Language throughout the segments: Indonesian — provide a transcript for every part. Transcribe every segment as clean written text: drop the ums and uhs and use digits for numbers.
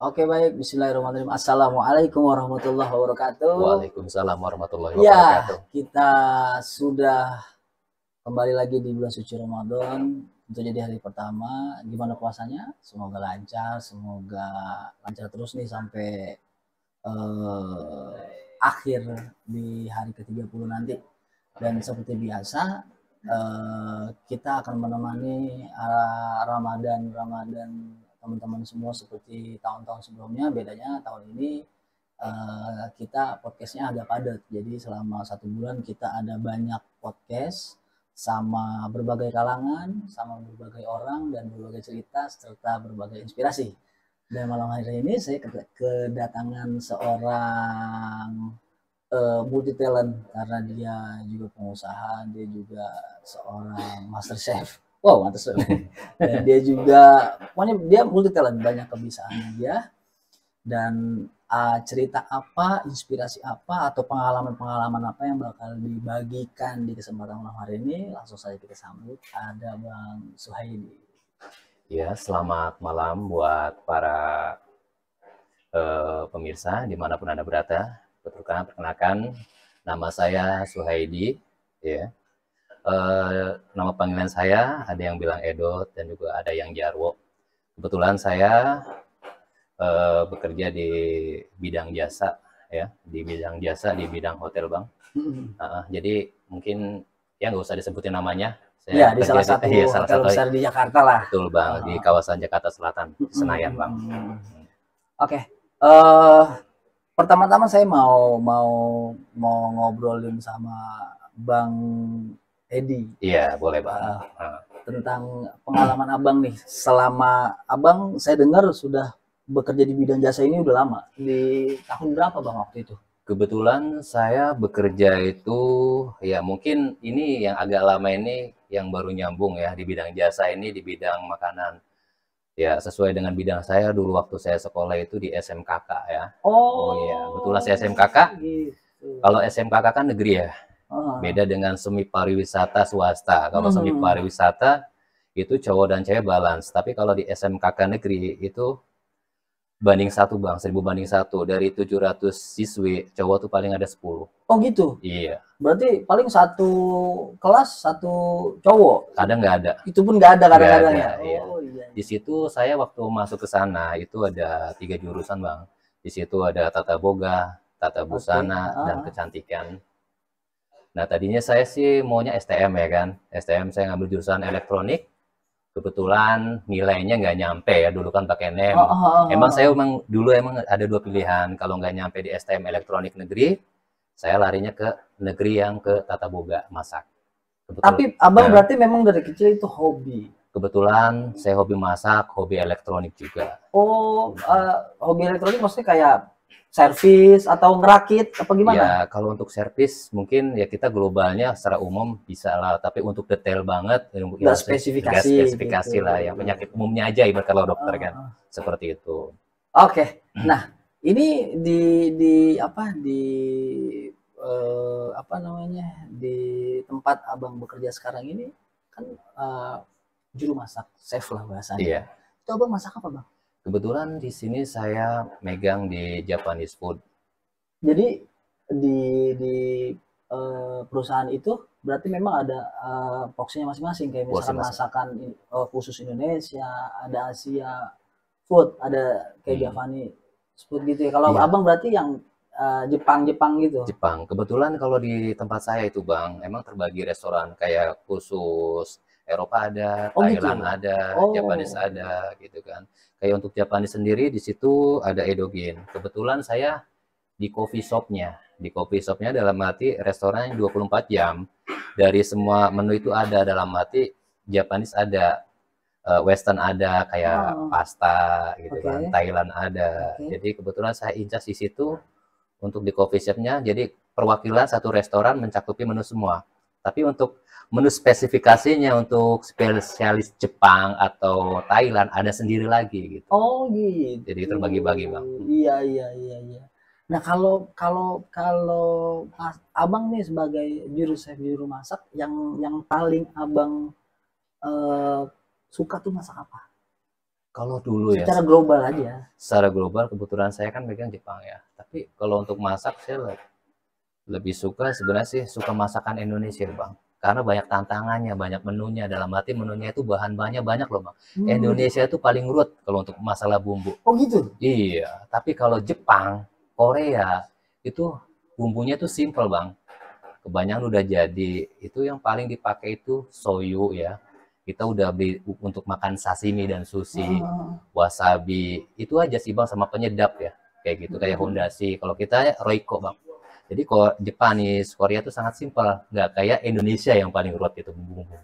Oke baik, Bismillahirrahmanirrahim. Assalamualaikum warahmatullahi wabarakatuh. Waalaikumsalam warahmatullahi Ya, wabarakatuh. kita sudah kembali lagi di bulan suci Ramadan. Untuk jadi hari pertama, gimana puasanya? Semoga lancar, semoga lancar terus nih sampai eh, akhir di hari ke-30 nanti. Dan seperti biasa, kita akan menemani Ramadan teman-teman semua seperti tahun-tahun sebelumnya. Bedanya tahun ini kita podcastnya agak padat. Jadi selama 1 bulan kita ada banyak podcast sama berbagai kalangan, sama berbagai orang dan berbagai cerita serta berbagai inspirasi. Dan malam hari ini saya kedatangan seorang multi talent karena dia juga pengusaha, dia juga seorang master chef. Wow, master chef. Dan dia juga, pokoknya dia multi talent, banyak kebiasaannya dia. Dan cerita apa, inspirasi apa, atau pengalaman-pengalaman apa yang bakal dibagikan di kesempatan malam hari ini, langsung saja kita sambut. Ada Bang Suhaidi. Ya, selamat malam buat para pemirsa dimanapun Anda berada. Perkenalkan, nama saya Suhaidi. Ya, nama panggilan saya ada yang bilang Edot dan juga ada yang Jarwo. Kebetulan saya bekerja di bidang jasa, ya, di bidang hotel, Bang. Jadi mungkin ya nggak usah disebutin namanya. Ya, Saya di salah satu hotel besar di Jakarta lah. Betul, Bang, di kawasan Jakarta Selatan, Senayan, Bang. Oke. Pertama-tama saya mau ngobrolin sama Bang Edi. Iya, boleh, Bang. Tentang pengalaman Abang nih. Selama Abang saya dengar sudah bekerja di bidang jasa ini udah lama. Di tahun berapa Bang waktu itu? Kebetulan saya bekerja itu, ya mungkin ini yang agak lama ini yang baru nyambung ya di bidang jasa ini, di bidang makanan. Ya, sesuai dengan bidang saya dulu waktu saya sekolah itu di SMKK ya. Oh iya, kebetulan saya SMKK. Gitu. Kalau SMKK kan negeri ya. Beda dengan semi pariwisata swasta. Kalau semi pariwisata itu cowok dan cewek balance. Tapi kalau di SMKK negeri itu banding 1, Bang, 1000 banding 1. Dari 700 siswi, cowok tuh paling ada 10. Oh gitu? Iya. Berarti paling satu kelas satu cowok? Kadang nggak ada. Itu pun nggak ada kadang-kadang ya? Iya. Oh iya. Di situ saya waktu masuk ke sana, itu ada 3 jurusan, Bang. Di situ ada tata boga, tata busana, dan kecantikan. Nah, tadinya saya sih maunya STM ya kan. STM saya ngambil jurusan elektronik. Kebetulan nilainya nggak nyampe ya, dulu kan pakai NEM. Emang saya dulu ada 2 pilihan. Kalau nggak nyampe di STM elektronik negeri, saya larinya ke negeri yang ke tata boga, masak. Tapi Abang berarti memang dari kecil itu hobi? Kebetulan saya hobi masak, hobi elektronik juga. Oh, hobi elektronik maksudnya kayak servis atau ngerakit apa gimana? Ya, kalau untuk servis mungkin ya kita globalnya secara umum bisa lah, tapi untuk detail banget, nggak spesifikasi, spesifikasi gitu lah, yang penyakit umumnya aja ibarat kalau dokter kan, seperti itu. Oke, nah ini apa namanya di tempat Abang bekerja sekarang ini kan juru masak, chef lah bahasanya. Iya. Itu Abang masak apa Bang? Kebetulan di sini saya megang di Japanese food. Jadi di perusahaan itu berarti memang ada porsinya masing-masing kayak misalkan masakan khusus Indonesia, ada Asia food, ada kayak Japanese food gitu ya. Kalau Abang berarti yang Jepang gitu. Jepang. Kebetulan kalau di tempat saya itu, Bang, emang terbagi restoran kayak khusus Eropa ada, Thailand ada, Japanese ada gitu kan. Kayak untuk Japanese sendiri di situ ada Edogin. Kebetulan saya di coffee shopnya. Di coffee shopnya dalam arti restoran yang 24 jam. Dari semua menu itu ada, dalam arti Japanese ada, Western ada, kayak pasta gitu kan, Thailand ada. Jadi kebetulan saya incas di situ untuk di coffee shopnya. Jadi perwakilan satu restoran mencakupi menu semua. Tapi untuk menu spesifikasinya untuk spesialis Jepang atau Thailand ada sendiri lagi gitu. Oh gitu. Jadi terbagi-bagi, Bang. Iya. Nah kalau Abang nih sebagai juru masak yang paling Abang suka tuh masak apa? Kalau dulu ya, secara global aja. secara global kebetulan saya kan megang Jepang ya. Tapi kalau untuk masak saya lebih suka sebenarnya sih suka masakan Indonesia Bang. Karena banyak tantangannya, banyak menunya. Dalam arti menunya itu bahan-bahannya banyak loh Bang. Indonesia itu paling ruwet kalau untuk masalah bumbu. Oh gitu? Iya, tapi kalau Jepang, Korea itu bumbunya tuh simple Bang. Kebanyakan udah jadi. Itu yang paling dipakai itu soyu ya. Kita udah beli untuk makan sashimi dan sushi, wasabi, itu aja sih Bang, sama penyedap ya, kayak gitu, kayak Hondashi. Kalau kita Royco Bang. Jadi kalau Japanese, Korea itu sangat simpel, nggak kayak Indonesia yang paling ruwet itu bumbu-bumbu.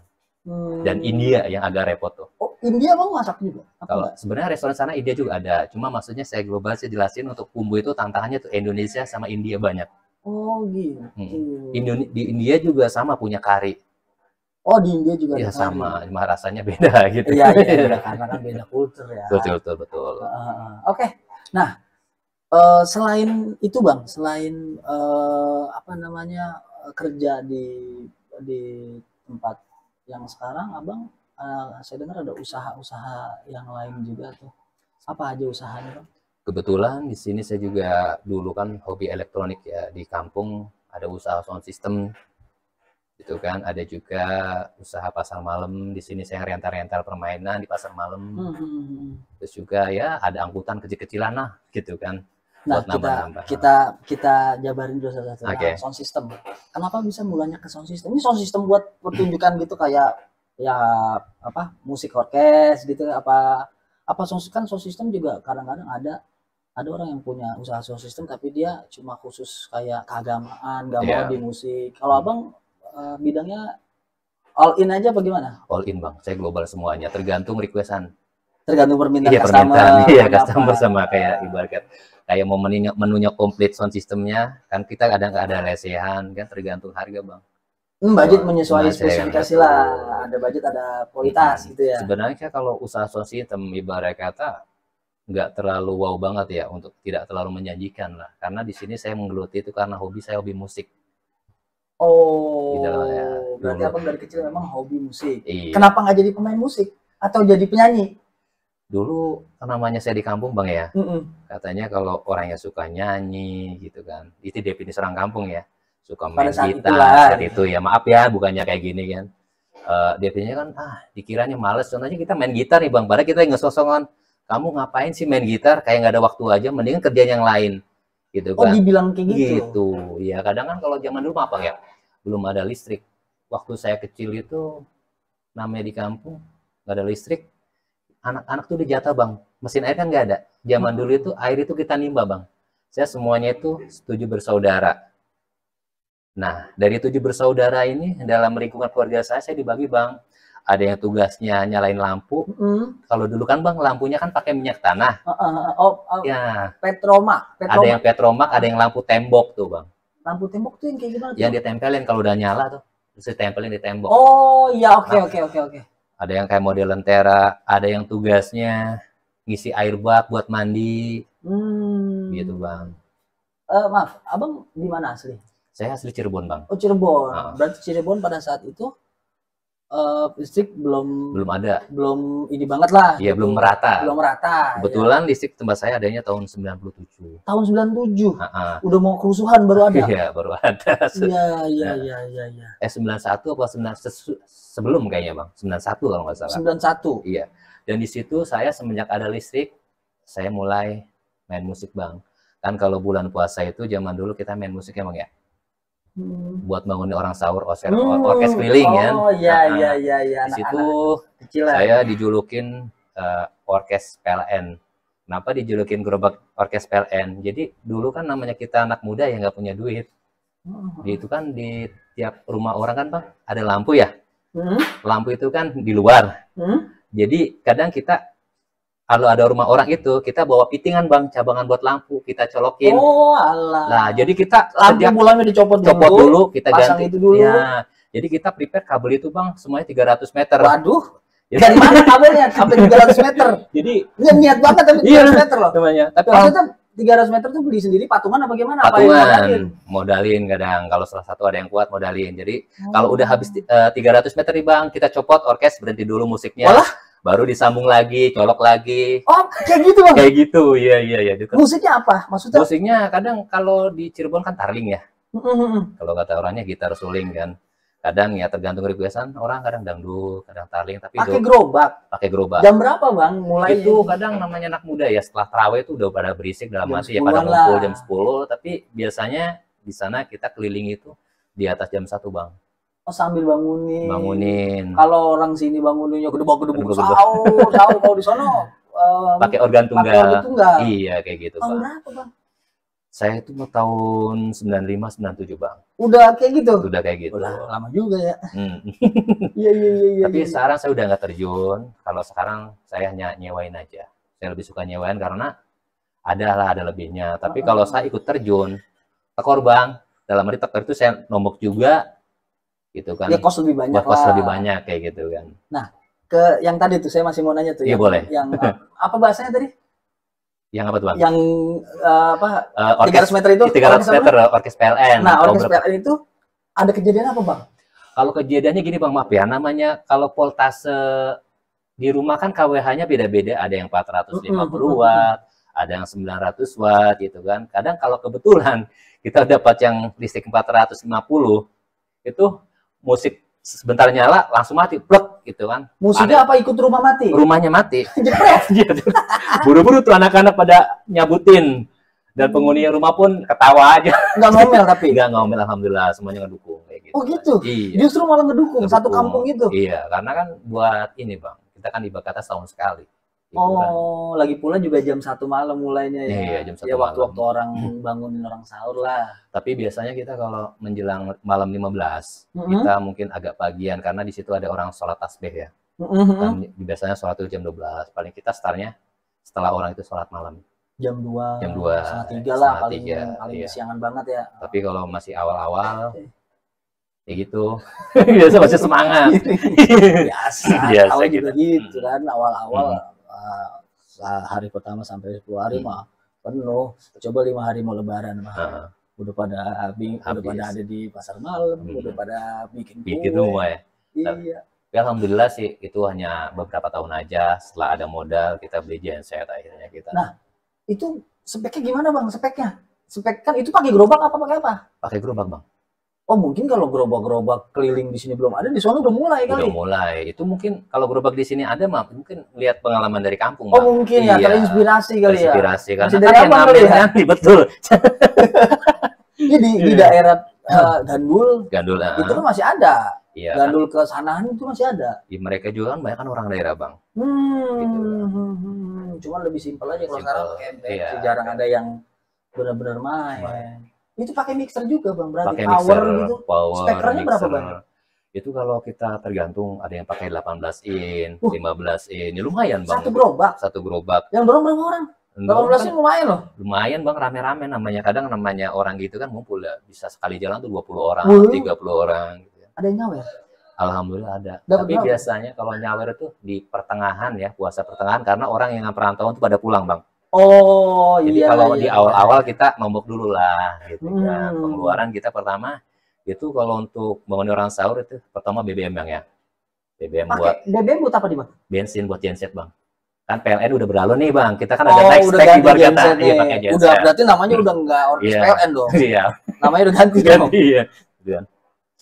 Dan India yang agak repot tuh. Oh, India Bang masak juga? Kalau sebenarnya restoran sana India juga ada, cuma maksudnya saya global sih jelasin untuk bumbu itu tantangannya tuh Indonesia sama India banyak. Oh gitu. Di India juga sama punya kari. Oh di India juga ya ada sama, cuma rasanya beda gitu. Iya, iya, karena kan beda kultur ya. Betul. Oke. Nah, selain itu Bang, selain apa namanya kerja di tempat yang sekarang, Abang, saya dengar ada usaha-usaha yang lain juga tuh. Apa aja usahanya Bang? Kebetulan di sini saya juga dulu kan hobi elektronik ya, di kampung ada usaha sound system. Itu kan ada juga usaha pasar malam, di sini saya rental permainan di pasar malam. Terus juga ya ada angkutan kecil-kecilan lah gitu kan. Nah, kita jabarin dulu satu-satu. Sound system. Kenapa bisa mulanya ke sound system? Ini sound system buat pertunjukan gitu kayak ya apa musik orkes gitu, apa sound system juga kadang-kadang ada orang yang punya usaha sound system tapi dia cuma khusus kayak keagamaan, nggak mau di musik. Kalau Abang bidangnya all in aja apa gimana? All in Bang, saya global semuanya, tergantung requestan. Tergantung permintaan customer. Iya, customer sama kayak ibarat kayak mau menunya komplit sound systemnya, kan kita kadang nggak ada lesehan, kan tergantung harga Bang. Budget menyesuaikan spesifikasi lah, ada budget ada kualitas gitu ya. Sebenarnya kalau usaha sound system ibarat kata nggak terlalu wow banget ya, untuk tidak terlalu menjanjikan lah, karena di sini saya menggeluti itu karena hobi saya hobi musik. Oh, berarti Abang dari kecil memang hobi musik. Iya. Kenapa nggak jadi pemain musik atau jadi penyanyi? Dulu namanya saya di kampung Bang ya, katanya kalau orang yang suka nyanyi gitu kan, itu definisi orang kampung ya, suka main gitar saat itu ya, maaf ya bukannya kayak gini kan, definisinya kan dikiranya males, contohnya kita main gitar nih Bang, padahal kita ngesosongan, kamu ngapain sih main gitar, kayak nggak ada waktu aja, mendingan kerjaan yang lain. Gitu kan. Oh dibilang kayak gitu? Gitu, ya kadang kan kalau zaman dulu apa ya, belum ada listrik. Waktu saya kecil itu, namanya di kampung, nggak ada listrik, anak-anak tuh dijatah Bang, mesin air kan nggak ada. Zaman dulu itu air itu kita nimba Bang. Saya semuanya itu 7 bersaudara. Nah, dari 7 bersaudara ini, dalam lingkungan keluarga saya dibagi Bang. Ada yang tugasnya nyalain lampu. Kalau dulu kan Bang, lampunya kan pakai minyak tanah. Ya. Petromak. Ada yang petromak, ada yang lampu tembok tuh Bang. Lampu tembok tuh yang kayak gimana tuh? Yang ditempelin kalau udah nyala tuh, terus ditempelin di tembok. Oh iya, oke. Ada yang kayak model lentera, ada yang tugasnya ngisi air bak buat mandi. Gitu Bang. Maaf, Abang di mana asli? Saya asli Cirebon Bang. Oh Cirebon. Berarti Cirebon pada saat itu listrik belum ada, belum ini banget lah. Iya, gitu. belum merata. Kebetulan ya. Listrik tempat saya adanya tahun 97. Tahun 97. Udah mau kerusuhan baru ada. Iya, baru ada. Iya. 91 apa 90 sebelum kayaknya Bang. 91 kalau nggak salah. 91. Iya. Dan di situ saya semenjak ada listrik, saya mulai main musik Bang. Kan kalau bulan puasa itu zaman dulu kita main musik emang ya. Buat bangunin orang sahur, orkes keliling kan. Oh iya. Di situ saya dijulukin orkes PLN. Kenapa dijulukin gerobak orkes PLN? Jadi dulu kan namanya kita anak muda yang nggak punya duit. Itu kan di tiap rumah orang kan Bang ada lampu ya. Lampu itu kan di luar. Jadi kadang kita kalau ada rumah orang itu, kita bawa pitingan Bang, cabangan buat lampu, kita colokin. Oh alah. Nah, jadi kita lampu mulanya dicopot dulu, kita ganti itu dulu. Ya, jadi kita prepare kabel itu Bang, semuanya 300 meter. Waduh. Dari mana kabelnya? Sampai 300 meter. Jadi niat banget tapi 300 meter loh. Namanya. Tapi maksudnya 300 meter tuh beli sendiri patungan apa gimana? Patungan, modalin kadang. Kalau salah satu ada yang kuat modalin. Jadi kalau udah habis 300 meter nih Bang, kita copot orkes, berhenti dulu musiknya. baru disambung lagi, colok lagi. Oh, kayak gitu Bang? Kayak gitu, iya. Musiknya apa? Maksudnya? Musiknya kadang kalau di Cirebon kan tarling ya. Kalau kata orangnya gitar suling kan. Kadang ya tergantung requestan orang, kadang dangdut, kadang tarling. Tapi pakai gerobak. Pakai gerobak. Jam berapa Bang mulai? Itu kadang namanya anak muda ya, setelah tarawih itu udah pada berisik dalam hati ya, pada ngumpul jam 10. Tapi biasanya di sana kita keliling itu di atas jam 1 Bang. Oh, sambil bangunin. Bangunin. Kalau orang sini banguninnya gedebak-gedebuk sahur kalau di sono pakai organ tunggal. Pakai organ tunggal. Iya, kayak gitu, Bang. Bang. Berapa, Bang? Saya itu mau tahun 95 97, Bang. Udah kayak gitu. Udah kayak gitu. Udah lama juga ya. Iya. Tapi sekarang saya udah nggak terjun. Kalau sekarang saya hanya nyewain aja. Saya lebih suka nyewain karena ada lebihnya. Tapi kalau saya ikut terjun, tekor Bang. Dalam arti tekor itu saya nombok juga. Gitu kan. Ya kos lebih banyak. Kos lebih banyak kayak gitu kan. Nah, ke yang tadi tuh saya masih mau nanya tuh. Iya, boleh. Yang apa bahasanya tadi? Yang apa tuh Bang? Yang 300 meter itu? 300 meter orkes PLN. Nah, orkes PLN itu ada kejadian apa Bang? Kalau kejadiannya gini Bang, maaf ya, namanya kalau voltase di rumah kan KWH-nya beda-beda, ada yang 450 watt, ada yang 900 watt gitu kan. Kadang kalau kebetulan kita dapat yang listrik 450, itu musik sebentar nyala langsung mati, plek gitu kan. Musiknya apa ikut rumah mati? Rumahnya mati. Buru-buru tuh anak-anak pada nyabutin. Dan penghuni rumah pun ketawa aja. Nggak ngomel tapi? Nggak ngomel, alhamdulillah. Semuanya ngedukung. Kayak gitu. Oh gitu? Iya. Justru malah ngedukung. Satu kampung itu? Iya, karena kan buat ini Bang. Kita kan ibadah setahun sekali. Oh, lagi pula juga jam 1 malam mulainya ya? Iya, jam 1 ya, waktu-waktu orang bangunin orang sahur lah. Tapi biasanya kita kalau menjelang malam 15, kita mungkin agak pagian. Karena di situ ada orang sholat tasbih ya. Dan biasanya sholat itu jam 12. Paling kita startnya setelah orang itu sholat malam. Jam 2, jam 2, setengah 3 lah, paling iya. kesiangan banget ya. Tapi kalau masih awal-awal, ya gitu. Biasa masih semangat. Biasa awal juga gitu kan, awal-awal hari pertama sampai 10 hari mah penuh. Coba 5 hari mau lebaran mah. Udah pada ada di pasar malam, udah pada bikin rumah ya. Iya. Ya, alhamdulillah sih itu hanya beberapa tahun aja. Setelah ada modal kita beli genset akhirnya kita. Nah, itu speknya gimana Bang? Spek kan itu pakai gerobak apa pakai apa? Pakai gerobak Bang. Oh mungkin kalau gerobak-gerobak keliling di sini belum ada, di sana udah mulai kali. Udah mulai. Itu mungkin kalau gerobak di sini ada mah mungkin lihat pengalaman dari kampung. Oh Bang. Mungkin ya, terinspirasi kali ya. Terinspirasi kan. Masih dari abang kali ya. Betul. Jadi di daerah Gandul itu kan masih ada. Iya, Gandul ke Sanahan itu masih ada. Ya, mereka juga kan banyak kan orang daerah Bang. Gitu. Cuman lebih simpel aja kalau sekarang pakai jarang ada yang benar-benar main. Itu pakai mixer juga Bang, berarti pakai power mixer, gitu. Power, spekernya berapa Bang? Itu kalau kita tergantung, ada yang pakai 18 in, 15 in, ya lumayan Bang. Satu gerobak. Yang dorong berapa orang? 18 in lumayan loh. Lumayan Bang, rame-rame namanya. Kadang namanya orang gitu kan ngumpul ya, bisa sekali jalan tuh 20 orang, 30 orang gitu. Ada yang nyawer? Alhamdulillah ada. Tapi biasanya kalau nyawer itu di pertengahan ya, puasa pertengahan, karena orang yang perantauan itu pada pulang Bang. Oh jadi kalau di awal-awal kita nombok dulu lah gitu kan. Pengeluaran kita pertama itu kalau untuk bangun orang sahur itu pertama BBM Bang ya. BBM buat apa nih Bang? Bensin buat genset Bang. Kan PLN udah berlalu nih Bang. Kita kan ada next spec ibarat kata pakai genset. Udah berarti namanya udah enggak orkes PLN dong. Iya. Namanya udah ganti dong. Iya.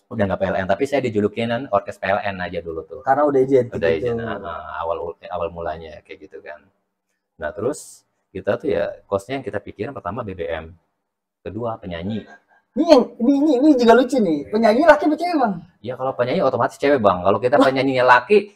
Udah nggak PLN, tapi saya dijulukin orkes PLN aja dulu tuh. Karena udah izin. Udah izin awal mulanya kayak gitu kan. Nah terus kita tuh ya kosnya yang kita pikirin pertama BBM, kedua penyanyi. Ini juga lucu nih. Penyanyi laki atau cewek Bang? Ya kalau penyanyi otomatis cewek Bang. Kalau kita penyanyinya laki,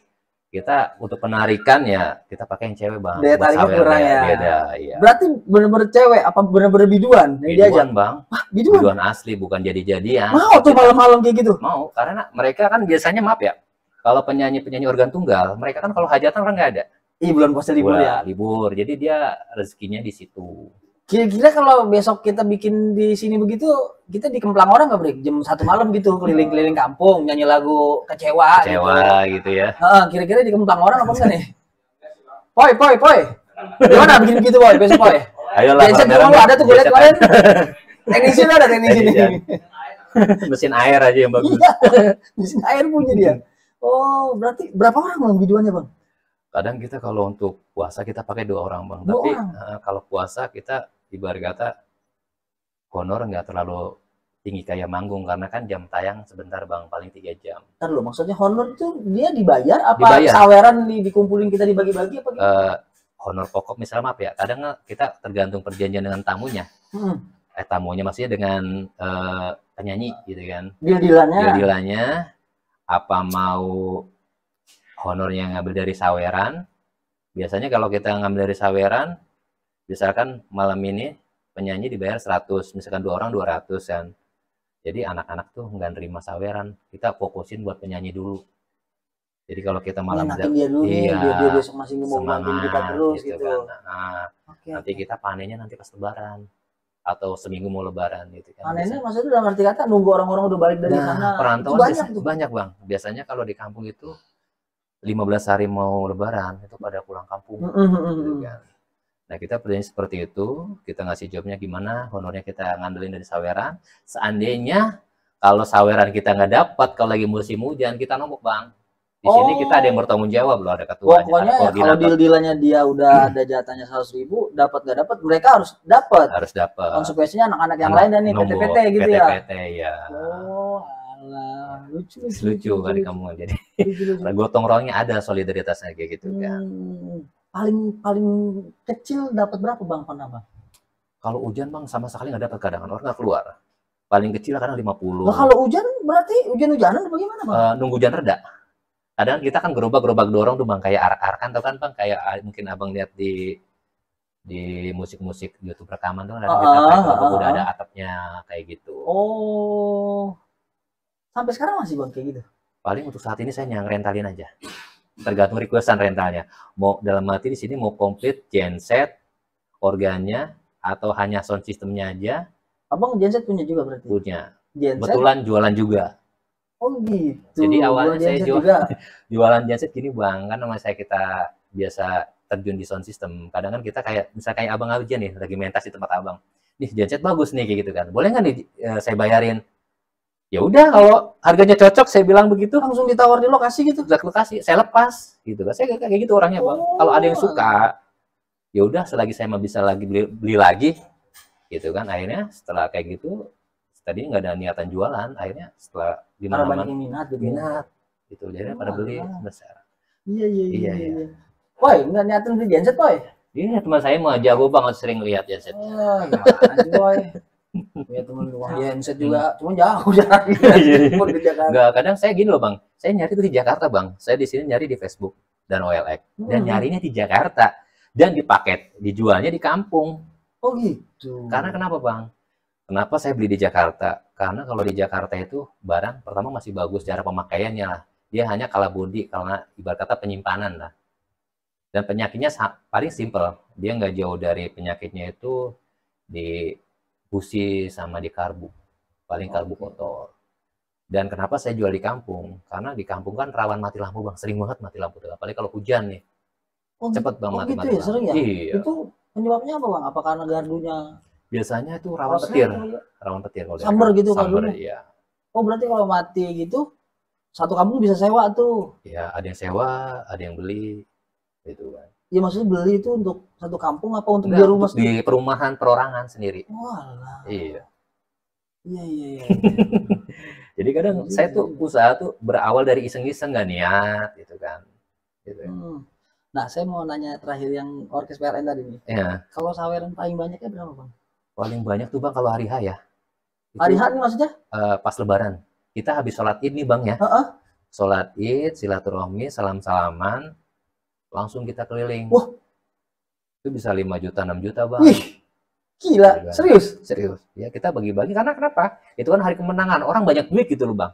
kita untuk penarikan ya kita pakai yang cewek Bang. Daya tariknya kurang ya. Beda, iya. Berarti bener-bener cewek apa bener-bener biduan? Biduan Bang. Wah, biduan? Biduan asli bukan jadi-jadian. Mau tuh malam-malam kayak gitu? Mau, karena mereka kan biasanya maaf ya. Kalau penyanyi organ tunggal, mereka kan kalau hajatan orang nggak ada. Iya bulan puasa libur ya. Libur, jadi dia rezekinya di situ. Kira-kira kalau besok kita bikin di sini begitu, kita di Kemplang orang nggak Bre? Jam 1 malam gitu, keliling-keliling kampung, nyanyi lagu kecewa gitu ya. Kira-kira di Kemplang orang apa enggak nih? Poi. Gimana bikin begitu Boy, besok Boy? Ayolah. Genset dulu ada tuh gue lihat kemarin. Teknisi ada teknisi nih. Mesin air aja yang bagus. Mesin air punya dia. Oh, berarti berapa orang Bang biduannya Bang? Kadang kita kalau untuk puasa kita pakai 2 orang Bang, 2 tapi orang? kalau puasa kita ibarat kata honor nggak terlalu tinggi kayak manggung, karena kan jam tayang sebentar Bang, paling 3 jam. Entar dulu, maksudnya honor itu dia dibayar apa Dibayar. saweran dikumpulin kita dibagi-bagi apa gimana? Honor pokok misalnya maaf ya, kadang kita tergantung perjanjian dengan tamunya. Tamunya maksudnya dengan penyanyi gitu kan. Deal-dealannya apa mau honornya ngambil dari saweran. Biasanya kalau kita ngambil dari saweran, misalkan malam ini penyanyi dibayar 100, misalkan 2 orang 200 kan. Jadi anak-anak tuh nggak nerima saweran, kita fokusin buat penyanyi dulu. Jadi kalau kita malam dia dulu nih, dia besok masih mau bantuin kita terus gitu. Kan. Nah, nanti kita panennya nanti pas lebaran atau seminggu mau lebaran gitu kan. Panennya maksudnya dalam arti kata nunggu orang-orang udah balik dari sana. Perantauan banyak Bang. Biasanya kalau di kampung itu 15 hari mau lebaran itu pada pulang kampung. Gitu kan. Nah kita perjanjian seperti itu, kita ngasih jobnya gimana, honornya kita ngandelin dari saweran. Seandainya kalau saweran kita nggak dapat, kalau lagi musim hujan kita nombok Bang. Di sini kita ada yang bertanggung jawab loh, ada ketuanya. Pokoknya ya, kalau deal-dealannya dia udah ada jatahnya 100.000, dapat nggak dapat mereka harus dapat. Harus dapat. Konsekuensinya anak-anak yang lain dan nih PT-PT gitu ya. PT ya. Oh, alah, lucu kali kamu jadi. Gotong royongnya ada, solidaritasnya kayak gitu kan. Paling kecil dapat berapa Bang pernah Bang? Kalau hujan Bang sama sekali nggak dapat, kadang orang nggak keluar. Paling kecil kadang 50. Nah, kalau hujan berarti hujan-hujanan bagaimana Bang? Nunggu hujan reda. Kadang kita kan gerobak dorong tuh Bang, kayak arak-arakan tuh kan Bang, kayak mungkin Abang lihat di musik-musik YouTube rekaman tuh ada udah ada atapnya kayak gitu. Oh. Sampai sekarang masih Bang kayak gitu? Paling untuk saat ini saya rentalin aja. Tergantung requestan rentalnya. Mau dalam arti di sini mau komplit genset, organnya atau hanya sound systemnya aja. Abang genset punya juga berarti? Punya. Genset? Kebetulan jualan juga. Oh gitu. Jadi awalnya saya jualan genset gini Bang, kan nama saya kita biasa terjun di sound system. Kadang kan kita kayak misalnya kayak Abang aja nih lagi mentas di tempat Abang. Nih genset bagus nih kayak gitu kan. Boleh nggak nih saya bayarin? Ya udah kalau harganya cocok saya bilang begitu, langsung ditawar di lokasi gitu. Lokasi saya lepas gitu kan. Saya kayak gitu orangnya Bang. Kalau ada yang suka, ya udah selagi saya mau bisa lagi beli lagi gitu kan. Akhirnya setelah kayak gitu tadi nggak ada niatan jualan, akhirnya setelah di mana-mana minat gitu, jadi pada beli besar. Iya. Woi, nggak niatin beli genset, Boy? Iya, teman saya mah jago banget, sering lihat genset. Gimana sih, Boy? Punya teman genset juga, cuma jauh jaraknya. Nggak, kadang saya gini loh Bang, saya nyari itu di Jakarta Bang, saya di sini nyari di Facebook dan OLX, dan nyarinya di Jakarta, dan dipaket, dijualnya di kampung. Oh gitu. Karena kenapa Bang? Kenapa saya beli di Jakarta? Karena kalau di Jakarta itu barang pertama masih bagus cara pemakaiannya lah. Dia hanya kalah bodi karena ibarat kata penyimpanan lah. Dan penyakitnya paling simpel. Dia nggak jauh dari penyakitnya itu di busi sama di karbu. Paling karbu kotor. Dan kenapa saya jual di kampung? Karena di kampung kan rawan mati lampu Bang. Sering banget mati lampu. Apalagi kalau hujan nih. Cepet Bang mati gitu ya, sering ya? Iya. Itu penyebabnya apa Bang? Apa karena gardunya? Biasanya itu rawan petir. Rawan petir kalau samber gitu kan dulu. Iya. Oh, berarti kalau mati gitu satu kampung bisa sewa tuh. Ya, ada yang sewa, ada yang beli gitu kan. Ya maksudnya beli itu untuk satu kampung apa untuk di rumah sendiri? Di perumahan perorangan sendiri. Walah. Iya. Iya. Jadi kadang saya tuh usaha tuh berawal dari iseng-iseng nggak niat gitu kan. Gitu. Nah, saya mau nanya terakhir yang orkes PLN tadi nih. Iya. Kalau saweran paling banyaknya berapa Bang? Paling banyak tuh Bang kalau hari H ya. Hari H nih maksudnya? Pas lebaran. Kita habis sholat id nih Bang ya. Sholat id, silaturahmi, salam-salaman, langsung kita keliling. Wah. Itu bisa 5 juta, 6 juta Bang. Wih, gila, serius? Serius. Ya kita bagi-bagi, karena kenapa? Itu kan hari kemenangan, orang banyak duit gitu loh Bang.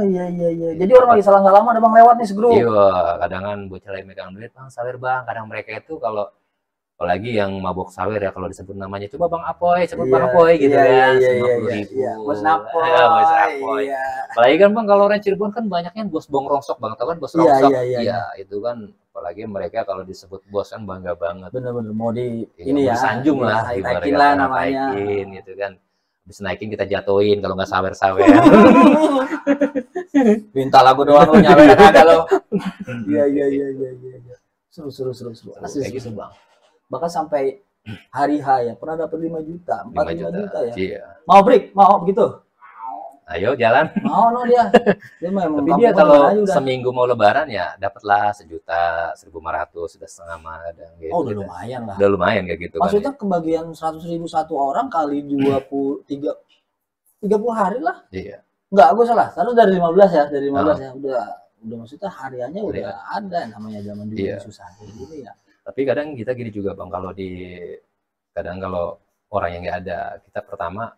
Iya. Jadi orang lagi salam-salaman ada Bang lewat nih segrup. Iya, kadang kan bocah lagi megang duit, Bang sawer Bang. Kadang mereka itu kalau apalagi yang mabok sawer ya, kalau disebut namanya, coba Bang Apoy, cepet Bang Apoy gitu kan, 50.000. Bos Apoy. Apalagi kan Bang kalau orang Cirebon kan banyaknya bos bong rongsok Bang, tau kan bos rongsok? Iya, itu kan apalagi mereka kalau disebut bos kan bangga banget. Bener-bener mau di ini ya, sanjung lah, naikin lah namanya. Naikin gitu kan. Habis naikin kita jatuhin kalau nggak sawer-sawer. Minta lagu doang lu nyawer kagak lo. Iya. Seru. Asli Kayak gitu seru. bang. Bahkan sampai hari H ya pernah dapat 5 juta, 5 4-5 juta ya. Iya. Mau break, mau begitu. Ayo jalan. Mau no dia. Dia memang Tapi dia kalau udah. seminggu mau lebaran ya dapatlah 1.000.000, 1.500, sudah setengah madang gitu. Oh, udah lumayan lah. Udah lumayan kayak gitu. Maksudnya kan, kebagian 100.000 satu orang kali 30 hari lah. Iya. Enggak, aku salah. Terus dari 15 ya, dari 15 ya. Udah maksudnya hariannya udah ada namanya zaman dulu susah gitu ya. Tapi kadang kita gini juga bang, kalau orang yang nggak ada, kita pertama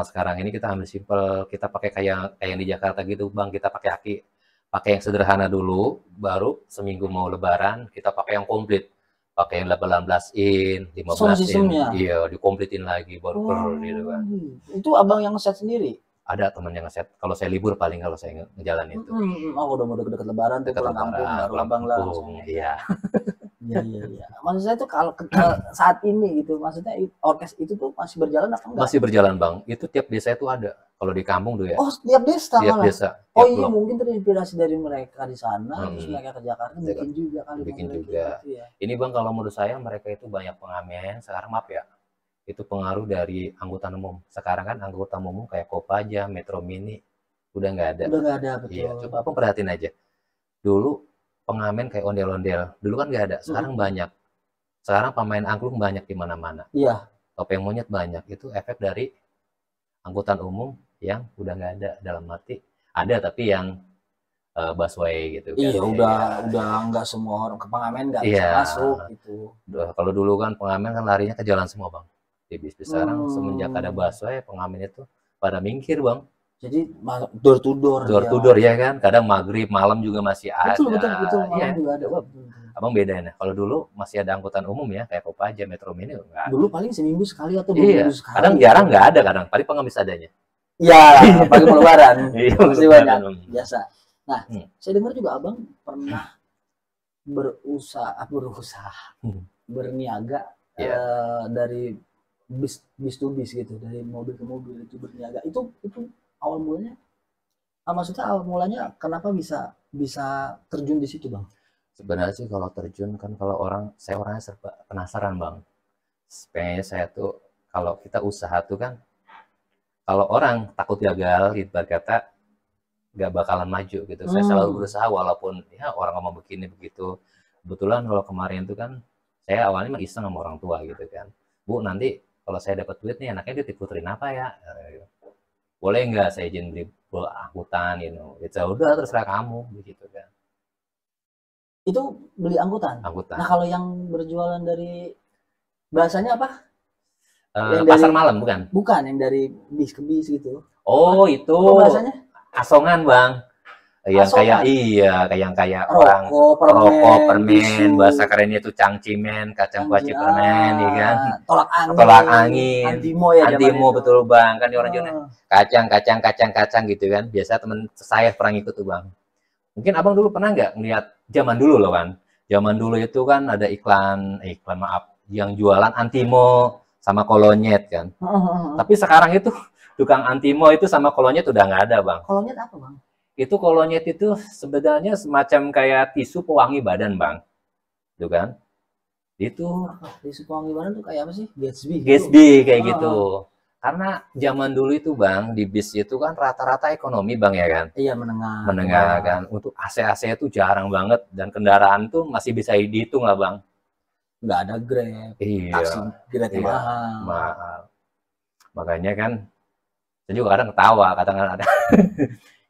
sekarang ini kita ambil simpel, kita pakai kayak yang di Jakarta gitu bang, kita pakai yang sederhana dulu, baru seminggu mau lebaran kita pakai yang komplit, pakai yang 18 in, 15 in, iya dikomplitin lagi baru gitu kan. Itu abang yang ngeset sendiri? Ada teman yang ngeset, kalau saya libur paling kalau saya ngejalan itu. Oh udah mau deket lebaran tuh pulang kampung, baru abang langsung. Iya. Iya. Maksud saya tuh kalau saat ini gitu, maksudnya orkes itu tuh masih berjalan apa enggak? Masih berjalan bang, itu tiap desa itu ada. Kalau di kampung tuh ya. Oh tiap desa tiap malah? Desa. Oh iya mungkin terinspirasi dari mereka di sana, terus mereka ke Jakarta bikin juga kali. Bikin juga. Gitu ya. Ini bang kalau menurut saya mereka itu banyak pengamen, sekarang maaf ya, itu pengaruh dari angkutan umum. Sekarang kan angkutan umum kayak Kopaja, Metro Mini, udah nggak ada. Udah nggak ada, betul. Iya, coba abang perhatiin aja. Dulu pengamen kayak ondel-ondel, dulu kan nggak ada, sekarang banyak. Sekarang pemain angklung banyak di mana-mana. Iya. Topeng monyet banyak, itu efek dari angkutan umum yang udah nggak ada, dalam arti ada tapi yang busway gitu kan. Iya, udah nggak semua orang ke pengamen nggak bisa masuk gitu. Kalau dulu kan pengamen kan larinya ke jalan semua bang. Di bis sekarang semenjak ada busway, pengamen itu pada minggir bang. Jadi door to door ya kan, kadang maghrib malam juga masih ada. Betul malam juga ada. Abang bedain. Kalau dulu masih ada angkutan umum ya, kayak Kopaja, Metro Mini enggak. Dulu paling seminggu sekali atau 2 minggu sekali. Kadang jarang nggak ada, kadang paling pengemis adanya. Iya, pagi mau lebaran. Pasti banyak. Biasa. Nah, saya dengar juga abang pernah berusaha berniaga dari bis to bis gitu, dari mobil ke mobil itu berniaga. Itu awal mulanya kenapa bisa terjun di situ bang? Sebenarnya sih kalau terjun kan, saya orangnya serba penasaran bang. Pengennya saya tuh kalau kita usaha tuh kan, kalau orang takut gagal, ibarat kata nggak bakalan maju gitu. Saya selalu berusaha walaupun ya orang ngomong begini begitu. Kebetulan kalau kemarin tuh kan saya awalnya iseng sama orang tua gitu kan. Bu, nanti kalau saya dapat duit nih anaknya diputerin apa ya? Boleh nggak saya izin beli angkutan gitu? Ya udah terserah kamu begitu kan. Itu beli angkutan. Nah kalau yang berjualan dari bahasanya apa? Pasar malam bukan? Bukan, yang dari bis ke bis gitu. Oh itu. Bahasanya? Asongan bang. Yang kayak orang rokok, permen, bahasa kerennya itu cangcimen, kacang kuaci permen, ya kan? Tolak angin, antimo betul bang, kan orang Jawa kacang gitu kan. Biasa temen saya pernah ikut tuh bang. Mungkin abang dulu pernah nggak ngeliat zaman dulu loh kan? Zaman dulu itu kan ada iklan maaf, yang jualan antimo sama kolonyet kan. Tapi sekarang itu tukang antimo itu sama kolonyet udah nggak ada bang. Kolonyet apa bang? Itu kolonyet itu sebenarnya semacam kayak tisu pewangi badan bang, itu kan? Itu tisu pewangi badan tuh kayak apa sih? Gatsby kayak gitu. Karena zaman dulu itu bang, di bis itu kan rata-rata ekonomi bang ya kan? Iya, menengah kan. Untuk AC itu jarang banget, dan kendaraan tuh masih bisa dihitung lah bang. Nggak ada Grab, taksi Grab mahal. Makanya kan saya juga kadang ketawa, kadang ada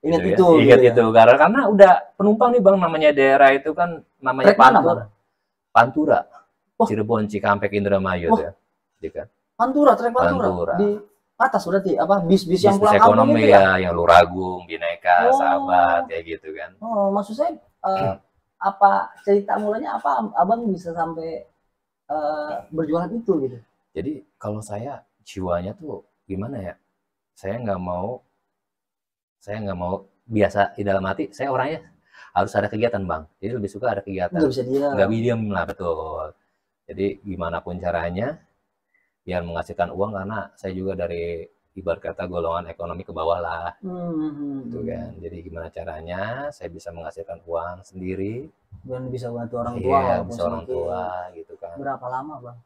ingat itu karena udah penumpang nih bang, namanya daerah itu kan namanya Pantura. Cirebon, Cikampek, Indramayu ya. Kan? Pantura di atas berarti apa bis-bis yang pulang ekonomi ya, yang Luragung, Bineka, Sahabat kayak gitu kan. Oh, maksud saya apa cerita mulanya, apa abang bisa sampai berjualan itu gitu? Jadi kalau saya jiwanya tuh gimana ya? Saya nggak mau biasa di dalam hati. Saya orangnya harus ada kegiatan bang. Jadi lebih suka ada kegiatan. Nggak diam lah, betul. Jadi gimana pun caranya biar menghasilkan uang, karena saya juga dari ibarat kata golongan ekonomi ke bawah lah, gitu kan. Jadi gimana caranya saya bisa menghasilkan uang sendiri dan bisa bantu orang tua. Iya, bisa orang tua gitu kan. Berapa lama bang?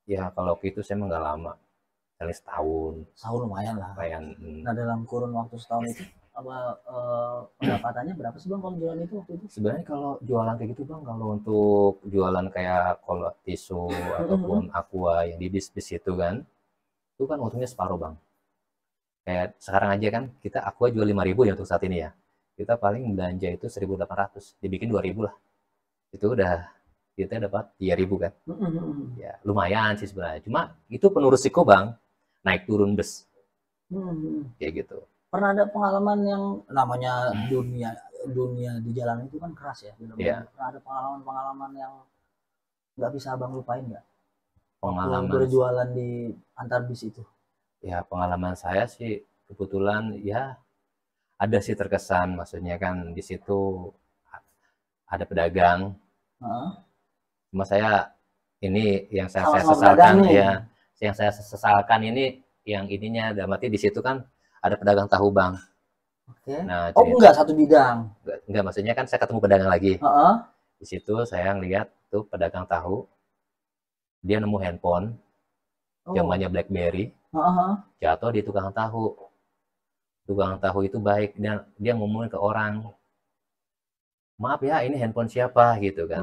Ya kalau itu saya emang nggak lama, kali setahun. Setahun lumayan lah. Lumayan. Nah dalam kurun waktu setahun itu apa pendapatannya berapa sih bang kalau jualan itu waktu itu? Sebenarnya kalau jualan kayak gitu bang, kalau untuk jualan kayak kalau tisu ataupun aqua yang di bis-bis itu kan untungnya separuh bang. Kayak sekarang aja kan kita aqua jual 5.000 ya untuk saat ini ya. Kita paling belanja itu 1.800, dibikin 2.000 lah. Itu udah kita dapat 3.000 kan. Ya lumayan sih sebenarnya. Cuma itu penuh risiko bang, naik turun bus. Kayak gitu. Pernah ada pengalaman yang namanya dunia di jalan itu kan keras ya. Iya. Pernah ada pengalaman yang nggak bisa abang lupain nggak? Pengalaman berjualan di antar bis itu. Ya pengalaman saya sih kebetulan ya ada sih terkesan, maksudnya kan di situ ada pedagang. Cuma saya ini yang saya sesalkan ya, yang saya sesalkan ini yang ininya, dalam arti di situ kan ada pedagang tahu bang. Oke. Nah, enggak satu bidang. Enggak, maksudnya kan saya ketemu pedagang lagi. Di situ saya ngeliat tuh pedagang tahu, dia nemu handphone, zamannya BlackBerry, jatuh di tukang tahu. Tukang tahu itu baik, dan dia ngomongin ke orang, maaf ya ini handphone siapa gitu kan.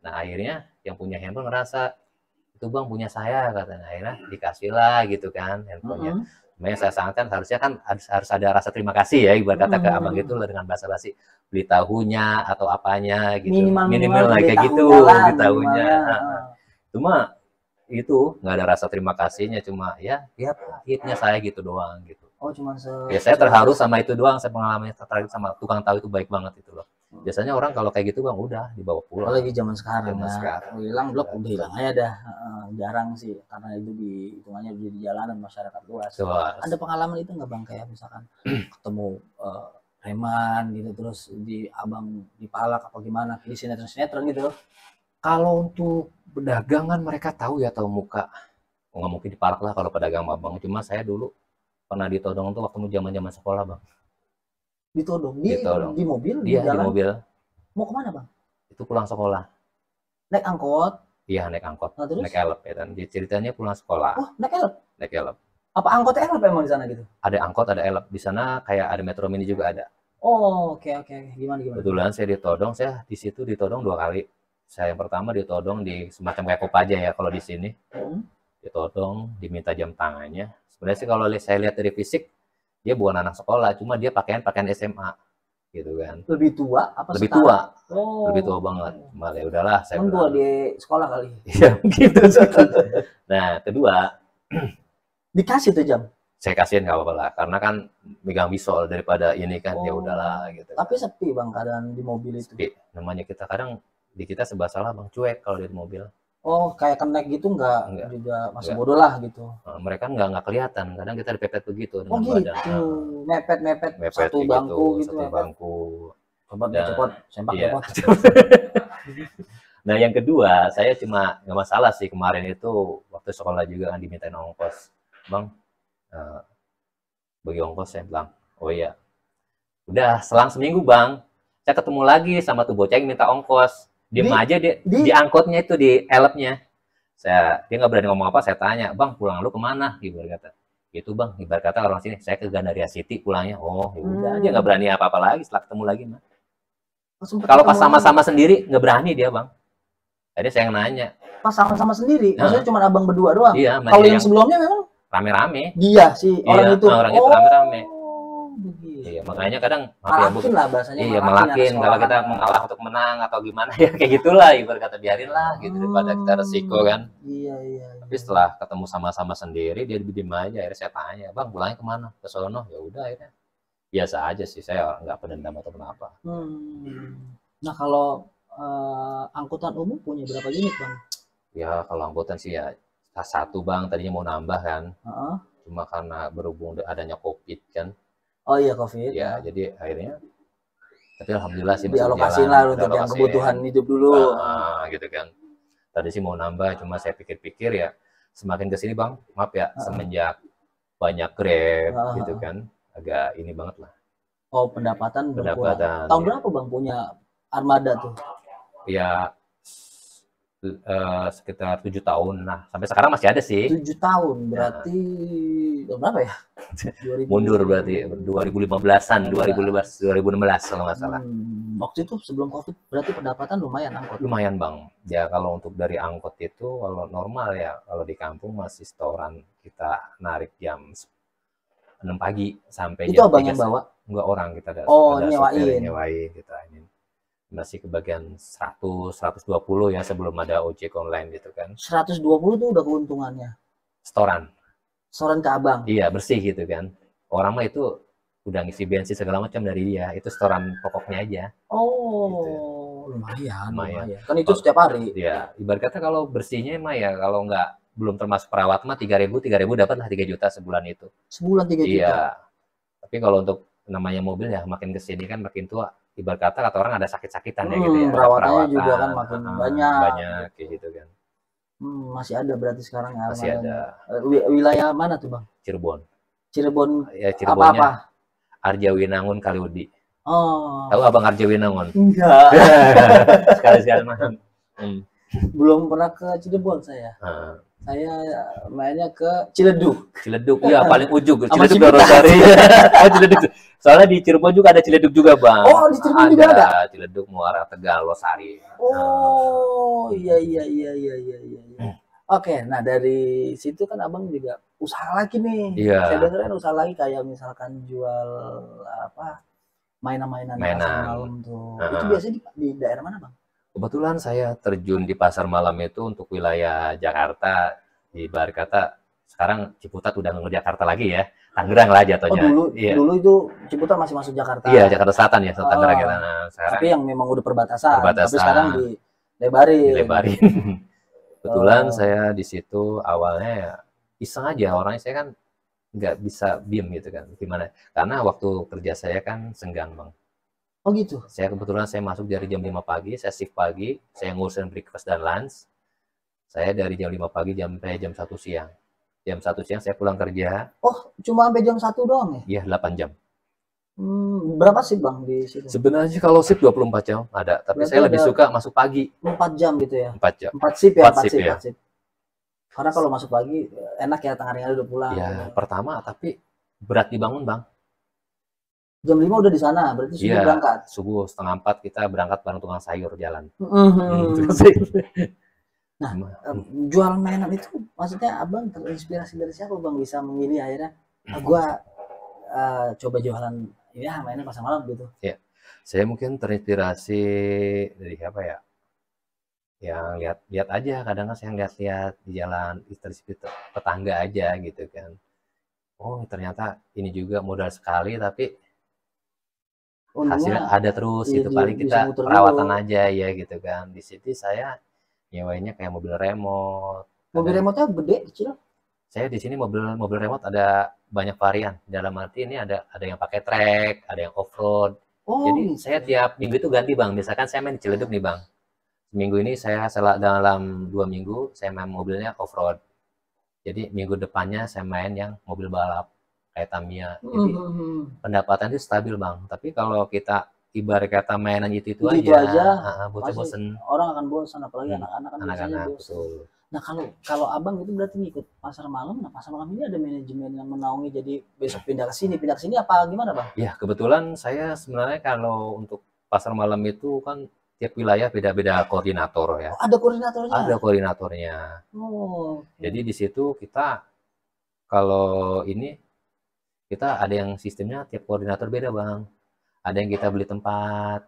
Nah akhirnya yang punya handphone ngerasa itu bang punya saya, katanya. Akhirnya dikasih lah gitu kan handphonenya. Makanya saya sangatkan harusnya kan harus ada rasa terima kasih ya, ibarat kata ke abang gitu lah, dengan basa-basi beli tahunya atau apanya gitu, minimal kayak gitu beli tahunya. Cuma itu nggak ada rasa terima kasihnya, cuma ya hitnya saya gitu doang gitu. Cuma ya saya terharu sama itu doang, saya pengalamannya tertarik sama tukang tahu itu baik banget itu loh. Biasanya orang kalau kayak gitu bang udah dibawa pulang. Apalagi zaman sekarang hilang blok udah hilang aja dah. Jarang sih, karena itu hitungannya di jalanan masyarakat luas. Ada pengalaman itu nggak bang, kayak misalkan ketemu preman gitu terus abang dipalak apa gimana di sinetron gitu? Kalau untuk pedagangan mereka tahu ya, tahu muka. Nggak mungkin dipalak lah kalau pedagang bang. Cuma saya dulu pernah ditodong tuh waktu zaman sekolah bang. Ditodong di mobil? Iya di mobil. Mau kemana bang? Itu pulang sekolah. Naik angkot? Iya naik angkot. Nah, naik elep ya kan. Ceritanya pulang sekolah. Naik elep? Naik elep. Apa angkot elep emang di sana gitu? Ada angkot, ada elep. Di sana kayak ada Metro Mini juga ada. Oke. Gimana? Kebetulan saya ditodong, saya di situ ditodong 2 kali. Saya yang pertama ditodong di semacam kayak Kopaja ya kalau di sini. Ditodong, diminta jam tangannya. Sebenarnya sih kalau saya lihat dari fisik, dia bukan anak sekolah, cuma dia pakaian SMA gitu kan. Lebih tua apa lebih tua? Lebih tua banget. Malah ya udahlah saya tua di sekolah kali. Iya gitu. Nah kedua dikasih tuh jam, saya kasihin nggak apa-apa lah, karena kan megang bisol daripada ini kan. Ya udahlah gitu. Tapi sepi bang keadaan di mobil itu. Sepi. Namanya kita kadang di kita serba salah bang, cuek kalau di mobil. Kayak kenek gitu enggak juga masih bodoh lah gitu. Mereka nggak kelihatan, kadang kita dipepet begitu dengan badan. Mepet satu bangku gitu. Satu bangku. Cepet sempak Nah yang kedua, saya cuma nggak masalah sih, kemarin itu waktu sekolah juga kan dimintain ongkos, bang bagi ongkos. Saya bilang oh iya. Udah selang seminggu bang, saya ketemu lagi sama tuh bocah yang minta ongkos. Diem aja dia di angkotnya itu, di elepnya. Dia nggak berani ngomong apa. Saya tanya, bang pulang lu kemana? Ibarat kata gitu bang, ibarat kata orang sini, saya ke Gandaria City pulangnya. Ya udah, dia nggak berani apa-apa lagi setelah ketemu lagi mah. Kalau pas sama-sama sendiri nggak berani dia bang. Jadi saya nanya, pas sama-sama sendiri maksudnya cuma abang berdua doang? Iya. Kalau yang sebelumnya memang rame-rame. Dia si orang itu rame-rame. Iya, makanya kadang malakin lah bahasanya. Iya, malakin kalau kita mengalah untuk menang atau gimana ya kayak gitulah, ibarat kata biarin lah gitu daripada kita resiko kan. Iya. Tapi setelah ketemu sama-sama sendiri, dia diem aja. Akhirnya saya tanya, bang pulangnya kemana? Ke sono. Ya udah, akhirnya biasa aja sih, saya nggak pendendam atau kenapa. Nah kalau angkutan umum punya berapa unit bang? Ya kalau angkutan sih ya satu bang, tadinya mau nambah kan. Cuma karena berhubung adanya COVID kan. Oh iya COVID. Ya, jadi akhirnya, tapi alhamdulillah sih masih dialokasiin lah untuk yang kebutuhan hidup dulu. Gitu kan. Tadi sih mau nambah, cuma saya pikir-pikir ya semakin kesini bang, maaf ya, semenjak banyak Grab gitu kan, agak ini banget lah. Oh, pendapatan berkurang. Tahun berapa Bang punya armada tuh? Ya sekitar 7 tahun. Nah, sampai sekarang masih ada sih. 7 tahun, berarti berapa ya? Mundur berarti 2015-an, 2016 kalau nggak salah. Waktu itu sebelum COVID berarti pendapatan lumayan angkot. Lumayan Bang. Ya kalau untuk dari angkot itu kalau normal ya, kalau di kampung masih setoran kita narik jam 6 pagi sampai itu jam abang yang bawa? Enggak, orang kita ada nyewain kita ini. Masih kebagian 100, 120 ya sebelum ada ojek online gitu kan. 120 tuh udah keuntungannya? Setoran ke abang? Iya, bersih gitu kan. Orang mah itu udah ngisi bensin segala macam dari dia, itu setoran pokoknya aja. Oh, gitu. Lumayan. Kan itu setiap hari? Iya, ibarat kata kalau bersihnya mah ya kalau nggak belum termasuk perawat mah 3.000 dapat lah 3 juta sebulan itu. Sebulan 3 juta? Iya. Tapi kalau untuk namanya mobil ya makin kesini kan makin tua. Ibarat kata orang ada sakit-sakitan ya gitu ya. Perawatannya juga kan makin banyak kayak gitu kan. Masih ada berarti sekarang ya? Masih ada. Wilayah mana tuh Bang? Cirebon. Ya, Cirebonnya apa? Arjawinangun Kaliudi. Oh. Tahu Abang Arjawinangun? Enggak. Sekali-sekali mah. Belum pernah ke Cirebon saya. Saya mainnya ke Ciledug. Iya paling ujung. Ciledug Dorosari. Ciledug. Soalnya di Cirebon juga ada Ciledug juga Bang. Oh, di Cirebon juga ada? Ciledug, Muara, Tegal, Losari. Oh, iya. Oke, nah dari situ kan abang juga usaha lagi nih. Iya. Saya dengerin usaha lagi kayak misalkan jual apa mainan malam tuh. Itu biasanya di daerah mana Bang? Kebetulan saya terjun di pasar malam itu untuk wilayah Jakarta. Ibarat kata sekarang Ciputat udah nggak Jakarta lagi ya, Tangerang lah jatuhnya. Dulu itu Ciputat masih masuk Jakarta. Iya, Jakarta Selatan ya, Tangerang ya. Tapi yang memang udah perbatasan. Tapi sekarang dilebarin. Kebetulan saya di situ awalnya ya iseng aja, orangnya saya kan nggak bisa BIM gitu kan, gimana? Karena waktu kerja saya kan senggang Bang. Oh gitu. Kebetulan saya masuk dari jam 5 pagi, saya shift pagi, saya ngurusin breakfast dan lunch. Saya dari jam 5 pagi sampai jam 1 siang. Jam 1 siang saya pulang kerja. Oh, cuma sampai jam 1 doang ya? Iya, 8 jam. Berapa shift Bang di situ? Sebenarnya kalau shift 24 jam ada, tapi berarti saya lebih suka masuk pagi. 4 jam gitu ya? 4 jam. 4 shift ya? 4 shift. Karena kalau masuk pagi enak ya, tengah hari udah pulang. Ya, pertama tapi berat dibangun Bang. Jam 5 udah di sana, berarti subuh berangkat? Subuh, 3:30 kita berangkat bareng tukang sayur jalan. Nah, jual mainan itu maksudnya abang terinspirasi dari siapa Bang bisa memilih akhirnya gua coba jualan ya mainan pasar malam gitu? Ya, saya mungkin terinspirasi dari siapa ya? Yang lihat aja, kadang kan saya lihat di jalan tetangga aja gitu kan. Oh, ternyata ini juga modal sekali tapi hasilnya ada terus gitu. Paling kita perawatan aja ya gitu kan. Di situ saya nyewainnya kayak mobil remote. Mobil remote-nya gede, kecil? Saya di sini mobil remote ada banyak varian. Dalam arti ini ada yang pakai track, ada yang off-road. Jadi saya tiap minggu itu ganti Bang. Misalkan saya main di Ciledug nih Bang. Minggu ini saya dalam 2 minggu saya main mobilnya off-road. Jadi minggu depannya saya main yang mobil balap kayak Tamiya. Jadi pendapatan itu stabil Bang. Tapi kalau kita ibarat kata mainan itu aja bosen. Orang akan bosan, apalagi anak-anak kan biasanya bosan. Betul. Nah kalau abang itu berarti ngikut pasar malam. Nah pasar malam ini ada manajemen yang menaungi, jadi besok pindah ke sini apa gimana Bang? Ya kebetulan saya sebenarnya kalau untuk pasar malam itu kan tiap wilayah beda-beda koordinator ya. Ada koordinatornya? Ada koordinatornya. Jadi di situ kita kalau ini kita ada yang sistemnya tiap koordinator beda Bang. Ada yang kita beli tempat,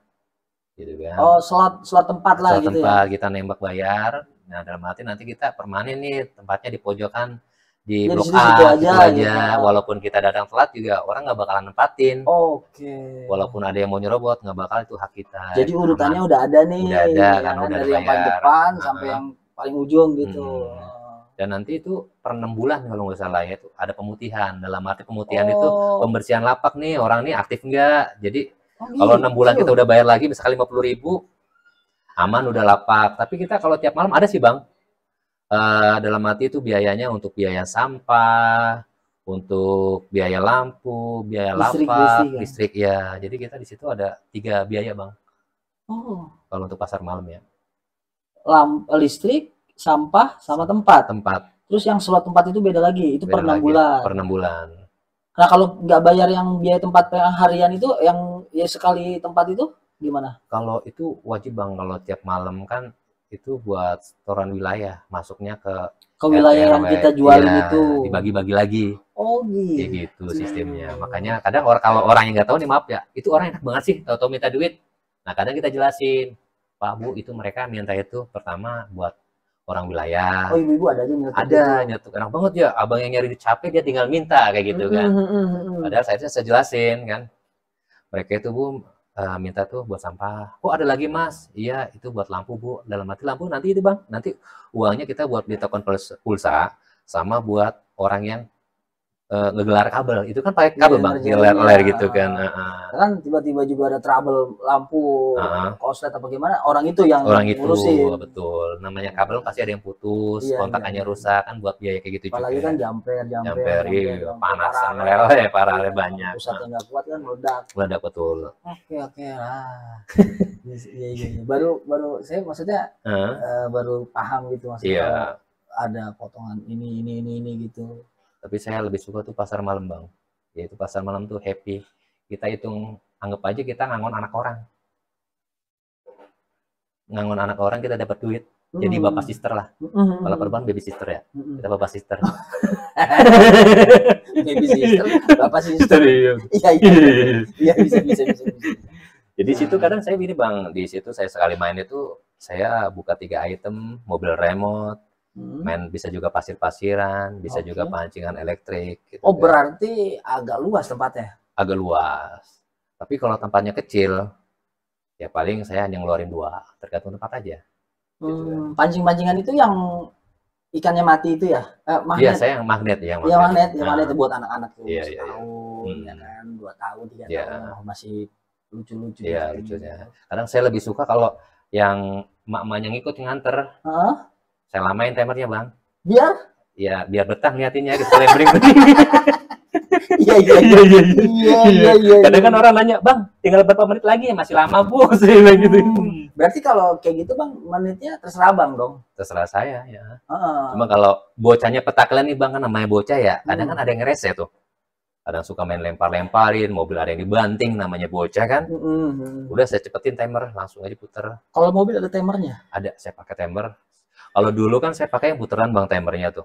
gitu kan? Oh, slot tempat lah gitu tempat, ya? Kita nembak bayar. Nah, dalam arti nanti kita permanen nih tempatnya di pojokan di blok A gitu aja. Gitu. Walaupun kita datang telat juga orang nggak bakalan nempatin. Oke. Walaupun ada yang mau nyerobot nggak bakal, itu hak kita. Jadi urutannya udah ada nih. Udah ada kan, udah dari yang paling depan sampai yang paling ujung gitu. Dan nanti itu per 6 bulan kalau nggak salah ya, itu ada pemutihan. Dalam arti pemutihan itu pembersihan lapak nih, orang nih aktif nggak. Jadi kalau 6 bulan kita udah bayar lagi misalkan 50.000, aman udah lapak. Tapi kita kalau tiap malam ada sih Bang. Dalam arti itu biayanya untuk biaya sampah, untuk biaya lampu, biaya Listrik, lapak, kan? listrik ya. Jadi kita di situ ada 3 biaya bang. Oh. Kalau untuk pasar malam ya. Listrik, sampah, sama tempat. Tempat. Terus yang slot tempat itu beda lagi. Itu beda per 6 bulan. Per 6 bulan. Nah kalau nggak bayar yang biaya tempat harian itu, yang ya sekali tempat itu gimana? Kalau itu wajib bang. Kalau tiap malam kan itu buat setoran wilayah, masuknya ke wilayah yang kita jualin ya, itu dibagi-bagi lagi. Oh gitu. Ya gitu sistemnya. Makanya kadang kalau orang yang nggak tahu nih, maaf ya, itu orang enak banget sih tahu minta duit. Nah kadang kita jelasin, Pak Bu, itu mereka minta itu pertama buat orang wilayah. Oh ibu-ibu ada aja nyetuk. Ada nyetuk, enak banget ya. Abang yang nyari capek dia tinggal minta kayak gitu kan. Padahal saya jelasin kan, mereka itu Bu minta tuh buat sampah. Oh ada lagi Mas, iya itu buat lampu Bu. Dalam arti lampu nanti itu Bang, nanti uangnya kita buat beli token pulsa sama buat orang yang ngegelar kabel. Itu kan pakai kabel Bang, gelar gitu kan. Kan tiba-tiba juga ada trouble lampu, korslet apa gimana, orang itu yang ngurusin. Betul. Namanya kabel pasti ada yang putus, kontakannya rusak kan, buat biaya kayak gitu. Apalagi kan jamper, panasan meleleh, parah banyak. Pusatnya nggak kuat kan meledak. Meledak betul. Oke lah. Iya. Baru saya maksudnya baru paham gitu maksudnya. Ada potongan ini gitu. Tapi saya lebih suka tuh pasar malam Bang. Yaitu pasar malam tuh happy. Kita hitung, anggap aja kita ngangon anak orang. Ngangon anak orang kita dapat duit. Jadi bapak sister lah. Kalau perempuan baby sister ya. Kita bapak sister. Baby sister, bapak sister. Iya bisa. Jadi situ kadang saya gini Bang, di situ saya sekali main itu saya buka 3 item, mobil remote, main bisa juga pasir-pasiran, bisa juga pancingan elektrik. Gitu oh berarti agak luas tempatnya? Agak luas. Tapi kalau tempatnya kecil, ya paling saya hanya ngeluarin 2, tergantung tempat aja. Gitu kan. Pancing-pancingan itu yang ikannya mati itu ya? Magnet. Iya saya yang magnet. Iya magnet buat anak-anak tuh. Iya. Tahun, ya kan, 2 tahun, 3 tahun masih lucu-lucu. Iya lucunya. Kadang saya lebih suka kalau yang mak-maknya ngikut nganter. Saya lamain timernya Bang. Biar? Ya biar betah ngeliatinnya gitu. Iya. Kadang kan orang nanya, Bang, tinggal berapa menit lagi ya? Masih lama Bu. Gitu. Berarti kalau kayak gitu Bang, menitnya terserah Bang dong? Terserah saya ya. Cuma kalau bocahnya petakelan nih Bang, kan namanya bocah ya. Kadang kan ada yang ngerese tuh. Kadang suka main lempar-lemparin, mobil ada yang dibanting, namanya bocah kan. Udah saya cepetin timer, langsung aja puter. Kalau mobil ada timernya? Ada, saya pakai timer. Kalau dulu kan saya pakai yang puteran Bang timernya tuh.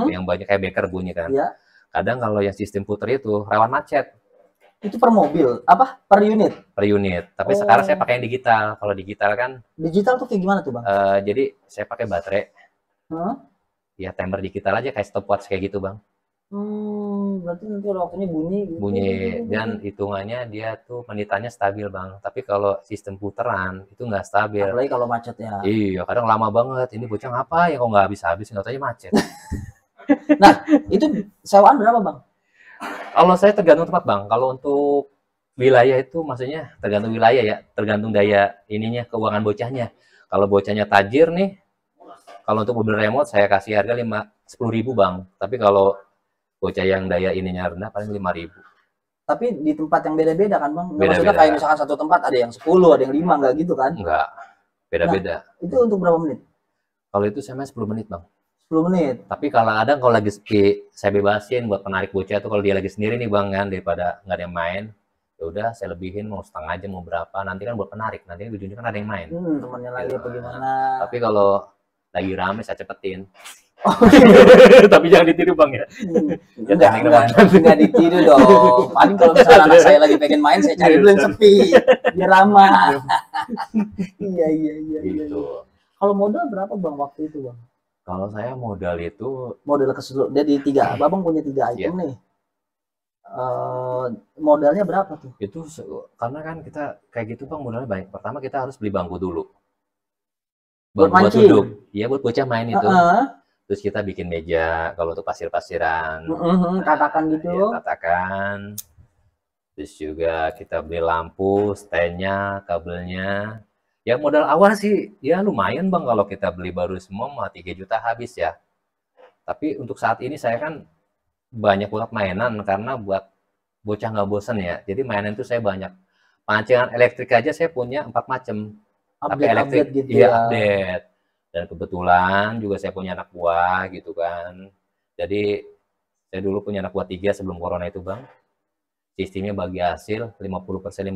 Yang banyak kayak beker bunyi kan. Iya. Kadang kalau yang sistem puter itu rawan macet. Itu per mobil? Apa? Per unit? Per unit. Tapi sekarang saya pakai yang digital. Kalau digital kan... Digital tuh kayak gimana tuh Bang? Jadi saya pakai baterai. Ya timer digital aja kayak stopwatch kayak gitu Bang. Berarti nanti waktunya bunyi gitu. Bunyi dan hitungannya dia tuh menitannya stabil Bang. Tapi kalau sistem puteran itu nggak stabil. Apalagi kalau macet ya. Iya, kadang lama banget. Ini bocah ngapa ya kok nggak habis-habis, nggak tahu macet. Nah, itu sewaan berapa Bang? Kalau saya tergantung tempat Bang. Kalau untuk wilayah itu maksudnya tergantung wilayah ya. Tergantung daya ininya, keuangan bocahnya. Kalau bocahnya tajir nih, kalau untuk mobil remote saya kasih harga 10.000 Bang. Tapi kalau bocah yang daya ininya rendah paling 5.000. Tapi di tempat yang beda-beda kan Bang? Maksudnya kayak misalkan satu tempat ada yang 10, ada yang 5, nggak gitu kan? Enggak, beda-beda. Nah, itu untuk berapa menit? Kalau itu saya main 10 menit Bang. 10 menit? Tapi kalau lagi sepi, saya bebasin buat penarik bocah itu kalau dia lagi sendiri nih Bang kan, daripada nggak ada yang main. Ya udah saya lebihin mau setengah jam mau berapa, nanti kan buat penarik. Nanti ujungnya kan ada yang main. Temannya lagi apa gimana? Tapi kalau lagi rame saya cepetin. Tapi jangan ditiru Bang ya. Enggak ditiru dong. Paling kalau misalnya anak saya lagi pengen main, saya cari dulu yang sepi, biar lama. Iya. Gitu. Kalau modal berapa Bang waktu itu Bang? Kalau saya modal itu keseluruhan, jadi 3, Babang punya 3 item nih. Modalnya berapa tuh? Itu karena kan kita kayak gitu Bang, modalnya banyak. Pertama kita harus beli bangku dulu. Buat duduk. Iya buat bocah main itu. Terus kita bikin meja kalau untuk pasir-pasiran. Tatakan gitu. Ya, tatakan. Terus juga kita beli lampu, standnya, kabelnya. Ya modal awal sih ya lumayan Bang, kalau kita beli baru semua mah 3 juta habis ya. Tapi untuk saat ini saya kan banyak banget mainan karena buat bocah nggak bosan ya. Jadi mainan itu saya banyak. Pancingan elektrik aja saya punya 4 macam. Tapi elektrik Update gitu iya ya. update. Dan kebetulan juga saya punya anak buah gitu kan. Jadi saya dulu punya anak buah 3 sebelum corona itu Bang. Sistemnya bagi hasil 50% 50%.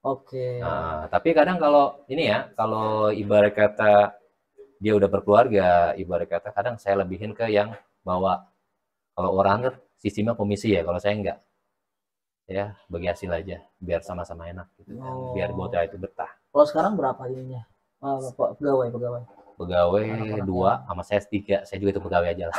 Oke. Nah, tapi kadang kalau ini ya, kalau ibarat kata dia udah berkeluarga, ibarat kata kadang saya lebihin ke yang bawa. Kalau orang kan sistemnya komisi ya, kalau saya enggak. Ya, bagi hasil aja, biar sama-sama enak gitu kan. Biar bocah itu betah. Kalau sekarang berapa ininya? Pegawai. Pegawai 2 sama saya 3. Saya juga itu pegawai aja lah.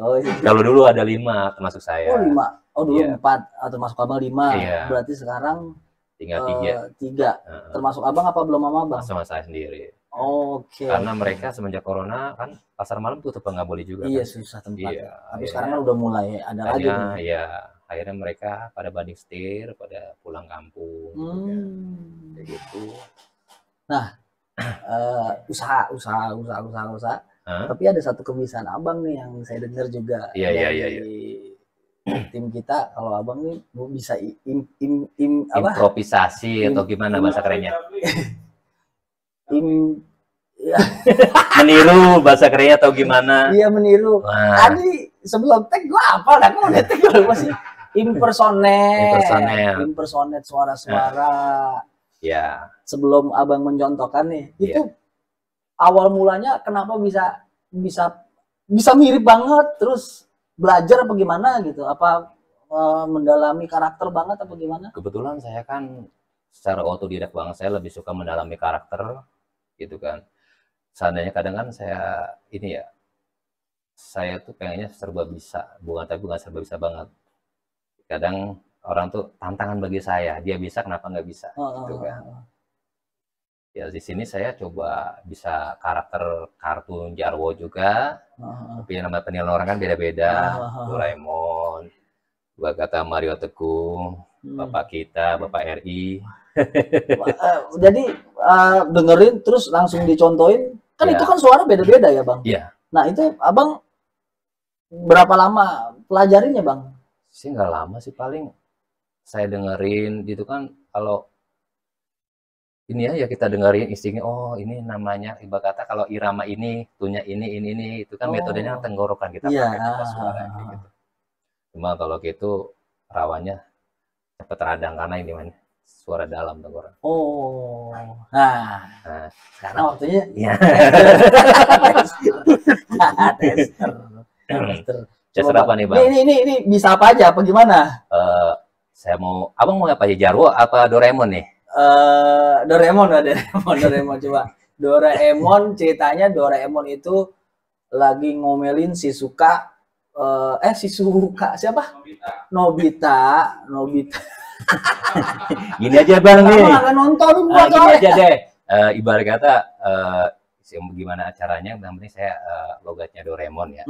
Oh, iya. Kalau dulu ada 5 termasuk saya. Oh 5. Oh dulu Iya. 4 atau termasuk abang 5. Iya. Berarti sekarang Tinggal 3. Termasuk abang apa belum sama abang? sama saya sendiri. Oke. Karena mereka semenjak corona kan pasar malam tutup nggak boleh juga. Iya Kan? susah tempat. Iya, Tapi sekarang kan udah mulai ada lagi nih. Iya, akhirnya mereka pada banding setir, pada pulang kampung. Kayak gitu. Nah, usaha. Tapi ada satu kebiasaan abang nih yang saya dengar juga dari tim kita. Kalau abang nih bisa improvisasi atau gimana bahasa kerennya? Meniru bahasa kerennya atau gimana? Iya meniru. Tadi sebelum tag gua apa? Nah, gua udah tag masih impersonate suara-suara. Ya. Sebelum abang mencontohkan nih, itu awal mulanya kenapa bisa mirip banget, terus belajar apa gimana gitu? Apa mendalami karakter banget apa gimana? Kebetulan saya kan secara otodidak banget, saya lebih suka mendalami karakter gitu kan. Seandainya kadang kan saya tuh pengennya serba bisa, bukan serba bisa banget. Kadang orang tuh tantangan bagi saya, dia bisa kenapa nggak bisa gitu kan. Ya di sini saya coba bisa karakter kartun Jarwo juga, tapi nama penilaian orang kan beda-beda. Doraemon, gua kata Mario Teguh, Bapak kita, Bapak RI. Jadi dengerin terus langsung dicontohin, kan itu kan suara beda-beda ya Bang? Iya. Nah itu abang berapa lama pelajarinya Bang? Sih nggak lama sih, paling saya dengerin gitu kan. Kalau ini ya kita dengerin instingnya, oh ini namanya ibarat kata kalau irama ini, tunya ini itu kan metodenya tenggorokan kita pakai kita suara gitu. Cuma kalau gitu rawannya cepet radang karena ini mana suara dalam tenggorokan. Oh, nah sekarang waktunya tester apa nih Bang? Ini bisa apa aja, apa gimana? Abang mau apa aja, Jarwo apa Doraemon nih? Doraemon coba. Doraemon ceritanya Doraemon itu lagi ngomelin Shizuka siapa? Nobita. Gini aja Bang nih. Nggak nonton gini aja deh. Ibarat kata gimana acaranya, yang penting saya logatnya Doraemon ya.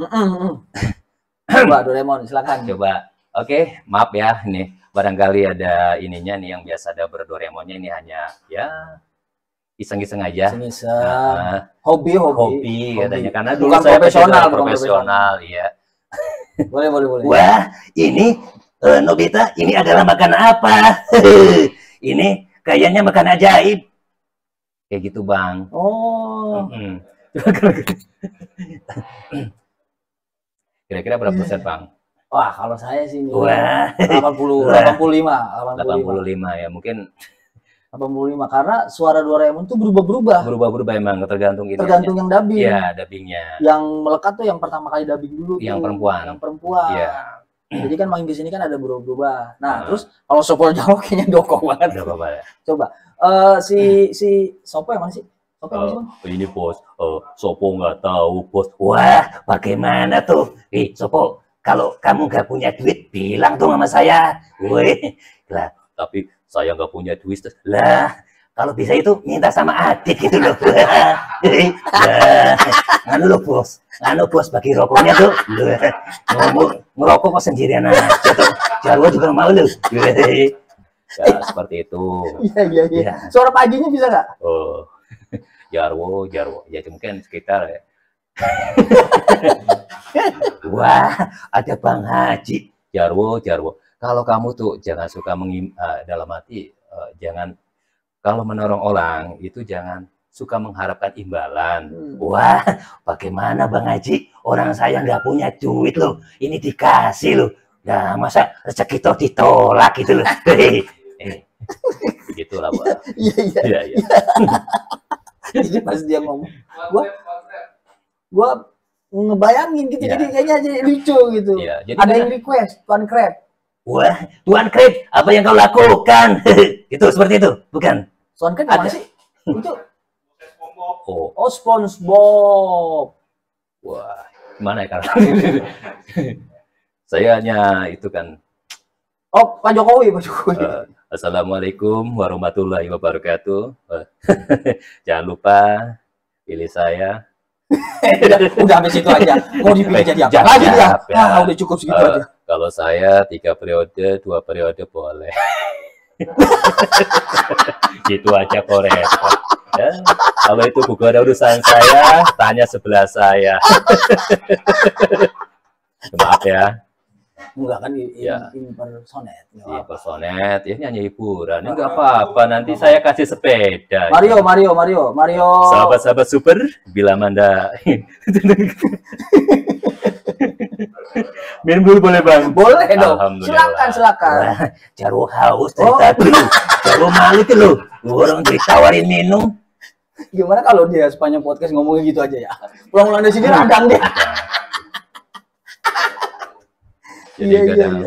Coba Doraemon silakan. Coba. Oke, maaf ya ini. Barangkali ada ininya nih yang biasa ada berdoraemonnya, ini hanya ya iseng-iseng aja. Hobi katanya, karena dulu bukan saya profesional ya. Boleh. Wah, ini Nobita, ini adalah makan apa? Ini kayaknya makan ajaib. Kayak gitu, Bang. Oh. Kira-kira berapa persen, Bang? Wah, kalau saya sih 85 ya, mungkin 85 karena suara Doraemon tuh berubah-ubah emang tergantung yang dubbing. Iya, dubbingnya. Yang melekat tuh yang pertama kali dubbing dulu yang tuh, perempuan. Iya. Jadi kan makin kesini kan ada berubah. Nah, terus kalau Sopo Jawa kayaknya dokok banget. Coba si Sopo yang mana sih? Ini bos, Sopo nggak tahu bos. Wah, bagaimana tuh? Sopo, kalau kamu nggak punya duit, bilang tuh sama saya. Weh, lah, tapi saya nggak punya duit. Lah, kalau bisa itu minta sama adik gitu loh. Anu bos, bagi rokoknya tuh. Ngerokok kok sendirian aja tuh. Jarwo juga mau loh. Ya, seperti itu. Iya. Suara paginya bisa nggak? Oh, Jarwo. Ya mungkin sekitar ya. Wah, ada Bang Haji. Jarwo. Kalau kamu tuh jangan suka dalam hati, jangan kalau menolong orang itu jangan suka mengharapkan imbalan. Wah, bagaimana Bang Haji? Orang saya nggak punya duit loh. Ini dikasih loh. Nah, masa rezeki itu ditolak gitu loh. Begitulah, Bang. Iya. Jadi pas dia ngomong, gua ngebayangin gitu, jadi kayaknya jadi lucu gitu. Jadi ada yang request, Tuan Crab. Wah, Tuan Crab, apa yang kau lakukan? Itu seperti itu, bukan? Tuan Crab apa sih? Itu SpongeBob. Wah, gimana ya kalau saya hanya itu kan. Oh, Pak Jokowi. Assalamualaikum warahmatullahi wabarakatuh. Jangan lupa pilih saya. Udah sampai situ aja. Mau dipilih jadi apa lagi ya? Udah cukup segitu aja. Kalau saya 3 periode, 2 periode boleh. Gitu aja kok repot. Ya, kalau itu bukan ada urusan saya, tanya sebelah saya. Maaf ya. Enggak kan impersonet. Impersonet, ini hanya hiburan. Enggak apa-apa, nanti saya kasih sepeda. Mario. Sahabat-sahabat super, bila Manda. Minum dulu boleh Bang? Boleh dong. Silakan. Jarwo haus dari tadi. Jarwo malu tuh lo. Orang ditawarin minum. Gimana kalau dia sepanjang podcast ngomongin gitu aja ya? Pulang-pulang dari sini radang dia. Jadi kadang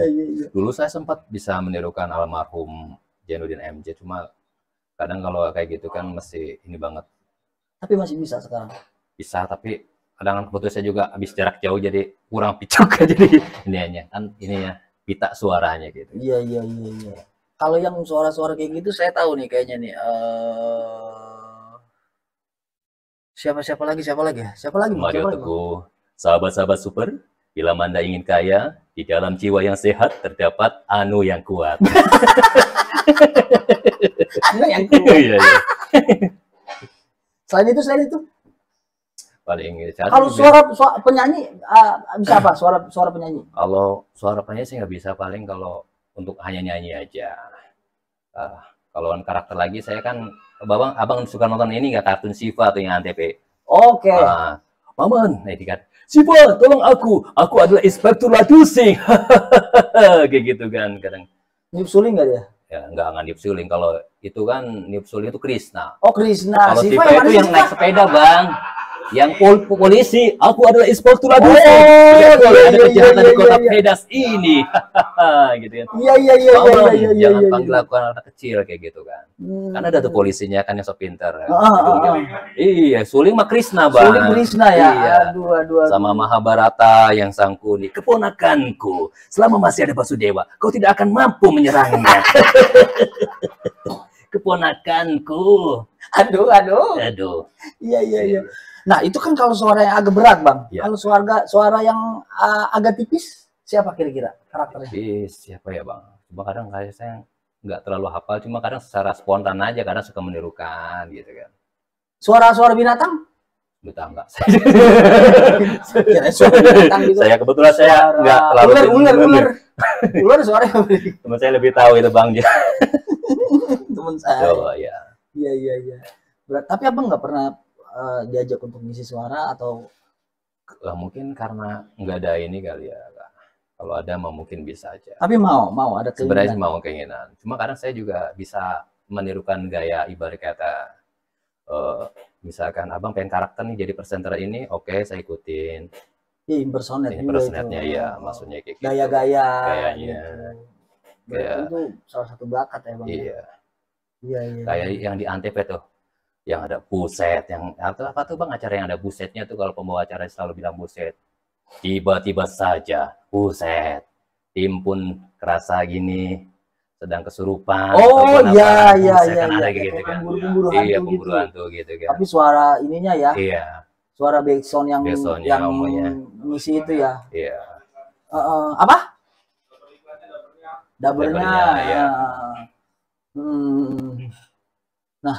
dulu saya sempat bisa menirukan almarhum Jainuddin MJ, cuma kadang kalau kayak gitu kan mesti ini banget. Tapi masih bisa sekarang? Bisa, tapi kadang putusnya juga habis jarak jauh jadi kurang picuk jadi ininya kan ininya pita suaranya gitu. Iya. Kalau yang suara-suara kayak gitu saya tahu nih kayaknya nih. Siapa lagi? Mario Teguh. Sahabat-sahabat super, bila Anda ingin kaya, di dalam jiwa yang sehat terdapat anu yang kuat. Anu yang kuat. Iya. Selain itu. Paling kalau suara penyanyi bisa apa? Suara penyanyi. Kalau suara penyanyi sih nggak bisa, paling kalau untuk hanya nyanyi aja. Kalau karakter lagi saya kan abang suka nonton ini nggak, kartun Siva atau yang Antv. Oke. Maman, nah kan. Siva, tolong aku adalah Inspektur Ladusing. Kayak gitu kan kadang. Niup suling nggak dia? Ya nggak niup suling. Kalau itu kan niup suling itu Krishna. Oh Krishna. Kalau Siva itu yang naik sepeda Bang. Yang polisi, aku adalah Inspektur Ladusing. Ada kejahatan di kota Pedas ini. Gitu kan. Iya. Jangan panggil aku anak kecil kayak gitu kan. Karena ada tuh polisinya kan yang so pinter. Iya, suling mah Krishna Bang. Suling Krishna ya. Iya. Aduh. Sama Mahabharata yang Sangkuni, keponakanku, selama masih ada Basudewa, kau tidak akan mampu menyerangnya. Keponakanku. Aduh. Iya. Nah, itu kan kalau suara yang agak berat, Bang. Ya. Kalau suara yang agak tipis, siapa kira-kira karakternya? Siapa ya, Bang? Cuma kadang kayak saya nggak terlalu hafal, cuma kadang secara spontan aja, kadang suka menirukan gitu kan. Suara binatang? Enggak. Suara binatang gitu. Saya kebetulan saya nggak terlalu ular suaranya. Teman saya lebih tahu itu, Bang. Teman saya. Oh, ya. Iya. Berat. Tapi Abang nggak pernah diajak untuk ngisi suara atau mungkin karena nggak ada ini kali ya. Kalau ada mungkin bisa aja. Tapi mau ada keinginan. Sebenarnya mau keinginan. Cuma kadang saya juga bisa menirukan gaya, ibarat kata misalkan Abang pengen karakter nih jadi presenter ini, oke, saya ikutin. Iya, impersonate-nya ya, maksudnya kayak gitu. Gayanya. Kayak itu salah satu bakat ya, Bang. Iya. Iya. Kayak yang di Antv tuh. Yang ada buset, yang apa tuh Bang acara yang ada busetnya tuh, kalau pembawa acara selalu bilang buset. Tiba-tiba saja buset. Tim pun kerasa gini sedang kesurupan. Oh iya. Kan ada gitu kan. Pemburu hantu gitu kan. Tapi suara ininya ya. Iya. Suara backsound yang ngisi itu ya. Iya. Apa? Double-nya. Ya. Nah,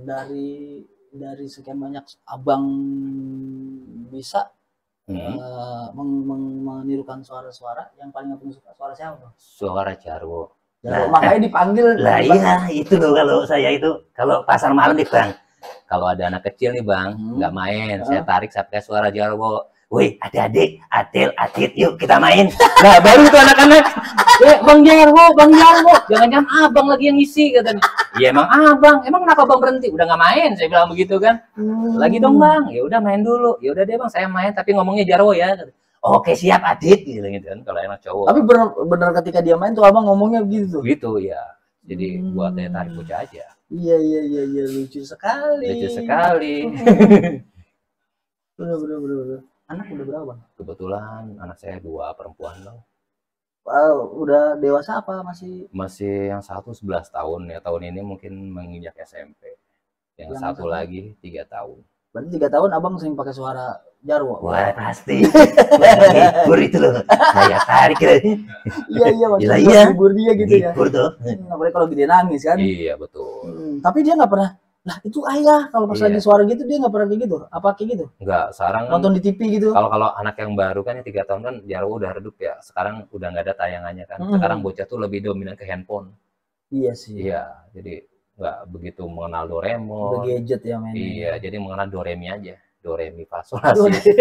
dari sekian banyak Abang bisa menirukan suara-suara yang paling aku suka suara siapa? Suara jarwo. Nah, makanya dipanggil. Lah iya, itu loh kalau saya itu kalau pasar malam nih Bang. Kalau ada anak kecil nih Bang, nggak main, saya tarik sampai suara jarwo. Woi, adik-adik, Adit, yuk kita main. Nah, baru tuh anak-anak, Bang Jarwo, jangan-jangan abang lagi yang ngisi katanya. Iya emang abang, emang kenapa bang berhenti? Udah nggak main, saya bilang begitu kan. Lagi dong bang, ya udah main dulu. Ya udah deh bang, saya main, tapi ngomongnya Jarwo ya. Oke siap Adit, gitu kan, kalau enak cowok. Tapi bener ketika dia main tuh abang ngomongnya gitu. Gitu ya, jadi buat saya tarik bocah aja. Iya, lucu sekali. Lucu sekali. Bener. Anak udah berapa bang? Kebetulan anak saya 2 perempuan bang. Udah dewasa apa masih? Masih yang satu 11 tahun ya, tahun ini mungkin menginjak SMP. Yang satu lagi 3 tahun. Berarti 3 tahun abang sering pakai suara Jarwo? Wah pasti. Libur itu loh. Saya tarik. Iya maksudnya libur dia gitu ya. Libur tuh. Apalagi kalau dia nangis kan? Iya betul. Tapi dia nggak pernah. Lah itu ayah kalau pas lagi suara gitu dia nggak pernah kayak gitu. Apa kayak gitu? Nggak, sekarang nonton di TV gitu. Kalau anak yang baru kan yang 3 tahun kan Jarwo udah redup ya. Sekarang udah nggak ada tayangannya kan. Sekarang bocah tuh lebih dominan ke handphone. Iya sih. Iya, jadi nggak begitu mengenal Doraemon. Udah gadget ya mainnya. Iya, jadi mengenal Doremi aja. Doremi fa sol la si.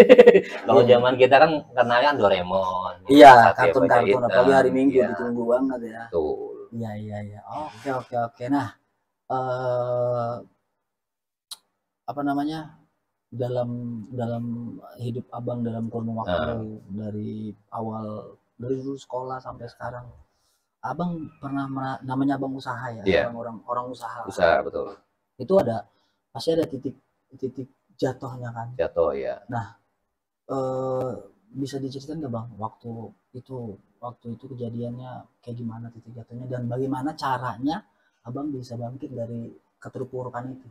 Kalau zaman kita kan kenalnya Doraemon. Iya, kartun-kartun apalagi hari Minggu ditunggu banget ya. Betul. Iya. Oke. Nah, apa namanya, dalam hidup abang dalam kurun waktu dari dulu sekolah sampai sekarang, abang pernah namanya abang usaha ya, orang usaha Betul. Itu pasti ada titik jatuhnya kan? Jatuh ya. Nah, bisa diceritain nggak bang waktu itu kejadiannya kayak gimana titik jatuhnya dan bagaimana caranya abang bisa bangkit dari keterpurukan itu?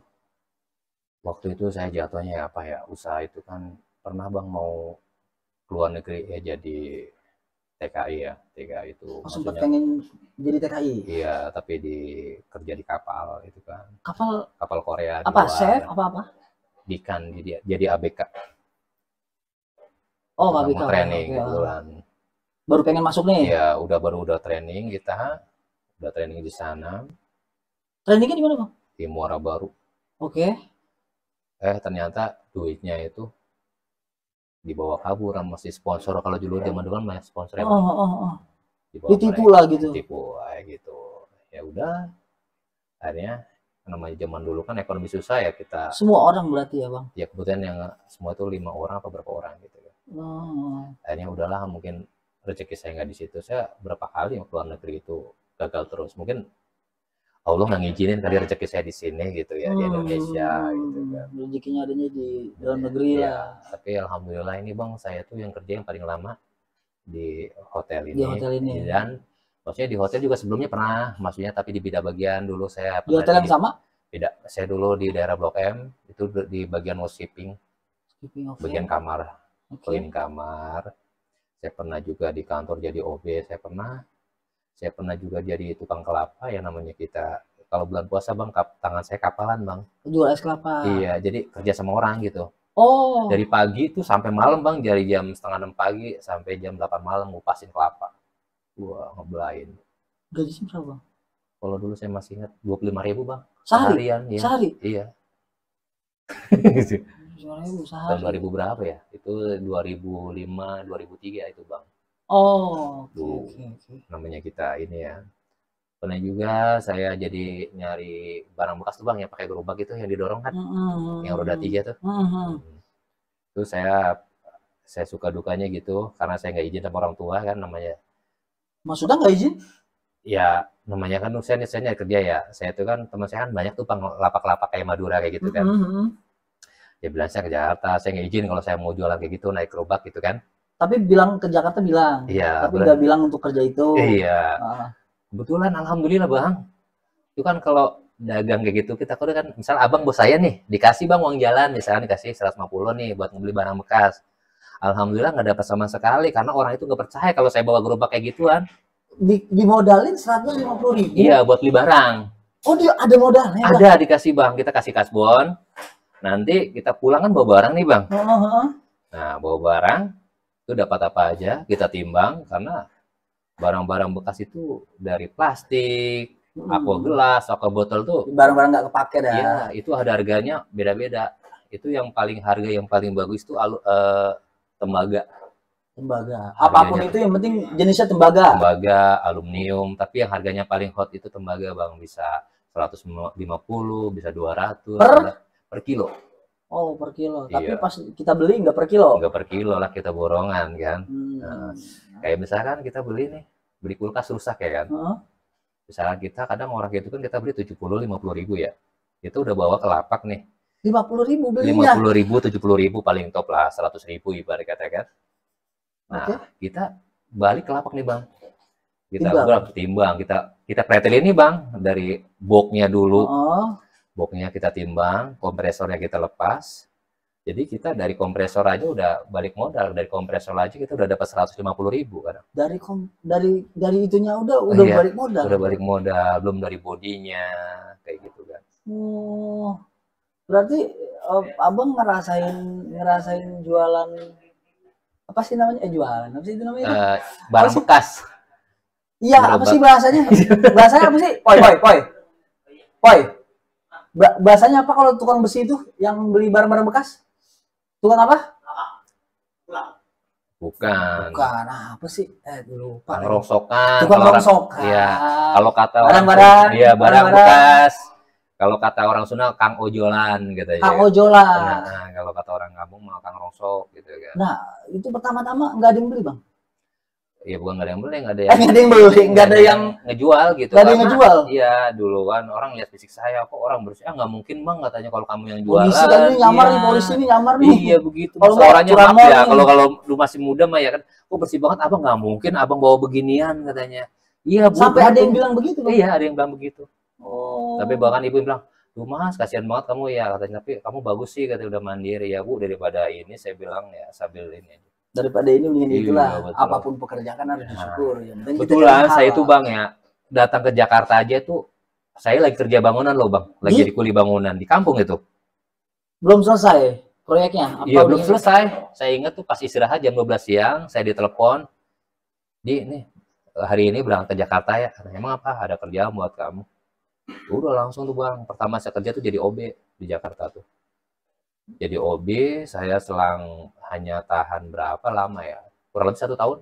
Waktu itu saya jatuhnya apa ya, usaha itu kan pernah bang mau keluar negeri ya, jadi TKI ya. TKI itu sempat pengen jadi TKI? Iya, tapi kerja di kapal itu kan. Kapal Korea. Apa chef apa? Jadi ABK. Oh, ABK. Training kebetulan. Baru pengen masuk nih? Iya, udah training kita. Udah training di sana. Trainingnya di mana bang? Di Muara Baru. Oke. Ternyata duitnya itu dibawa kabur sama si sponsor. Kalau dulu zaman dulu kan banyak sponsor ya. Ditipu lah gitu. Ditipu gitu. Ya udah. Akhirnya namanya zaman dulu kan ekonomi susah ya, kita. Semua orang berarti ya bang? Ya kebetulan yang semua itu 5 orang atau berapa orang gitu. Akhirnya udahlah, mungkin rezeki saya nggak di situ. Saya berapa kali yang keluar negeri itu gagal terus. Mungkin Allah nggak ngizinin kali rezeki saya di sini gitu ya, di Indonesia gitu kan. Rezekinya adanya di dalam negeri lah. Tapi alhamdulillah ini bang, saya tuh yang kerja yang paling lama di hotel ini. Di hotel ini. Dan maksudnya di hotel juga sebelumnya pernah, maksudnya tapi di beda bagian dulu saya. Di hotel yang sama? Beda. Saya dulu di daerah Blok M, itu di bagian housekeeping. Bagian kamar. Clean kamar. Saya pernah juga di kantor jadi OB, saya pernah juga jadi tukang kelapa ya, namanya kita kalau bulan puasa bang, tangan saya kapalan bang. Jual es kelapa. Iya, jadi kerja sama orang gitu. Oh. Dari pagi tuh sampai malam bang, dari jam 5:30 pagi sampai jam 8 malam ngupasin kelapa. Wah, ngebelain. Gaji berapa bang? Kalau dulu saya masih ingat 25.000 bang. Seharian? Ya. Sehari? Iya. Tahun 2000 berapa ya? Itu 2005, 2003 itu bang. Oh, okay. Namanya kita ini ya. Pernah juga saya jadi nyari barang bekas tuh bang, yang pakai gerobak itu yang didorong kan, yang roda 3 tuh. Itu saya suka dukanya gitu, karena saya nggak izin sama orang tua kan namanya. Maksudnya nggak izin? Ya namanya kan saya nyari kerja ya. Saya tuh kan, teman saya kan banyak tuh lapak-lapak kayak Madura kayak gitu kan. Ya bilang saya ke Jakarta, saya nggak izin kalau saya mau jualan kayak gitu, naik gerobak gitu kan. Tapi bilang ke Jakarta bilang, iya, tapi nggak bilang untuk kerja itu. Iya. Kebetulan alhamdulillah bang, itu kan kalau dagang kayak gitu kita kan, misal abang bos saya nih dikasih bang uang jalan, misalnya dikasih 150 nih buat membeli barang bekas. Alhamdulillah nggak dapat sama sekali, karena orang itu nggak percaya kalau saya bawa gerobak kayak gituan. Dimodalin 150.000? Iya, buat beli barang. Oh, dia ada modalnya? Ada, dikasih bang, kita kasih kasbon. Nanti kita pulang kan bawa barang nih bang. Nah, bawa barang itu dapat apa aja kita timbang, karena barang-barang bekas itu dari plastik, aqua gelas, aqua botol tuh barang-barang nggak kepake dah. Iya, itu ada harganya beda-beda. Itu yang paling harga yang paling bagus itu tembaga. Tembaga. Apapun itu yang penting jenisnya tembaga. Tembaga, aluminium, tapi yang harganya paling hot itu tembaga, Bang. Bisa 150, bisa 200 per kilo. Oh, per kilo. Iya. Tapi pas kita beli nggak per kilo. Nggak per kilo lah, kita borongan kan. Nah, kayak misalkan kita beli kulkas rusak ya kan. Misalkan kadang orang gitu kan kita beli 70-50 ribu ya. Itu udah bawa ke lapak nih. 50 ribu belinya. 50 ribu, 70 ribu paling top lah, 100 ribu ibarat kata kan. Nah, kita balik ke lapak nih Bang. Kita timbang, kita pretelin nih Bang, dari boxnya dulu. Boxnya kita timbang, kompresornya kita lepas. Jadi kita dari kompresor aja udah balik modal, dari kompresor aja kita udah dapat 150 ribu kan. Dari itunya udah Iya, balik modal. Udah balik modal, belum dari bodinya kayak gitu kan. Oh. Berarti Abang ngerasain jualan apa sih namanya? Jualan apa sih itu namanya? Barang bekas. Iya, apa sih bahasanya? Bahasanya apa sih? Poi. Bahasanya apa kalau tukang besi itu yang beli barang-barang bekas? Tukang apa? Bukan. Apa sih? Lupa. Rongsokan. Tukang rongsokan. Iya. Kalau kata orang barang bekas. Kalau kata orang Sunda, Kang Ojolan gitu ya. Kang Ojolan. Nah, kalau kata orang kampung mau Kang Rongsok gitu kan. Nah, itu pertama-tama nggak ada yang beli, Bang. Iya, bukan nggak ada yang beli, nggak ada yang ngejual gitu. Nggak ada yang ngejual. Iya, dulu kan orang lihat fisik saya, kok orang bersih, nggak mungkin Bang katanya kalau kamu yang jualan. Polisi kan ini nyamar nih, polisi ini nyamar nih. Iya, begitu. Kalau orangnya maaf ya, kalau lu masih muda mah ya kan, kok bersih banget, Abang nggak mungkin Abang bawa beginian katanya. Iya, sampai ada yang bilang begitu, Bang. Iya, ada yang bilang begitu. Oh. Tapi bahkan ibu bilang, "Duh Mas, kasihan banget kamu ya," katanya, "tapi kamu bagus sih," katanya, "udah mandiri." Ya Bu, daripada ini saya bilang ya sambil ini. Daripada ini mending itulah. Betul. Apapun pekerjaan harus disyukur. Ya. Kebetulan saya itu Bang ya, datang ke Jakarta aja tuh, saya lagi kerja bangunan loh Bang, lagi jadi kuli bangunan di kampung itu. Belum selesai proyeknya? Iya, belum selesai. Saya ingat tuh pas istirahat jam 12 siang, saya ditelepon, nih hari ini berangkat ke Jakarta ya. Emang apa? Ada kerjaan buat kamu. Udah langsung tuh Bang. Pertama saya kerja tuh jadi OB di Jakarta tuh. Jadi OB, saya selang hanya tahan berapa lama ya? Kurang lebih 1 tahun.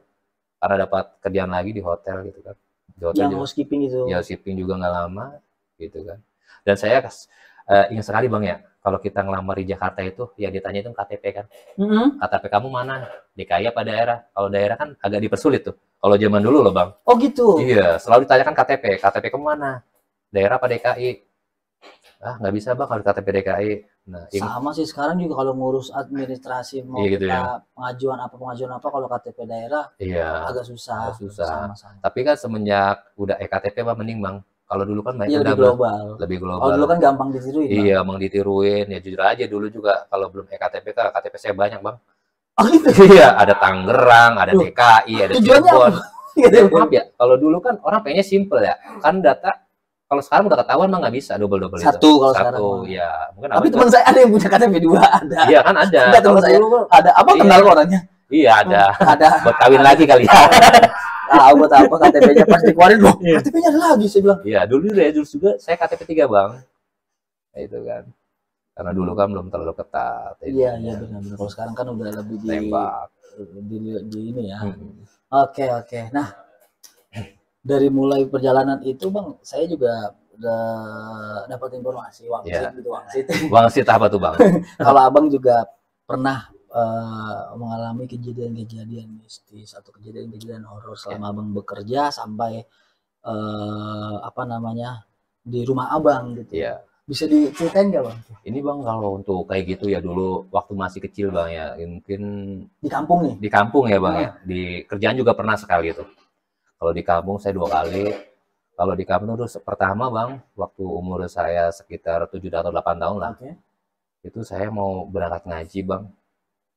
Karena dapat kerjaan lagi di hotel gitu kan. Di hotel yang housekeeping itu. Ya, housekeeping juga nggak lama gitu kan. Dan saya ingat sekali Bang ya, kalau kita ngelamar di Jakarta itu, ya ditanya itu KTP kan. KTP kamu mana? DKI apa daerah? Kalau daerah kan agak dipersulit tuh. Kalau zaman dulu loh Bang. Oh gitu? Iya, selalu ditanyakan KTP. KTP kamu mana? Daerah apa DKI? Ah, nggak bisa Bang kalau KTP DKI. Nah, sama sih sekarang juga kalau ngurus administrasi mau gitu ya. pengajuan apa kalau KTP daerah agak susah. Sama-sama. Tapi kan semenjak udah EKTP Bang mending Bang. Kalau dulu kan lebih global. Kalau dulu kan gampang ditiruin. Iya, Bang ditiruin. Ya jujur aja dulu juga kalau belum EKTP kan KTP saya banyak Bang. Oh gitu. Iya, ada Tangerang, ada DKI, ada Cirebon. Maaf ya, kalau dulu kan orang pengennya simple ya. Kan data kalau sekarang udah ketahuan mah nggak bisa double itu. Satu kalau sekarang. Ya, mungkin tapi teman saya ada yang punya KTP 2 ada. Iya kan ada. Enggak, teman saya ada. Abang kenal orangnya? Iya ada. Ada. Buat kawin lagi kali ya. Buat apa KTP-nya pas dikeluarin loh. KTP-nya ada lagi saya bilang. Iya, dulu juga saya KTP 3 Bang. Nah, itu kan. Karena dulu kan belum terlalu ketat. Iya benar. Kalau sekarang kan udah lebih di ini ya. Oke. Nah, dari mulai perjalanan itu Bang, saya juga udah dapat informasi wangsit apa tuh Bang? Kalau Abang juga pernah mengalami kejadian-kejadian mistis atau kejadian-kejadian horor selama Abang bekerja sampai di rumah Abang gitu. Iya. Bisa diceritain nggak Bang? Ini Bang kalau untuk kayak gitu ya dulu waktu masih kecil Bang ya, mungkin di kampung nih. Di kampung ya Bang ya. Di kerjaan juga pernah sekali itu. Kalau di kampung saya 2 kali. Kalau di kampung itu pertama Bang, waktu umur saya sekitar 7 atau 8 tahun lah. Itu saya mau berangkat ngaji Bang.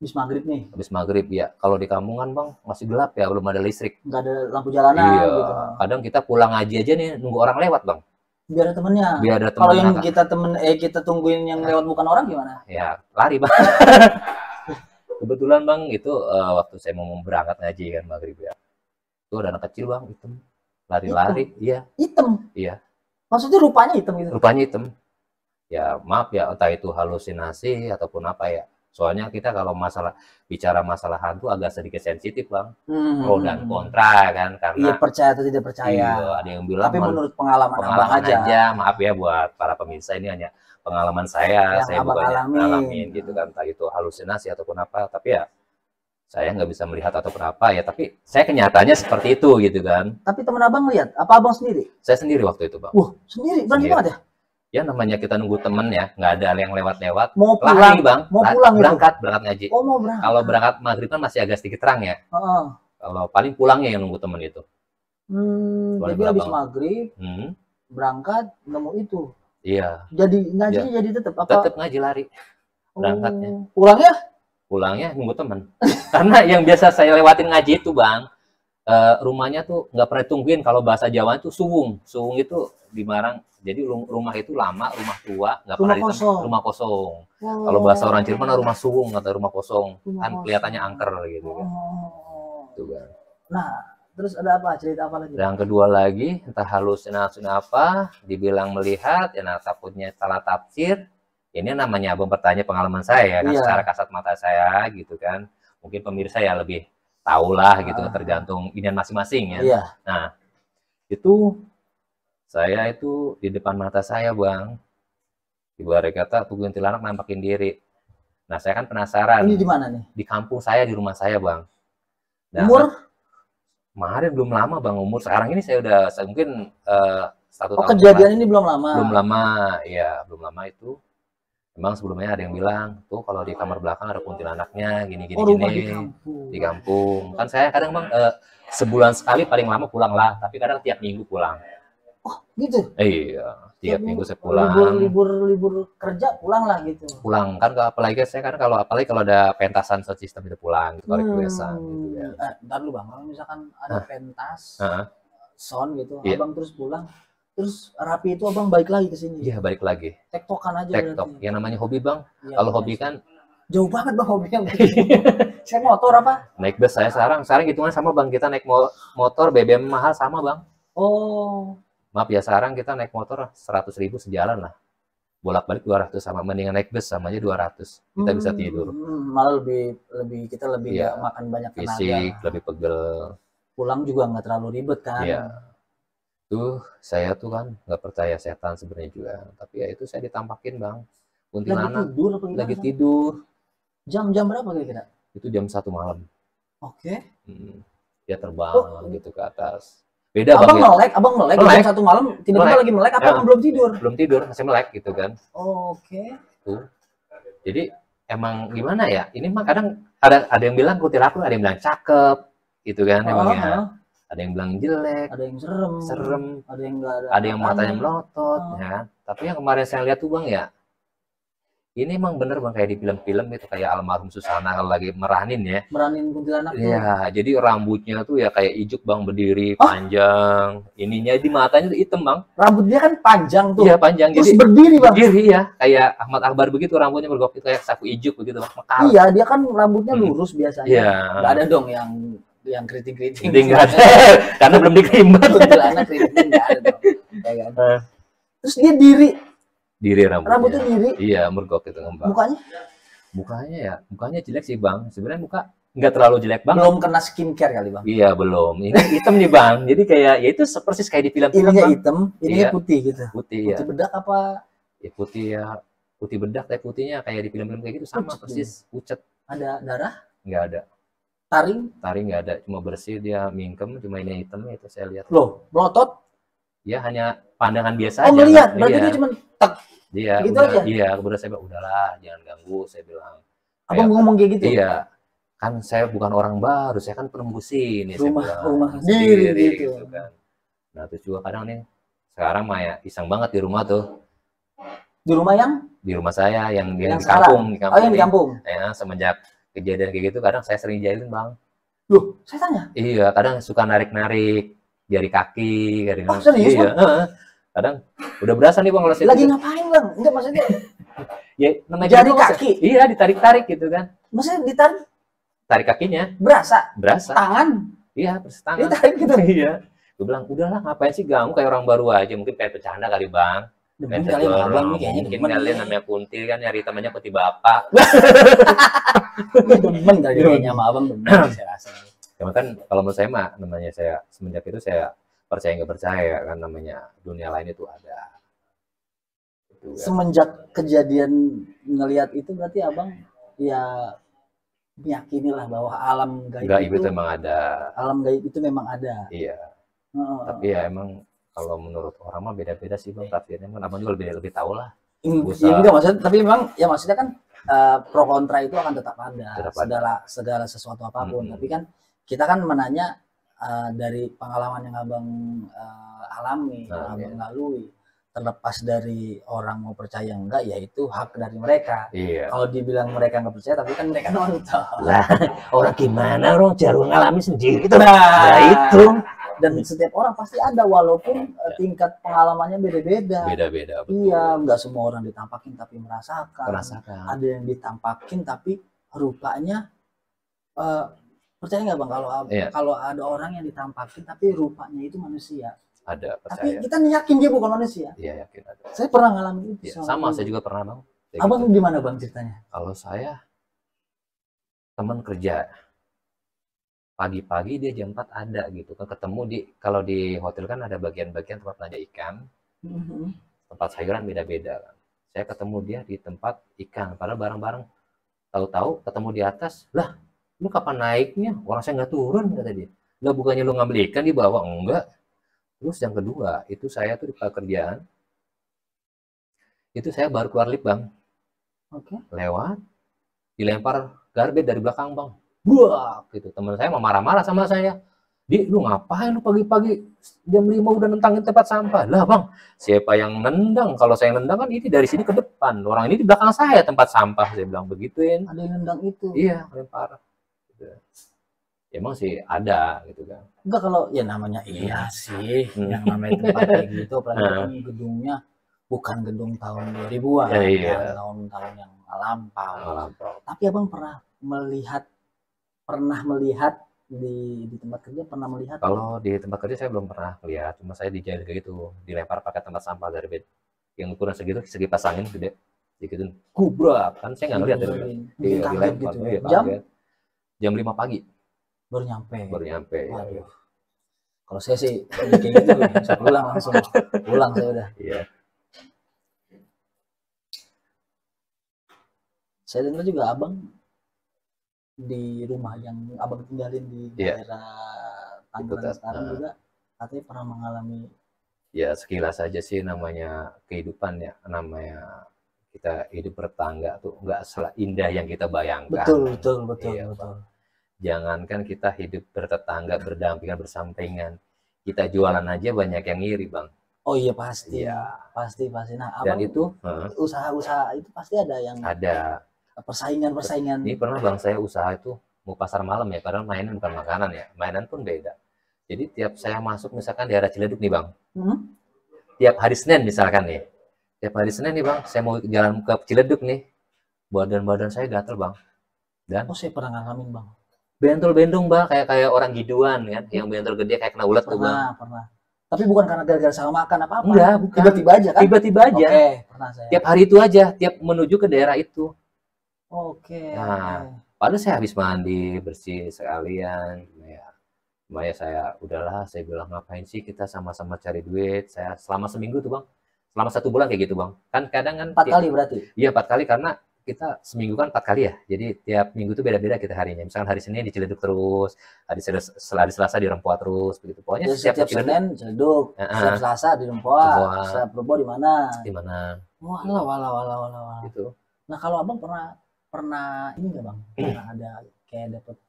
Habis maghrib nih? Habis maghrib ya. Kalau di kampung kan Bang masih gelap ya, belum ada listrik. Nggak ada lampu jalanan gitu. Kadang kita pulang ngaji aja nih nunggu orang lewat Bang. Biar ada temennya. Kalau yang kita tungguin yang lewat bukan orang gimana? Ya lari Bang. kebetulan bang itu waktu saya mau berangkat ngaji kan maghrib ya, itu ada anak kecil bang hitam lari-lari. Iya. Hitam. Iya. Maksudnya rupanya hitam gitu. Rupanya hitam. Ya maaf ya, entah itu halusinasi ataupun apa ya. Soalnya kita kalau bicara masalah hantu agak sedikit sensitif bang, pro dan kontra kan, karena iya, percaya atau tidak percaya. Iya, ada yang bilang. Tapi menurut pengalaman abang aja. Maaf ya buat para pemirsa, ini hanya pengalaman saya bukan ngalamin gitu kan, entah itu halusinasi ataupun apa. Tapi ya saya nggak bisa melihat ataupun apa ya. Tapi saya kenyataannya seperti itu gitu kan. Tapi teman abang lihat? Apa abang sendiri? Saya sendiri waktu itu bang. Wah, sendiri? Berani banget ya? Ya namanya kita nunggu temen ya, nggak ada yang lewat-lewat. Mau pulang bang, mau pulang berangkat ngaji. Oh, mau berangkat. Kalau berangkat maghrib kan masih agak sedikit terang ya. Kalau paling pulangnya yang nunggu temen itu. Jadi habis maghrib berangkat nemu itu. Iya. Jadi ngaji jadi tetap ngaji lari. Berangkatnya. Pulangnya nunggu temen. Karena yang biasa saya lewatin ngaji itu bang, rumahnya tuh nggak pernah ditungguin. Kalau bahasa Jawa itu suwung. Suwung itu di Marang. Jadi rumah itu lama, rumah tua, nggak pernah ditungguin. Rumah kosong. Kalau bahasa orang Cirebon rumah suwung atau rumah kosong. Kan kelihatannya angker gitu kan. Tuh kan. Nah, terus ada apa? Cerita apa lagi? Yang kedua lagi, entah halusinasi apa, dibilang melihat, ya nah, takutnya salah tafsir. Ini namanya abang bertanya pengalaman saya kan, secara kasat mata saya gitu kan. Mungkin pemirsa ya lebih tahu lah gitu, tergantung inian masing-masing ya. Iya. Nah, itu saya itu di depan mata saya bang, ibarat kata tuh kuntilanak nampakin diri. Nah saya kan penasaran. Ini di mana nih? Di kampung saya, di rumah saya bang. Nah, umur? Kemarin belum lama bang, umur sekarang ini saya udah mungkin 1 tahun. Kejadian ini belum lama? Belum lama, ya belum lama itu. Emang sebelumnya ada yang bilang, tuh kalau di kamar belakang ada kuntilanaknya, gini. Di kampung. Kan saya kadang bang, sebulan sekali paling lama pulang lah, tapi kadang tiap minggu pulang. Oh gitu? Iya, tiap minggu saya pulang. Libur kerja pulang lah gitu? Pulang, kan apalagi saya kan apalagi kalau ada pentasan sound system itu pulang, gitu, kebiasaan gitu ya. Ntar lu bang, kalau misalkan ada pentas, sound gitu, abang terus pulang, terus rapi itu abang balik lagi ke sini? Iya, balik lagi. Tektokan aja berarti? Yang namanya hobi bang, ya, kalau hobi kan jauh banget bang hobinya. Saya motor apa? Naik bus saya sekarang hitungan sama bang, kita naik motor BBM mahal sama bang. Oh. Maaf ya, sekarang kita naik motor 100.000 sejalan lah. Bolak-balik 200, sama mendingan naik bus sama aja 200. Kita bisa tidur. Malah kita lebih makan banyak tenaga. Fisik, lebih pegel. Pulang juga nggak terlalu ribet kan. Iya. Tuh, saya tuh kan nggak percaya setan sebenarnya juga. Tapi ya itu saya ditampakin bang. Kuntilanak. Lagi tidur. Jam berapa kira-kira? Itu jam 1 malam. Oke. Dia terbang gitu ke atas. Beda abang melek jam 1 malam tiba-tiba lagi melek apa belum tidur masih melek gitu kan. Oke. Tuh. Jadi emang gimana ya, ini mah kadang ada yang bilang kuntilanak, ada yang bilang cakep gitu kan. Emangnya ada yang bilang jelek, ada yang serem, ada yang enggak ada yang matanya melotot ya. Tapi yang kemarin saya lihat tuh bang ya, ini emang bener bang kayak di film-film itu, kayak almarhum Susana kalau lagi meranin kuntilanak. Iya, jadi rambutnya tuh ya kayak ijuk bang, berdiri panjang, ininya di matanya tuh hitam bang. Rambutnya kan panjang tuh. Iya panjang. Terus jadi berdiri bang. Berdiri ya, kayak Ahmad Akbar begitu, rambutnya bergok kayak sapu ijuk begitu bang. Mekar. Iya, dia kan rambutnya lurus biasanya. Iya. Gak ada dong yang keriting-keriting. Nggak ada, karena belum dikrimbat. Kuntilanak keriting nggak ada dong. Kayak kan. Terus dia diri rambutnya diri. Iya, mergok itu ngembang. Mukanya jelek sih bang. Sebenarnya muka nggak terlalu jelek bang. Belum kena skincare kali bang. Iya belum. Ini hitam nih bang. Jadi kayak ya itu persis kayak di film-film. Ininya hitam, ininya putih gitu. Putih ya. Putih bedak apa? Ya putih ya. Putih bedak, tapi putihnya kayak di film-film kayak gitu sama persis. Pucet. Ada darah? Nggak ada. Taring nggak ada. Cuma bersih, dia mingkem. Cuma ini hitam itu saya lihat. Loh, melotot? Ya hanya pandangan biasa aja. Melihat, berarti dia cuma tek. Dia gitu udah, aja? Iya, kemudian saya bilang, udahlah, jangan ganggu, saya bilang. Abang ngomong kayak gitu? Iya, kan saya bukan orang baru, saya kan penembus ini. Rumah sendiri gitu kan. Nah, terus juga kadang nih, sekarang mah ya iseng banget di rumah tuh. Di rumah yang? Di rumah saya, yang di kampung. Oh, yang di kampung? Ya, semenjak kejadian kayak gitu, kadang saya sering jahilin bang. Loh, saya tanya? Iya, kadang suka narik-narik jari kaki. Oh, serius bang? Kadang udah berasa nih bang kalau saya lagi ngapain bang? Enggak maksudnya ya namanya jari kaki? Iya, ditarik-tarik gitu kan. Maksudnya ditarik tarik kakinya. Berasa? Berasa. Tangan? Iya, persis tangan. Ditarik gitu? Iya. Gue bilang, udahlah ngapain sih ganggu kayak orang baru aja. Mungkin pengen bercanda kali Bang. Demen kali sama abang nih kayaknya. Mungkin Demen kalian ya. namanya kuntil kan nyari temannya kunti bapak. Demen kali kayaknya sama abang, demen saya rasa. Cuma kan kalau menurut saya mah namanya saya semenjak itu saya percaya nggak percaya kan namanya dunia lain itu ada. Gitu, kan. Semenjak kejadian ngelihat itu berarti abang ya meyakini lah bahwa alam gaib itu memang ada. Alam gaib itu memang ada. Iya. Tapi ya emang kalau menurut orang mah beda-beda sih Bang tafsirnya kan abang juga lebih tahu lah. Ya enggak maksudnya, tapi memang ya maksudnya kan pro kontra itu akan tetap ada. Segala sesuatu apapun. Tapi kan kita kan menanya dari pengalaman yang abang alami, yang abang lalui, terlepas dari orang mau percaya enggak, ya itu hak dari mereka. Iya. Kalau dibilang mereka nggak percaya, tapi kan mereka nonton. Lah, orang gimana orang jarum ngalami sendiri. Nah, Nah itu. Dan setiap orang pasti ada, walaupun tingkat pengalamannya beda-beda. Beda-beda. Iya, nggak semua orang ditampakin tapi merasakan. Merasakan. Ada yang ditampakin tapi rupanya percaya nggak Bang kalau ada orang yang ditampakin tapi rupanya itu manusia. Ada, Tapi percaya. kita yakin dia bukan manusia. Iya, yakin ada. Saya pernah ngalamin itu. Ya, sama, saya juga pernah Bang. Abang Gitu. gimana Bang ceritanya? Kalau saya teman kerja pagi-pagi dia jam 4 ada gitu kan ketemu kalau di hotel kan ada bagian-bagian tempat belanja ikan, tempat sayuran beda-beda kan. Saya ketemu dia di tempat ikan padahal bareng-bareng, tahu-tahu ketemu di atas, lah lu kapan naiknya, orang saya nggak turun kata dia. Lah bukannya lu ngambil ikan di bawah, enggak. Terus yang kedua itu saya tuh di pekerjaan itu saya baru keluar lift Bang. Oke. Lewat dilempar garbage dari belakang Bang. Wah, gitu. Teman saya mau marah-marah sama saya. Di, lu ngapain lu pagi-pagi jam 5 udah nentangin tempat sampah? Lah Bang, siapa yang nendang? Kalau saya nendang kan ini dari sini ke depan. Orang ini di belakang saya tempat sampah. Saya bilang begituin. Ada yang nendang itu? Iya, lempar. Gitu. Emang sih ada gitu kan. Enggak, kalau ya namanya iya sih. Yang namanya tempat kayak gitu, apalagi kan gedungnya bukan gedung tahun 2000-an. Ya, iya. Tahun-tahun yang lampau. Tapi Abang pernah melihat di tempat kerja, pernah melihat? Kalau di tempat kerja saya belum pernah lihat, cuma saya dijahit kayak gitu, dilempar pakai tempat sampah dari bed yang ukuran segitu, segi pasangin gede, gitu, kubrak kan saya nggak ngeliat dari bed. Iya, Dilempar gitu. ya. Jam 5 pagi baru nyampe. Ya. Kalau saya sih kayak gitu, saya pulang langsung, saya udah. Iya. Saya dengar juga Abang di rumah yang Abang tinggalin di daerah Tangerang sekarang juga katanya pernah mengalami. Ya sekilas saja sih namanya kehidupan ya, namanya kita hidup bertetangga tuh nggak seindah yang kita bayangkan. Betul. Jangankan kita hidup bertetangga, berdampingan, bersampingan, kita jualan aja banyak yang ngiri Bang. Oh iya pasti. Iya. Pasti. Nah, Abang dan itu usaha-usaha itu pasti ada yang persaingan. Ini pernah Bang saya usaha itu mau pasar malam ya, padahal mainan bukan makanan ya, mainan pun beda. Jadi tiap saya masuk misalkan daerah Ciledug nih Bang, tiap hari Senin misalkan nih, tiap hari Senin nih Bang, saya mau jalan ke Ciledug nih, badan saya gatel Bang. Dan saya pernah ngalamin Bang. Bentol-bentong Bang, kayak orang giduan kan, yang bentol gede kayak kena ulat tuh Bang. Pernah. Tapi bukan karena gara-gara salah makan apa-apa. Enggak, bukan. Tiba-tiba aja kan? Tiba-tiba aja. Oke, pernah saya. Tiap hari itu aja, tiap menuju ke daerah itu. Oke. Nah, padahal saya habis mandi, bersih sekalian. Ya saya udahlah, saya bilang ngapain sih kita sama-sama cari duit. Saya selama seminggu tuh Bang, selama 1 bulan kayak gitu Bang. Kan kadang kan 4 kali berarti? Iya 4 kali karena kita seminggu kan 4 kali ya. Jadi tiap minggu tuh beda-beda kita harinya. Misalkan hari Senin di Ciledug terus, hari Selasa di Rempoa terus, begitu. Pokoknya setiap Senin Ciledug, setiap Selasa di Rempoa, setiap Rebo di mana? Di mana? Walah. Gitu. Nah, kalau Abang pernah ini nggak Bang? Pernah ada kayak dapet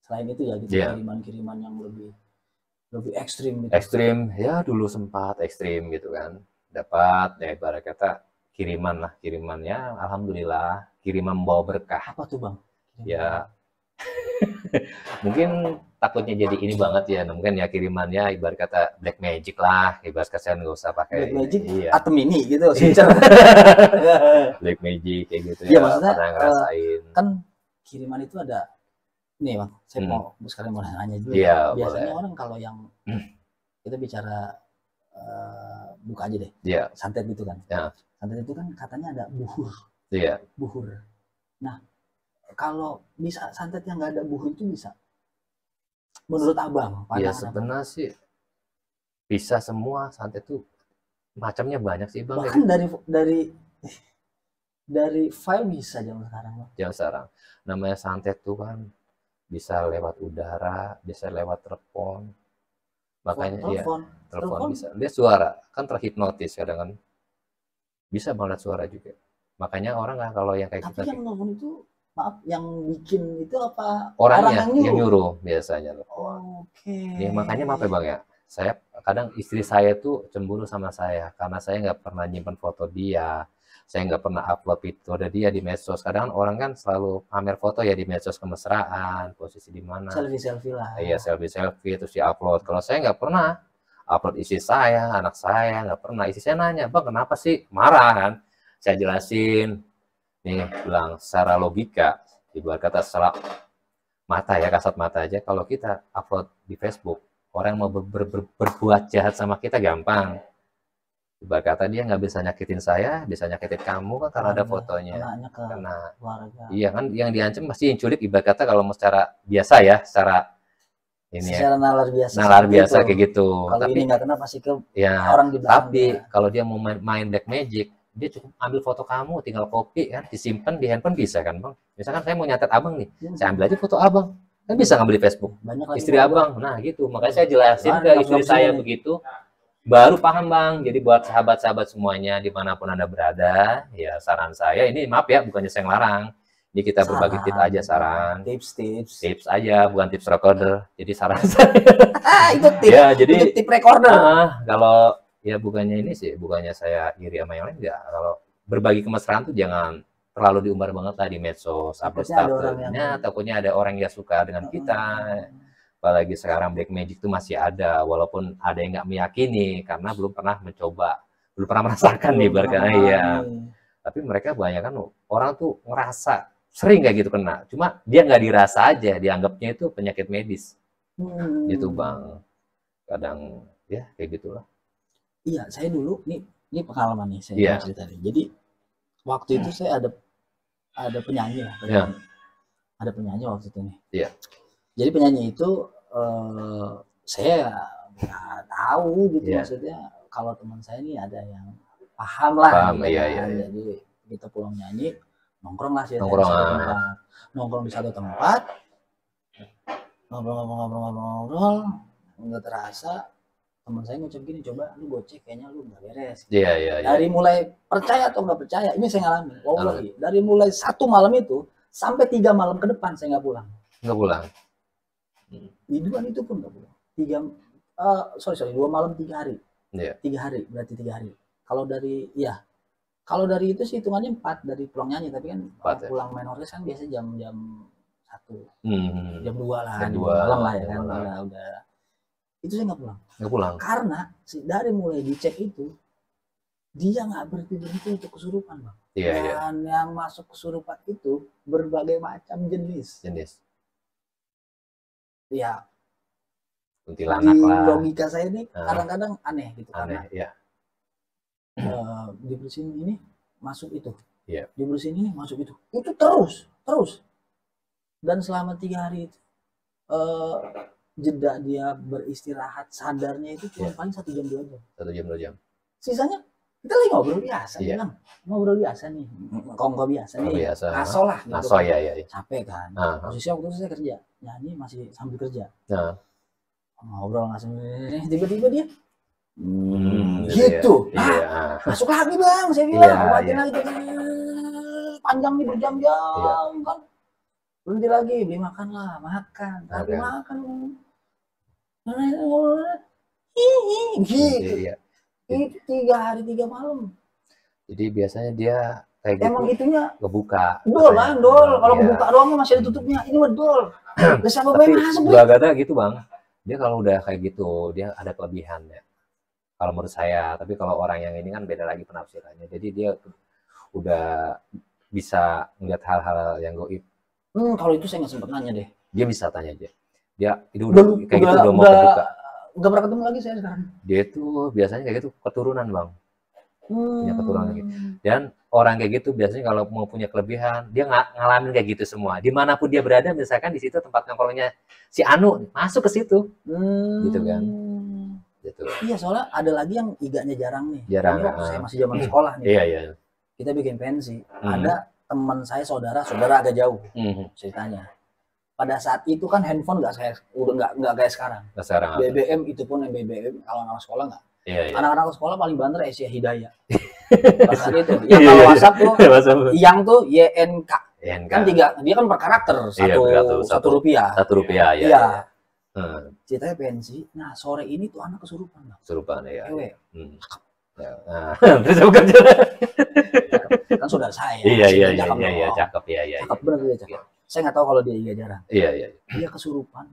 selain itu ya gitu, kiriman-kiriman yang lebih ekstrim gitu. Ekstrim, ya dulu sempat ekstrim gitu kan. Dapat ya ibarat kata kirimannya alhamdulillah kiriman membawa berkah. Apa tuh Bang? Ya mungkin takutnya jadi ini banget ya, mungkin ya kirimannya ibarat kata black magic lah, ibarat kasihan nggak usah pakai black magic atom ini gitu. Black magic kayak gitu ya maksudnya pernah ngerasain. Kan kiriman itu ada nih Bang, saya mau sekalian mau nanya dulu. Iya, Biasanya boleh. orang kalau yang kita bicara buka aja deh. Iya. Santet gitu kan. Ya. Santet itu kan katanya ada buhur. Iya. Buhur. Nah, kalau bisa santet yang nggak ada buhur itu bisa? Menurut Abang, Ya sebenarnya sih bisa semua, santet itu macamnya banyak sih Bang. Bahkan dari file bisa zaman sekarang Bang. Zaman sekarang. Namanya santet tuh kan bisa lewat udara, bisa lewat telepon. Makanya telepon bisa. Dia suara kan terhipnotis kadang kan. Bisa banget suara juga. Makanya orang kan kalau yang kayak kita. Tapi yang telepon itu maaf, yang bikin itu apa? Orangnya yang nyuruh biasanya. Oke. Ya, makanya maaf ya Bang ya. Saya kadang istri saya tuh cemburu sama saya karena saya nggak pernah nyimpen foto dia. Saya nggak pernah upload foto dia di medsos. Kadang orang kan selalu pamer foto ya di medsos kemesraan, posisi di mana. Selfie lah. Iya, selfie terus di-upload. Kalau saya nggak pernah upload istri saya, anak saya, nggak pernah. Istri saya nanya, Bang kenapa sih? Marah kan? Saya jelasin. Nih, bilang secara logika, ibarat kata secara mata ya, kasat mata aja. Kalau kita upload di Facebook, orang mau berbuat jahat sama kita gampang. Ibarat kata dia nggak bisa nyakitin saya, bisa nyakitin kamu kan karena ada fotonya. Karena iya kan yang diancam pasti yang culik, ibarat kata kalau secara biasa ya, secara ini secara ya, nalar biasa kayak gitu. Kalau tapi ini nggak kena pasti ke ya, orang di belakang. Tapi kalau dia mau main black magic, dia cukup ambil foto kamu, tinggal copy kan, disimpan di handphone bisa kan Bang. Misalkan saya mau nyatet Abang nih, saya ambil aja foto Abang, kan bisa ngambil di Facebook. Istri Abang, nah gitu. Makanya saya jelasin ke istri saya begitu. Baru paham Bang. Jadi buat sahabat-sahabat semuanya dimanapun Anda berada, ya saran saya ini maaf ya, bukannya saya ngelarang. Ini kita berbagi tips aja, saran. Tips aja, bukan tips recorder. Jadi saran saya. Itu tips. Ya, jadi itu tip recorder. Kalau ya bukannya ini sih, bukannya saya iri sama yang lain enggak. Kalau berbagi kemesraan tuh jangan terlalu diumbar banget lah di medsos, upload statusnya. Takutnya ada orang yang suka dengan kita. Apalagi sekarang black magic itu masih ada, walaupun ada yang nggak meyakini karena belum pernah mencoba, belum pernah merasakan nih berkah ya. Tapi mereka banyak kan orang tuh ngerasa sering kayak gitu kena, cuma dia nggak dirasa aja, dianggapnya itu penyakit medis. Gitu Bang. Kadang ya kayak gitulah. Iya, saya dulu ini pengalaman nih saya cerita nih. Jadi waktu itu saya ada penyanyi lah, ada penyanyi waktu itu nih. Iya. Jadi penyanyi itu saya nggak tahu gitu maksudnya. Kalau teman saya ini ada yang paham lah. Iya. Jadi kita pulang nyanyi, nongkrong lah sih. Nongkrong di satu tempat, ngobrol, nggak terasa teman saya ngucap gini, coba lu gocek kayaknya lu nggak beres. Iya. Dari mulai percaya atau nggak percaya, ini saya ngalamin. Dari mulai 1 malam itu sampai 3 malam ke depan saya nggak pulang. Nggak pulang. Hidupan itu pun nggak pulang. 2 malam 3 hari. 3 hari berarti 3 hari. Kalau dari itu sih hitungannya 4 dari pulang nyanyi, tapi kan pulang main orkes kan biasa jam 1, jam 2 lah, malam lah ya kan. Udah. Itu saya nggak pulang. Karena dari mulai dicek itu dia nggak berhenti untuk kesurupan Bang. Dan yang masuk kesurupan itu berbagai macam jenis. Ya, kuntilanak lah. Logika saya ini kadang-kadang aneh gitu. Karena dibersihin ini masuk itu, dibersihin ini masuk itu terus. Dan selama 3 hari itu jeda dia beristirahat, sadarnya itu cuma paling 1 jam 2 jam. 1 jam 2 jam. Sisanya kita lagi ngobrol biasa, ngobrol biasa nih, kongko biasa nih, ngaso lah gitu. Ngaso ya. Capek kan. Posisi waktu itu saya kerja, nyanyi masih sambil kerja. Ngobrol nggak sebenarnya, tiba-tiba dia gitu. Masuk lagi Bang, saya bilang obatin lagi, panjang nih berjam-jam kan. Berhenti lagi, beli makan lah, makan. Tapi makan. Gitu. Itu 3 hari 3 malam. Jadi biasanya dia kayak gitu. Emang itunya kebuka. Dol Bang, dol. Kalau kebuka doang masih ada tutupnya. Ini mah dol. Bisa apa masuk. Gak gitu Bang. Dia kalau udah kayak gitu, dia ada kelebihan ya. Kalau menurut saya, tapi kalau orang yang ini kan beda lagi penafsirannya. Jadi dia udah bisa ngeliat hal-hal yang goib. Kalau itu saya nggak sempat nanya deh. Dia bisa tanya aja. Dia itu udah kayak gitu udah mau kebuka. Nggak pernah ketemu lagi saya sekarang. Dia tuh biasanya kayak gitu keturunan bang, punya keturunan lagi. Dan orang kayak gitu biasanya kalau mau punya kelebihan, dia ngalamin kayak gitu semua. Dimanapun dia berada, misalkan di situ tempat nongkrongnya si Anu, masuk ke situ, gitu kan. Gitu. Iya, soalnya ada lagi yang iganya jarang nih. Jarang. Ini waktu saya masih zaman sekolah nih. Iya, iya. Kita bikin pensi. Ada teman saya, saudara agak jauh ceritanya. Pada saat itu kan handphone nggak kayak sekarang. BBM itu pun yang BBM kalau anak sekolah nggak. Iya, iya. Anak-anak sekolah paling banter Asia Hidayah. Pada saat itu. Yang kalau WhatsApp tuh, yang tuh YNK. Kan tiga, dia kan per karakter satu rupiah. Rp1 ya. Iya. Ceritanya pensi. Nah sore ini tuh anak kesurupan. Kesurupan ya. Ya. Terus bukan kan saudara saya. Iya, cakep ya. Cakep bener dia cakep. Saya nggak tahu kalau dia iga jarang. Iya. Dia kesurupan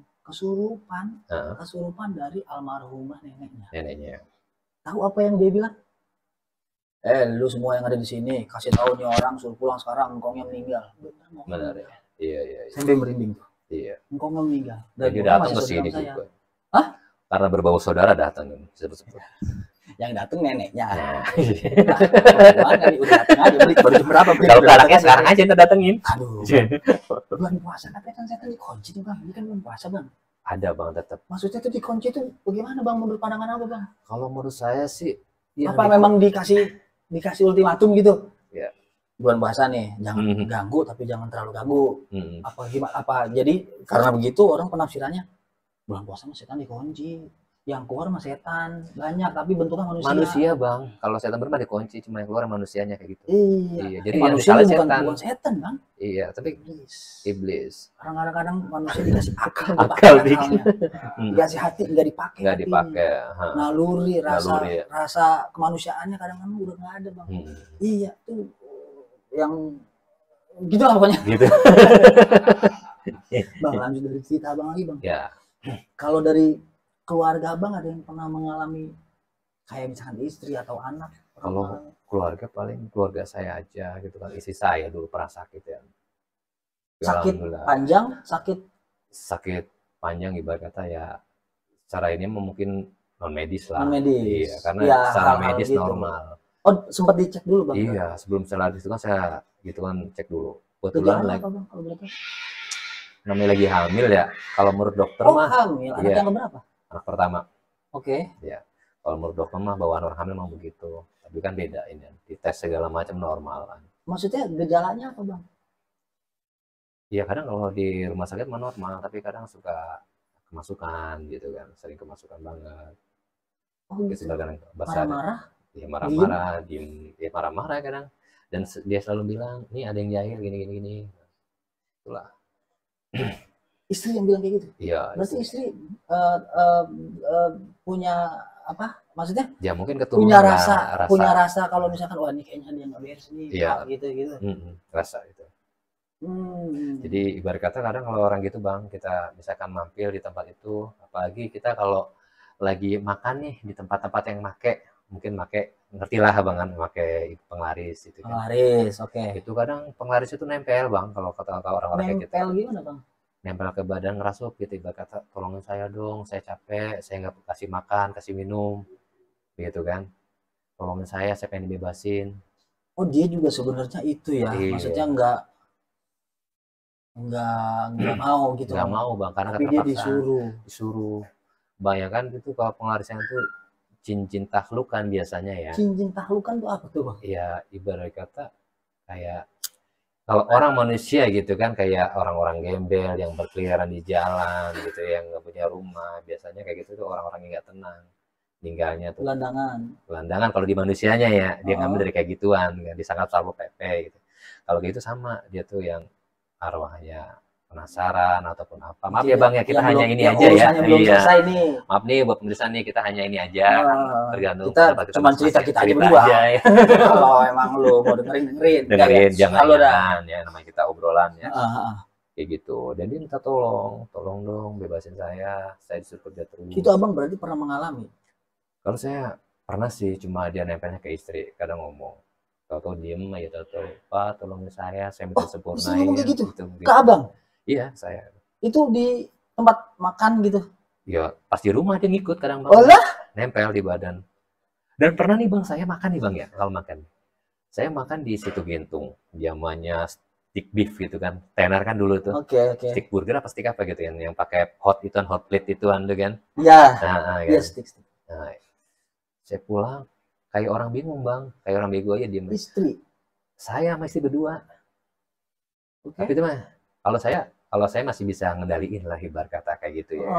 dari almarhumah neneknya. Tahu apa yang dia bilang? Lu semua yang ada di sini kasih tahu nih orang suruh pulang sekarang, engkongnya meninggal. Benar ya. Iya. Sampai merinding tuh. Iya. Engkongnya meninggal. Dan dia datang ke sini juga. Hah? Karena berbau saudara datang sebut-sebut. Yang datang neneknya. Udah datang aja, baru jam berapa? Kalau anaknya sekarang aja kita datengin. Aduh. Bulan puasa katanya kan setan dikunci tuh bang. Ini kan bulan puasa bang. Ada bang tetap. Maksudnya tuh dikunci tuh bagaimana bang? Menurut pandangan apa bang? Kalau menurut saya sih. Apa memang dikasih ultimatum gitu? Ya. Bulan puasa nih, jangan ganggu tapi jangan terlalu ganggu. Apa? Jadi karena begitu orang penafsirannya bulan puasa mah setan dikunci. Yang keluar mah setan banyak tapi bentuknya manusia bang. Kalau setan bermah dikunci, cuma yang keluar manusianya kayak gitu. Iya. Jadi manusia bukan setan bang. Iya, tapi iblis. Kadang-kadang manusia dikasih akal dikit. Dikasih hati nggak dipakai. Naluri, rasa kemanusiaannya kadang-kadang udah nggak ada bang. Iya tuh yang gitu lah pokoknya. Gitu. Bang lanjut dari cerita abang lagi bang. Ya. Kalau dari keluarga abang ada yang pernah mengalami kayak misalkan istri atau anak? Kalau keluarga paling keluarga saya aja gitu kan, istri saya dulu pernah sakit ya. Sakit panjang ibarat kata ya, secara ini mungkin non medis lah. Iya, karena secara medis gitu. Normal. Oh sempat dicek dulu bang? Iya, sebelum saya itu kan saya gitu kan cek dulu. Kebetulan lagi namanya lagi hamil ya. Kalau menurut dokter mah hamil. Anak yang berapa? Anak pertama. Oke. Ya. Kalau menurut dokter mah bawaan orang hamil memang begitu. Tapi kan beda ini. Dites segala macam normal kan. Maksudnya gejalanya apa bang? Iya kadang kalau di rumah sakit mah normal, tapi kadang suka kemasukan gitu kan, sering kemasukan banget. Oh gitu. Marah-marah? Iya marah-marah, diem, ya marah-marah kadang. Dan dia selalu bilang, nih ada yang jahil gini. Itulah. Istri yang bilang kayak gitu? Iya. Berarti istri punya apa? Maksudnya? Ya mungkin keturunan punya rasa kalau misalkan wah ini kayaknya dia nggak beres nih, iya. gitu. Rasa itu. Jadi ibarat kata kadang kalau orang gitu bang, kita misalkan mampir di tempat itu, apalagi kita kalau lagi makan nih di tempat-tempat yang mungkin ngerti lah bang kan, make penglaris itu kan. Penglaris, oke. Itu kadang penglaris itu nempel bang, kalau kata orang-orang kayak gitu. Nempel gimana bang? Nempel ke badan, ngerasup gitu, ibarat kata tolongin saya dong, saya capek, saya nggak kasih makan, kasih minum, gitu kan. Tolongin saya pengen dibebasin. Oh dia juga sebenarnya itu ya, iya. Maksudnya nggak mau gitu. Nggak mau bang, karena tapi dia disuruh. Bayangkan itu kalau penglarisnya itu cincin tahlukan biasanya ya. Cincin tahlukan tuh apa tuh bang? Ya ibarat kata kayak kalau orang manusia gitu kan, kayak orang-orang gembel yang berkeliaran di jalan gitu, yang nggak punya rumah, biasanya kayak gitu tuh orang-orang yang nggak tenang tinggalnya tuh. Gelandangan kalau di manusianya ya, dia ngambil dari kayak gituan, kan disangka Satpol PP gitu. Kalau gitu sama dia tuh yang arwahnya penasaran ataupun apa. Maaf ya bang ya, kita hanya ini aja ya. Belum selesai nih. Maaf nih buat pemirsa nih, kita hanya ini aja. Tergantung kita cuma cerita kita aja berdua. Ya. Kalau emang lu mau dengerin jangan ya, namanya kita obrolan ya. Kayak gitu. Dan dia minta tolong dong bebasin saya disuruh kerja terus. Itu abang berarti pernah mengalami? Kalau saya pernah sih, cuma dia nempelnya ke istri, kadang ngomong. Tahu-tahu diem aja, tahu-tahu Pak tolongin saya minta sempurnain. Gitu. Ke abang? Iya, saya. Itu di tempat makan gitu. Ya, pas di rumah dia ngikut kadang Bang. Oh lah? Nempel di badan. Dan pernah nih Bang, saya makan nih Bang ya, kalau makan. Saya makan di Situ Gintung, zamannya stick beef gitu kan. Tenar kan dulu tuh. Oke. Stick burger apa stick apa gitu kan, yang pakai hot plate itu tuh kan. Iya. Nah, Iya, kan. stick. Nah, saya pulang kayak orang bingung Bang, kayak orang bego aja diem. Istri. Saya masih berdua. Oke. Tapi itu mah kalau saya masih bisa ngendaliin lah ibarat kata kayak gitu ya.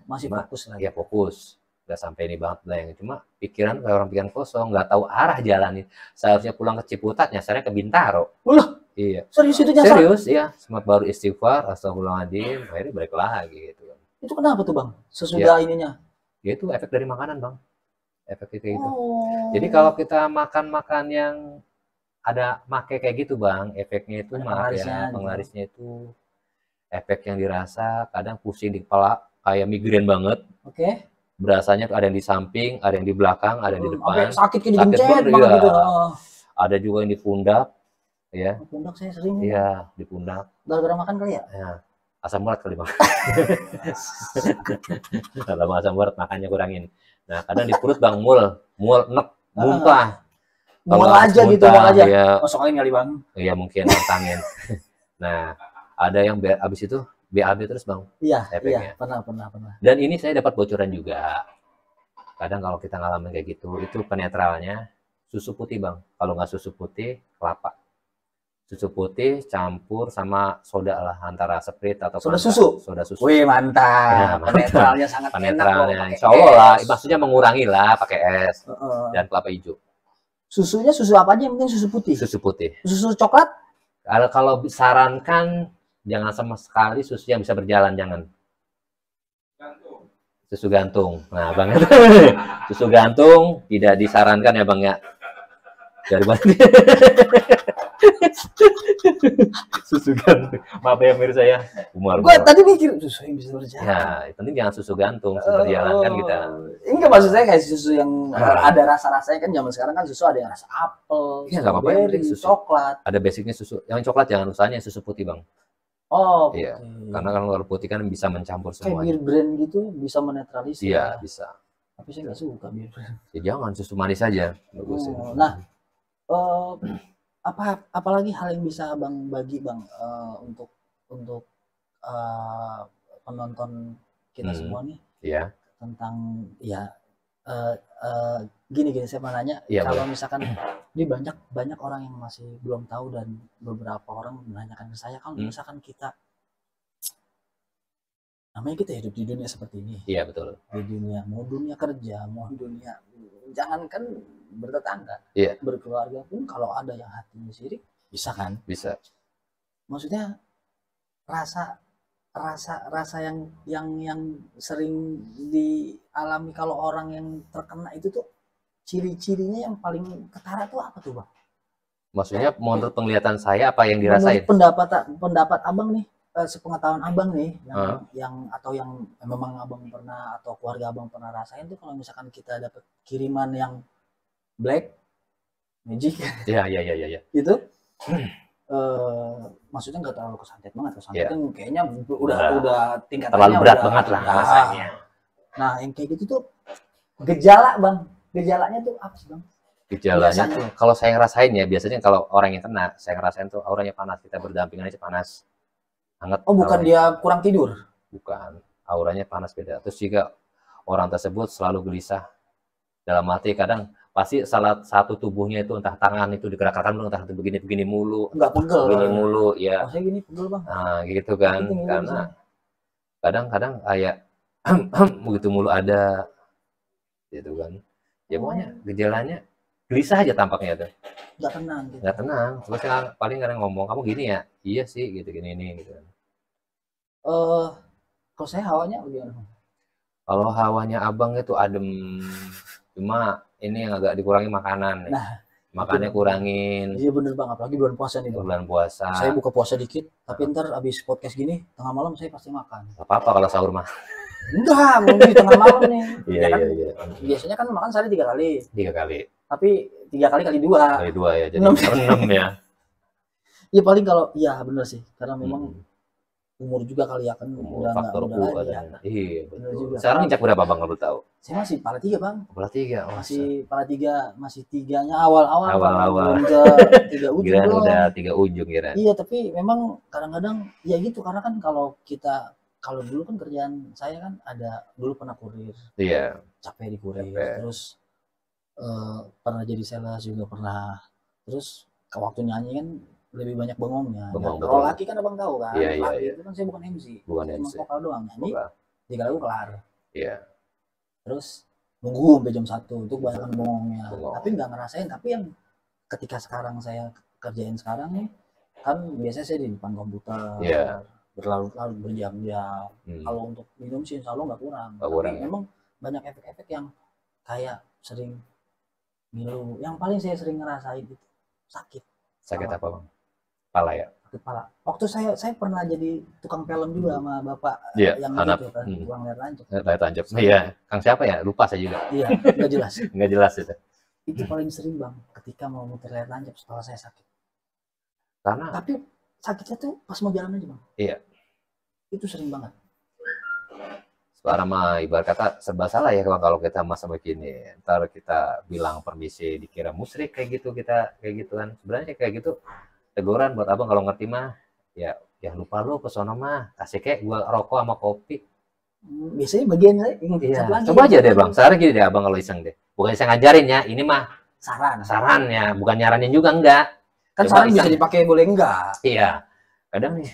Masih Cuma, fokus lah. Ya fokus. Nggak sampai ini banget lah yang cuma pikiran kayak orang pikiran kosong, nggak tahu arah jalannya. Seharusnya pulang ke Ciputat, nyasarnya ke Bintaro. Ulah. Iya. Serius itu nyasar? Serius, iya. Sempat baru istighfar, astagfirullahaladzim, akhirnya balik lagi gitu. Itu kenapa tuh Bang? Sesudah ininya? Ya itu efek dari makanan Bang. Efek kayak gitu. Oh. Jadi kalau kita makan yang ada make kayak gitu Bang, efeknya itu penglarisnya itu efek yang dirasa kadang pusing di kepala kayak migrain banget. Oke. Berasanya tuh ada yang di samping, ada yang di belakang, ada yang di depan. Sakit kayak digencet banget gitu. Ada juga yang di pundak, ya. Pundak saya sering. Iya, di pundak. Gara-gara makan kali ya? Ya. Asam urat kali Bang. Kalau asam urat makannya kurangin. Nah, kadang di perut Bang enek, muntah. Mual aja gitu Bang aja. Ya, masuk angin kali Bang. Iya, mungkin angin. Nah, ada yang habis itu BAB terus Bang. Iya, efeknya. Pernah. Dan ini saya dapat bocoran juga. Kadang kalau kita ngalamin kayak gitu, itu penetralnya susu putih Bang. Kalau nggak susu putih, kelapa. Susu putih campur sama soda lah, antara Sprite atau soda susu. Wih, mantap. Ya, penetralnya sangat penetralnya. Insya Allah lah, maksudnya mengurangi lah pakai es dan kelapa hijau. Susunya susu apa aja? Yang penting susu putih. Susu putih. Susu coklat? Kalau sarankan jangan sama sekali susu yang bisa berjalan, jangan. Susu gantung. Nah, Bang, susu gantung tidak disarankan ya, Bang ya. Dari mana? Susu gantung. Maaf ya pemirsa ya. Gue tadi mikir susu yang bisa berjalan. Ya, penting jangan susu gantung, susu berjalan kan kita. Ini kan maksud saya kayak susu yang ada rasa-rasanya kan zaman sekarang kan susu ada yang rasa apel, ya, strawberry, susu coklat. Ada basicnya susu. Yang coklat jangan usahanya susu putih, Bang. Oh, iya. Karena kalau putih kan bisa mencampur semua. Kayak bir brand gitu bisa menetralisir. Iya, bisa. Tapi saya nggak suka bir brand. Ya jangan, susu manis aja. Bagus. Nah, apalagi hal yang bisa Bang bagi Bang untuk penonton kita semua nih. Iya. Tentang ya gini saya mau nanya, kalau misalkan ini banyak orang yang masih belum tahu dan beberapa orang menanyakan ke saya, kalau misalkan kita namanya kita hidup di dunia seperti ini. Iya, betul. Di dunia, mau dunia kerja, mau dunia jangankan bertetangga, berkeluarga pun kalau ada yang hatinya sirik, bisa kan? Bisa. Maksudnya rasa yang sering dialami kalau orang yang terkena itu tuh ciri-cirinya yang paling ketara tuh apa tuh Bang? Maksudnya menurut penglihatan saya apa yang dirasain? Pendapat Abang nih, sepengetahuan Abang nih, yang memang Abang pernah atau keluarga Abang pernah rasain tuh, kalau misalkan kita dapat kiriman yang black magic, iya, gitu, maksudnya nggak terlalu kesantet banget, kan kayaknya udah tingkatannya terlalu berat banget lah rasanya. Nah, yang kayak gitu tuh gejalanya tuh apa sih Bang? Gejalanya tuh kalau saya ngerasain ya, biasanya kalau orang yang kena, saya ngerasain tuh auranya panas, kita berdampingan aja panas, hangat. Oh, bukan dia kurang tidur? Bukan, auranya panas beda. Terus juga orang tersebut selalu gelisah dalam hati, kadang pasti salah satu tubuhnya itu entah tangan itu digerak-gerakan mulu, entah begini mulu, nggak pegel, begini mulu ya. Oh, saya gini pegel Bang. Nah, gitu kan, karena kadang-kadang kayak begitu mulu ada, gitu kan. Ya pokoknya gejalanya gelisah aja tampaknya tuh. Nggak tenang. Gitu. Nggak tenang. Terus paling kadang ngomong, kamu gini ya? Iya sih, gitu gini gitu. Kalau saya hawanya gimana? Kalau hawanya Abang itu adem, cuma ini yang agak dikurangi makanan. Nah, makannya kurangin. Iya bener Bang, apalagi bulan puasa nih Bang. Bulan puasa. Saya buka puasa dikit, tapi ntar abis podcast gini tengah malam saya pasti makan. Gak apa-apa kalau sahur mah. Enggak, mau di tengah malam nih. Iya, kan, iya. Biasanya kan makan sehari 3 kali. 3 kali. Tapi 3 kali kali 2. Kali 2 ya, jadi 6 ya. Iya paling kalau, iya bener sih, karena memang umur juga kali ya kan, udah nggak faktor muda U lagi ya. katanya. Iya Bener betul. juga. Sekarang injak berapa bang kalau tahu? Saya masih pala 3 bang, Kepala 3. Oh, masih pala 3, masih 3-nya awal-awal Bang. awal-awal. Belum ke 3 ujung Kirain belum. udah 3 ujung kira. Iya, tapi memang kadang-kadang ya gitu, karena kan kalau dulu kan kerjaan saya kan dulu pernah kurir, Iya. capek di kurir, Capek. terus pernah jadi sales juga pernah, terus ke waktu nyanyi kan lebih banyak bengongnya. Bengong, Dan betul. kalau laki kan abang tahu kan, Iya, iya, laki iya. itu kan saya bukan MC, Bukan saya cuma MC. vokal doang, nyanyi Vokal. 3 lagu kelar, Iya. terus nunggu sampai jam 1 itu kebanyakan bengongnya. Bengong. Tapi nggak ngerasain. Tapi yang ketika sekarang saya kerjain sekarang nih, kan biasanya saya di depan komputer, Iya. berlarut-larut berjam-jam. Hmm. Kalau untuk minum sih insya Allah nggak kurang. Nggak Tapi kurang, ya? memang banyak efek-efek yang kayak sering ngilu. Yang paling saya sering ngerasain itu sakit. Sakit apa bang? Kepala ya? Sakit kepala. Waktu saya pernah jadi tukang film juga sama bapak Iya, yang Hanap. gitu kan, tukang layar tancap. Layar tancap. Iya. Kang siapa ya? Lupa saya juga. Iya, nggak jelas. Nggak jelas itu. Itu paling sering bang, ketika mau muter layar tancap setelah saya sakit. Karena Tapi sakitnya tuh pas mau jalan aja bang. iya. Itu sering banget. Sekarang mah ibarat kata serba salah ya bang, kalau kita masa begini. Ntar kita bilang permisi dikira musyrik kayak gitu, kita kayak gitu kan. Sebenarnya kayak gitu teguran buat abang kalau ngerti mah ya lupa lu ke sono mah, kasih kayak gua rokok sama kopi. Biasanya bagian saya Iya. satu lagi, Coba aja deh bang, sekarang gini deh abang kalau iseng deh. Bukan saya ngajarin ya, ini mah saran ya, bukan nyaranin juga enggak. kan Coba saran bisa iseng. dipakai boleh enggak. Iya. Kadang nih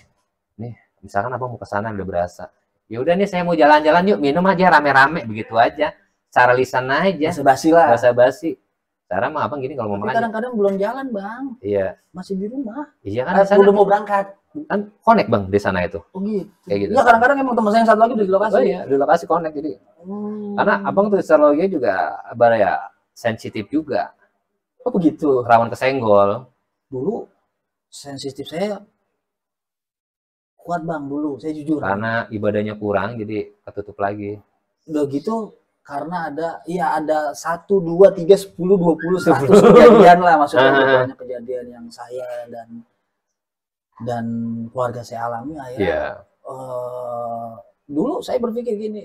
misalkan abang mau ke sana udah berasa. Ya udah nih saya mau jalan-jalan yuk, minum aja rame-rame begitu aja. Cara lisan aja. Basa-basi lah. Basa-basi. Cara mah abang gini kalau mau Tapi makan. kadang-kadang belum jalan bang, Iya. masih di rumah. Iya kan di sana Udah mau berangkat. kan connect bang di sana itu. Oh gitu. Kayak gitu. Ya kadang-kadang emang teman saya yang satu lagi udah di lokasi. Oh iya, di lokasi connect jadi. Karena abang tuh psikologinya juga ya sensitif juga. Oh begitu. Rawan kesenggol. Dulu sensitif saya kuat bang dulu, saya jujur. Karena ibadahnya kurang jadi ketutup lagi. Udah gitu karena ada 1, 2, 3, 10, 20, 100 kejadian lah, maksudnya banyak kejadian yang saya dan keluarga saya alami akhirnya. Dulu saya berpikir gini,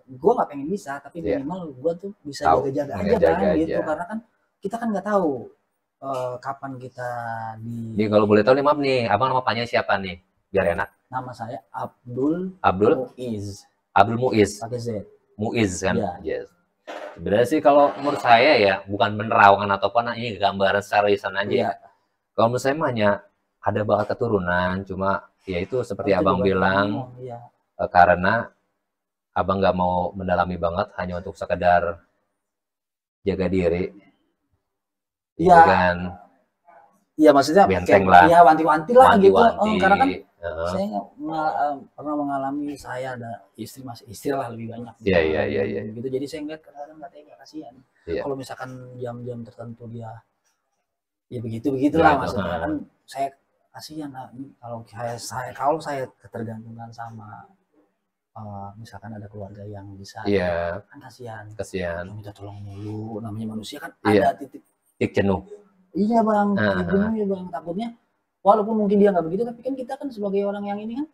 gue nggak pengen bisa, tapi minimal gue tuh bisa jaga-jaga aja kan gitu, karena kan kita kan nggak tahu kapan kita Nih kalau boleh tahu nih maaf nih, abang nama panjangnya siapa nih? Biar enak. Nama saya Abdul Muiz. Abdul Muiz. Pakai Z. Muiz kan? Iya. Yes. Sebenarnya sih kalau menurut saya ya bukan menerawang ataupun ini gambaran secara lisan aja. Iya. Kalau menurut saya mah ada bakat keturunan, cuma ya itu seperti abang bilang, karena abang nggak mau mendalami banget hanya untuk sekedar jaga diri. Iya. Kan? Iya maksudnya benteng lah. Ya wanti-wanti lah gitu. Karena kan saya pernah mengalami, saya ada istri lah lebih banyak. Iya. Gitu, jadi saya ngeliat kadang-kadang nggak tega, kasihan. Kalau misalkan jam-jam tertentu dia ya begitulah maksudnya kan, saya kasihan kalau saya ketergantungan sama misalkan ada keluarga yang bisa, kan kasihan. Minta tolong mulu, namanya manusia kan ada titik jenuh. Iya bang, jenuhnya bang, takutnya walaupun mungkin dia nggak begitu, tapi kan kita kan sebagai orang yang ini kan,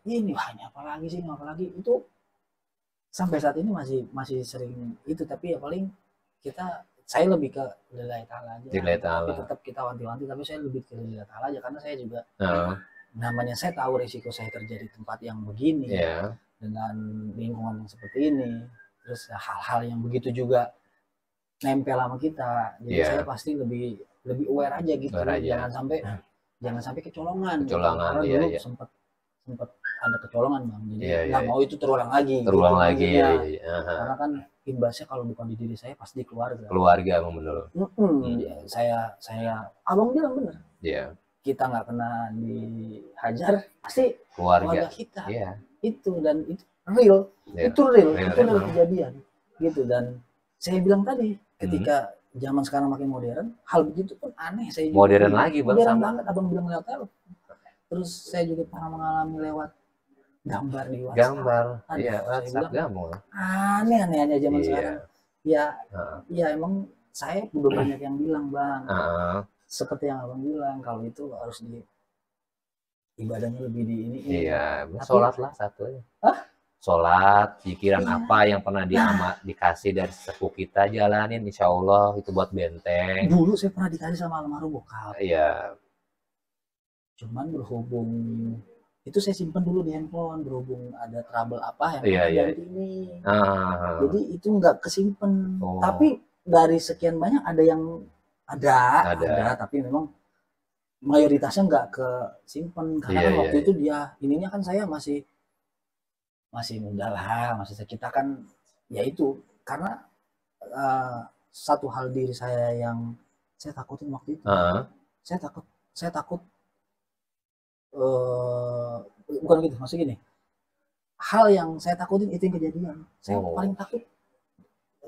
ini hanya apalagi itu sampai saat ini masih sering itu, tapi ya paling saya lebih ke lillahi ta'ala aja. Tapi tetap kita wanti-wanti, tapi saya lebih ke lillahi ta'ala aja, karena saya juga namanya saya tahu risiko saya kerja di tempat yang begini, dengan lingkungan yang seperti ini, terus hal-hal yang begitu juga nempel sama kita, jadi saya pasti lebih aware aja gitu, jangan sampai kecolongan. Karena dulu sempat ada kecolongan bang, jadi nggak mau itu terulang lagi. Karena kan imbasnya kalau bukan di diri saya pasti di keluarga emang bener. Saya abang bilang bener, kita nggak kena dihajar pasti keluarga kita. Itu real, itu kejadian gitu. Dan saya bilang tadi, ketika zaman sekarang makin modern, hal begitu pun aneh. Saya juga modern lagi bang, modern banget. Abang bilang lewat telepon, terus saya juga pernah mengalami lewat gambar di WhatsApp. WhatsApp aneh aja zaman sekarang. Ya emang saya udah banyak yang bilang bang, seperti yang abang bilang, kalau itu harus ibadahnya lebih di ini. Iya, Tapi- sholat lah satu aja. Hah? Sholat, pikiran Iya. apa yang pernah dikasih dari sepuh kita, jalanin, insya Allah itu buat benteng. Dulu saya pernah dikasih sama almarhum bokap, Iya, cuman berhubung itu saya simpan dulu di handphone, berhubung ada trouble apa yang Iya, iya. ganti ini. ah, Jadi itu nggak kesimpan. Oh. Tapi dari sekian banyak ada yang ada, tapi memang mayoritasnya nggak kesimpan karena Iya, kan iya, waktu iya. itu dia ininya kan saya masih muda lah, masih kita kan ya itu karena satu hal diri saya yang saya takutin waktu itu. ah, Saya takut bukan gitu, maksud gini. Hal yang saya takutin itu yang kejadian. Saya Oh. paling takut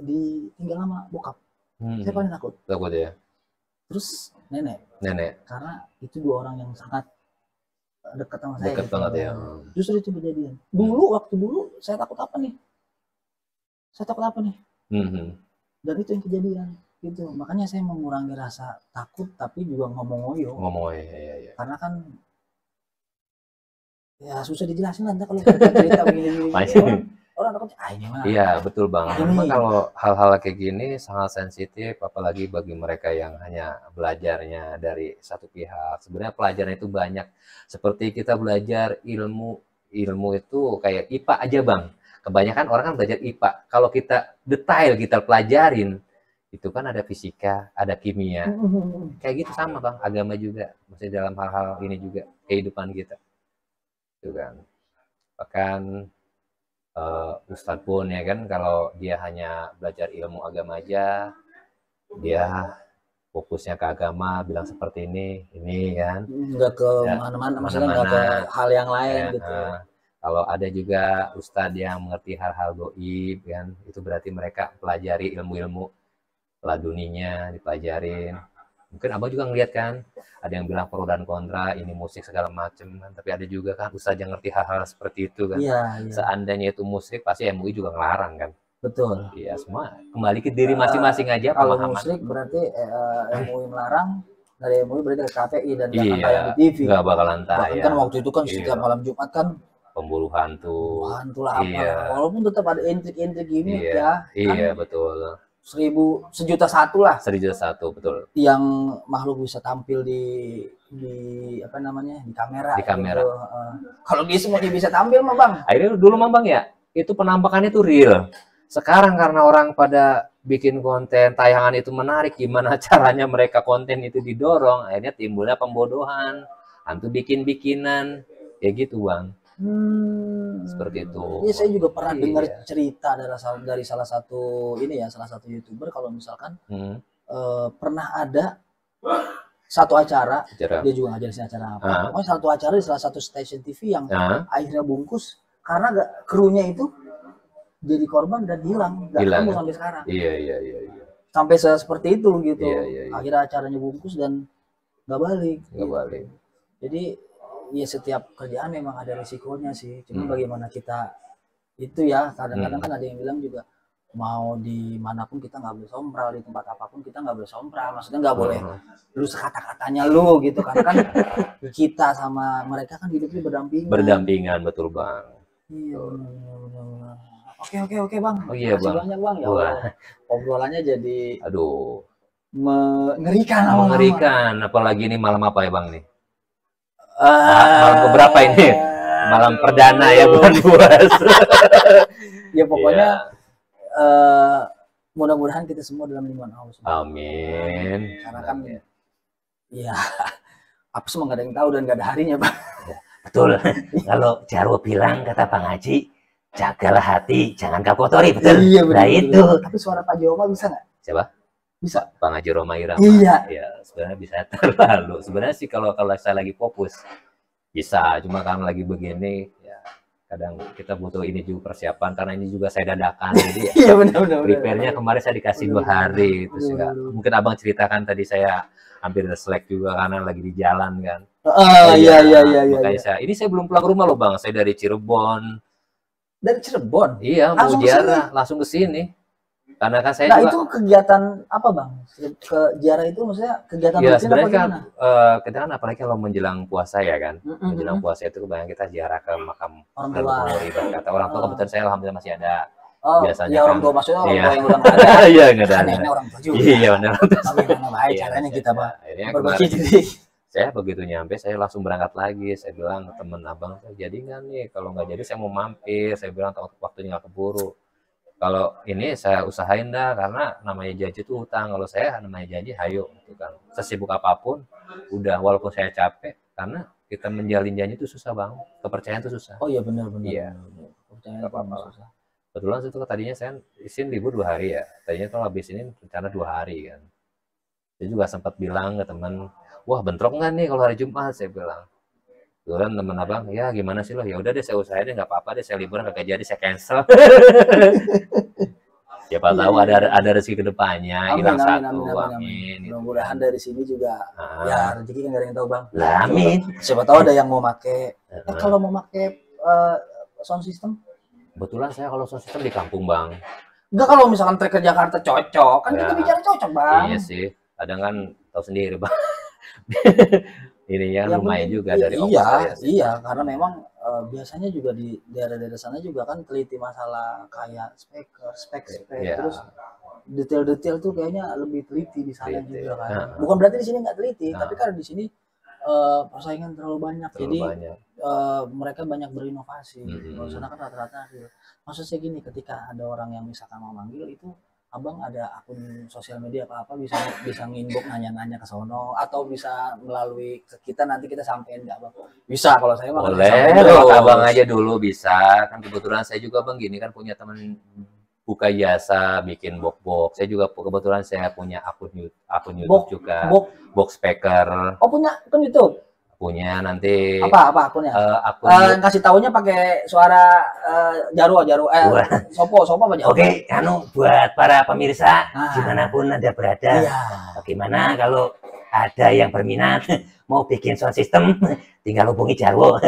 ditinggal sama bokap. Saya paling takut. takut ya, Terus nenek, nenek, karena itu dua orang yang sangat dekat sama saya. deket gitu. banget ya. Justru itu kejadian. Waktu dulu saya takut apa nih? Mhm. Dan itu yang kejadian. Gitu. Makanya saya mengurangi rasa takut tapi juga ngomong ngoyo. Ngomong ya. Karena kan ya susah dijelasin nanti kalau kita cerita begini-begini. Masih. Orang takutnya, ini mah. Iya, betul Bang. Ini. Memang kalau hal-hal kayak gini sangat sensitif, apalagi bagi mereka yang hanya belajarnya dari satu pihak. Sebenarnya pelajaran itu banyak. Seperti kita belajar ilmu itu kayak IPA aja Bang. Kebanyakan orang kan belajar IPA. Kalau kita detail kita pelajarin, itu kan ada fisika, ada kimia. Kayak gitu sama Bang, agama juga. Maksudnya dalam hal-hal ini juga, kehidupan kita. Itu kan. Bahkan Ustadz pun ya kan, kalau dia hanya belajar ilmu agama aja, dia fokusnya ke agama, bilang seperti ini kan. Nggak ke Ya, mana-mana, maksudnya nggak ke hal yang lain Ya, gitu. kalau ada juga ustadz yang mengerti hal-hal goib kan, itu berarti mereka pelajari ilmu-ilmu laduninya, dipelajarin. Mungkin abang juga ngeliat kan, ada yang bilang pro dan kontra, ini musik segala macem kan, tapi ada juga kan ustadz yang ngerti hal-hal seperti itu kan. Iya. Seandainya itu musik, pasti MUI juga ngelarang kan. Betul. Iya, semua kembali ke diri masing-masing aja Kalau pemahaman. musik berarti MUI melarang, dari MUI berarti ke KPI dan Iya, nggak tayang di TV. nggak bakalan Bahkan tayang. kan waktu itu kan Iya. setiap malam Jumat kan Pemburu hantu. hantu lah apa. Iya. Walaupun tetap ada intrik-intrik gimmick Iya, ya. iya Kan betul. 1.000.000.000 lah 1.000.000, betul. yang makhluk bisa tampil di apa namanya di kamera. Di kamera. Gitu. Kalau dia semuanya bisa tampil mah Bang. Akhirnya dulu Bang ya, itu penampakannya tuh real. Sekarang karena orang pada bikin konten, tayangan itu menarik, gimana caranya mereka konten itu didorong, akhirnya timbulnya pembodohan, hantu bikin-bikinan, kayak gitu Bang. Seperti itu. Iya, saya juga pernah Iya. dengar cerita dari salah satu YouTuber kalau misalkan pernah ada satu acara, dia juga ngajarin acara apa. Pokoknya satu acara di salah satu stasiun TV yang akhirnya bungkus karena krunya itu jadi korban dan hilang, nggak ketemu sampai sekarang. Iya. Sampai seperti itu gitu. Iya. Akhirnya acaranya bungkus dan nggak balik. Nggak balik. Jadi ya setiap kerjaan memang ada risikonya sih. Cuma bagaimana kita itu ya, kadang-kadang kan ada yang bilang juga mau di manapun kita nggak boleh sompral, di tempat apapun kita nggak boleh sompral. Maksudnya nggak boleh lu sekata-katanya lu gitu, karena kan kita sama mereka kan hidupnya berdampingan. Berdampingan, betul Bang. Iya, benar. Oke Bang. Oh iya Bang. Banyak Bang ya. Obrolannya jadi aduh mengerikan. Mengerikan, apalagi ini malam apa ya Bang nih? Malam keberapa ini? Malam perdana ya bulan puasa. Ya pokoknya mudah-mudahan kita semua dalam lindungan Allah. Amin. Karena kan ya apa semua nggak ada yang tahu dan nggak ada harinya Bang. Betul. Kalau Jarwo bilang kata Bang Haji, jagalah hati, jangan kau kotori, betul. Iya betul. Nah itu. Tapi suara Pak Joma bisa nggak? Siapa? Bisa. Bang Haji Roma Irama. Iya. Ya, sebenarnya bisa terlalu. Sebenarnya sih kalau saya lagi fokus bisa, cuma karena lagi begini ya kadang kita butuh ini juga persiapan karena ini juga saya dadakan jadi iya benar. prepare-nya kemarin saya dikasih 2 hari terus juga mungkin abang ceritakan tadi saya hampir slack juga karena lagi di jalan kan. Iya. Makanya saya belum pulang rumah loh Bang, saya dari Cirebon. Dari Cirebon? Iya, mau ziarah langsung ke sini. Karena kan saya Nah juga itu kegiatan apa bang? Ke ziarah itu maksudnya kegiatan ya rutin apa sebenarnya kan gimana? kita kan apalagi kalau menjelang puasa ya kan. Menjelang puasa itu kebanyakan kita ziarah ke makam Orang tua. leluhur, ibarat kata orang tua kebetulan saya alhamdulillah masih ada. Oh, Biasanya ya orang kan tua maksudnya orang iya. tua yang udah nggak ada. Iya nggak ada. Anehnya orang tua juga. Iya benar. Bagaimana baik Iya, caranya masih kita ada. bang Akhirnya berbagi kemarin diri. saya begitu nyampe saya langsung berangkat lagi. Saya bilang ke temen abang, jadi nggak nih? Kalau nggak jadi saya mau mampir. Saya bilang waktunya nggak keburu. Kalau ini saya usahain dah, karena namanya janji itu hutang. Kalau saya namanya janji, hayo gitu kan. Sesibuk apapun, udah walaupun saya capek, karena kita menjalin janji itu susah bang. Kepercayaan itu susah. Oh iya benar-benar. Iya. Kepercayaan Nggak itu apa-apa. susah. Kebetulan itu tadinya saya izin libur 2 hari ya. Tadinya tuh habis ini rencana 2 hari kan. Saya juga sempat bilang ke teman, wah bentrok nggak nih kalau hari Jumat? Saya bilang. Kebetulan teman abang, ya gimana sih lo? Ya udah deh saya usahain deh, nggak apa-apa deh saya liburan kagak jadi saya cancel. Siapa tahu ada rezeki kedepannya, hilang satu, amin. Mudah-mudahan dari sini juga ya rezeki kan gak ada yang tahu bang. Lah, amin. Siapa tahu ada yang mau make. Kalau mau make sound system? Kebetulan saya kalau sound system di kampung bang. Enggak, kalau misalkan trek ke Jakarta cocok, kan kita Ya. bicara cocok bang. Iya sih, kadang kan tahu sendiri bang. Ininya Yang lumayan penting- juga dari ongkos iya, saya sih. iya, karena memang biasanya juga di daerah-daerah sana juga kan teliti masalah kayak spek, Iya. terus detail-detail tuh kayaknya lebih teliti di sana Teliti. juga kan. Heeh. Bukan berarti di sini nggak teliti, Nah. tapi karena di sini persaingan terlalu banyak, Terlalu jadi banyak. mereka banyak berinovasi. Mm-mm. Kalau sana kan rata-rata hasil. Maksud saya gini, ketika ada orang yang misalkan mau manggil itu, abang ada akun sosial media apa bisa nginbox nanya-nanya ke sono, atau bisa melalui ke kita, nanti kita sampein nggak bang? Bisa, kalau saya mah Boleh, sampein lewat terus. abang aja dulu bisa. Kan kebetulan saya juga bang gini kan punya teman buka jasa bikin box. Saya juga kebetulan saya punya akun YouTube Box- juga. Box, Box Speaker oh punya akun YouTube? punya nanti Apa akunnya? akun Kasih taunya pakai suara Jarwo, Wah. Sopo apa Jarwo? Oke, buat para pemirsa Ah. dimanapun Anda berada, Iya. bagaimana kalau ada yang berminat mau bikin sound system, tinggal hubungi Jarwo.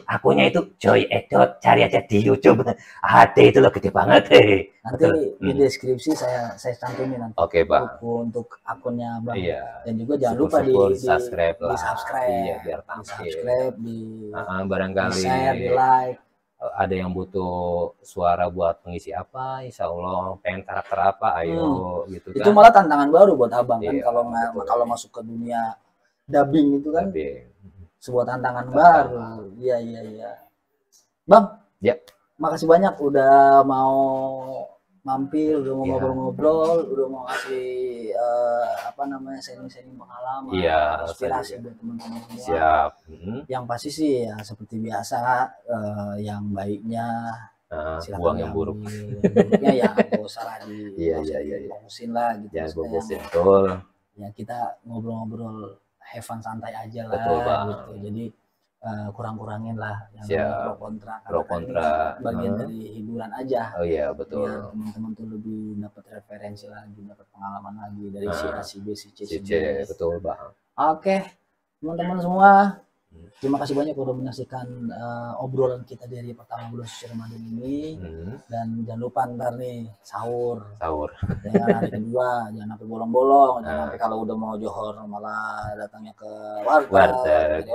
Akunnya itu Joy Edot, cari aja di YouTube. Ada itu loh, gede banget. Nanti di deskripsi saya cantumin nanti. Oke bang. Buku untuk akunnya bang. Iya. Dan juga jangan lupa Syukur-syukur di subscribe lah. subscribe. Iya, biar Di tampil. subscribe, di Barangkali share, di like. ada yang butuh suara buat pengisi apa, insya Allah pengen karakter apa, ayo gitu kan. Itu malah tantangan baru buat abang kan, Iya, betul. kalau masuk ke dunia dubbing itu kan Tapi sebuah tantangan baru. Iya. Bang, Ya. makasih banyak udah mau mampir, udah mau Ya. ngobrol-ngobrol, udah mau kasih sharing-sharing pengalaman, Iya, inspirasi saya buat teman-teman semua. siap. Yang pasti sih ya seperti biasa, yang baiknya silakan Buang yang buruk. diambil, yang buruknya ya nggak usah lah Iya. fokusin lah gitu. Jangan Maksudnya bobosin, betul. ya kita ngobrol-ngobrol have fun santai aja lah. Betul, Bang. Gitu. Jadi kurang-kurangin lah yang Siap. namanya pro kontra. Karena Pro kan kontra. ini bagian dari hiburan aja. Oh iya, Biar betul. teman-teman tuh lebih dapat referensi lagi, dapat pengalaman lagi dari si A, si B, si C, si Si C, D. betul bang. Oke, teman-teman semua, terima kasih banyak udah menyaksikan obrolan kita dari pertama bulan suci Ramadan ini. Dan jangan lupa ntar nih sahur. Sahur. Jangan hari kedua, jangan sampai bolong-bolong, jangan sampai kalau udah mau johor malah datangnya ke warteg.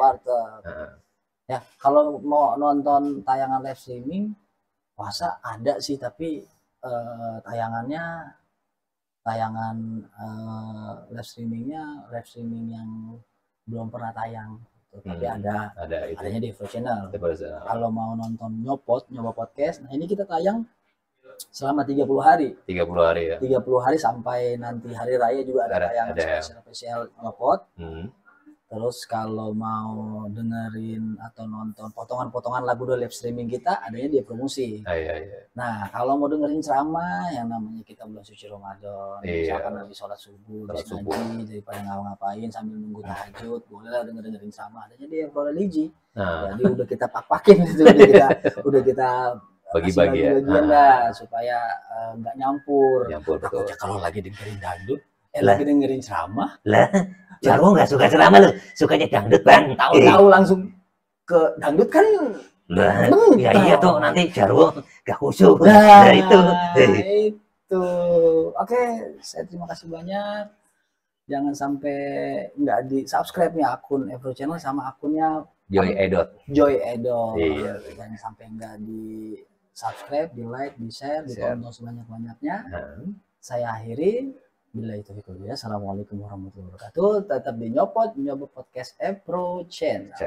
Ya, kalau mau nonton tayangan live streaming, puasa ada sih, tapi tayangan live streaming yang belum pernah tayang. Tapi Ada itu. adanya di Evo Channel. Terus, Kalau mau nonton nyoba podcast, nah ini kita tayang selama 30 hari. 30 hari ya. 30 hari sampai nanti hari raya juga ada tayangan ada. spesial nyopot. Hmm. Terus kalau mau dengerin atau nonton potongan-potongan lagu dari live streaming kita, adanya dia promosi. Iya. Nah, kalau mau dengerin ceramah yang namanya kita bulan suci Ramadan, Iya. misalkan lagi sholat subuh, Sholat habis subuh. ngaji, daripada ngapa-ngapain sambil nunggu tahajud, bolehlah dengerin ceramah. Adanya dia religi. Nah, Jadi udah kita pak-pakin gitu, udah kita bagi-bagi ya. bagian lah supaya nggak nyampur. Nyampur betul. Takutnya kalau lagi dengerin dangdut, lagi dengerin ceramah, Lah, Jarwo nggak suka ceramah loh, sukanya dangdut bang. tahu-tahu langsung ke dangdut kan Lah, ya iya tuh nanti Jarwo gak khusyuk. Nah, Nah, itu. itu. Oke, saya terima kasih banyak. Jangan sampai nggak di subscribe nya akun Evro Channel sama akunnya Joy Edot. Joy Edot. Iya. Jangan sampai nggak di subscribe, di like, di share, ditonton sebanyak-banyaknya. Saya akhiri. Bila itu ya. Assalamualaikum warahmatullahi wabarakatuh. Tetap di nyopot podcast Evro Channel.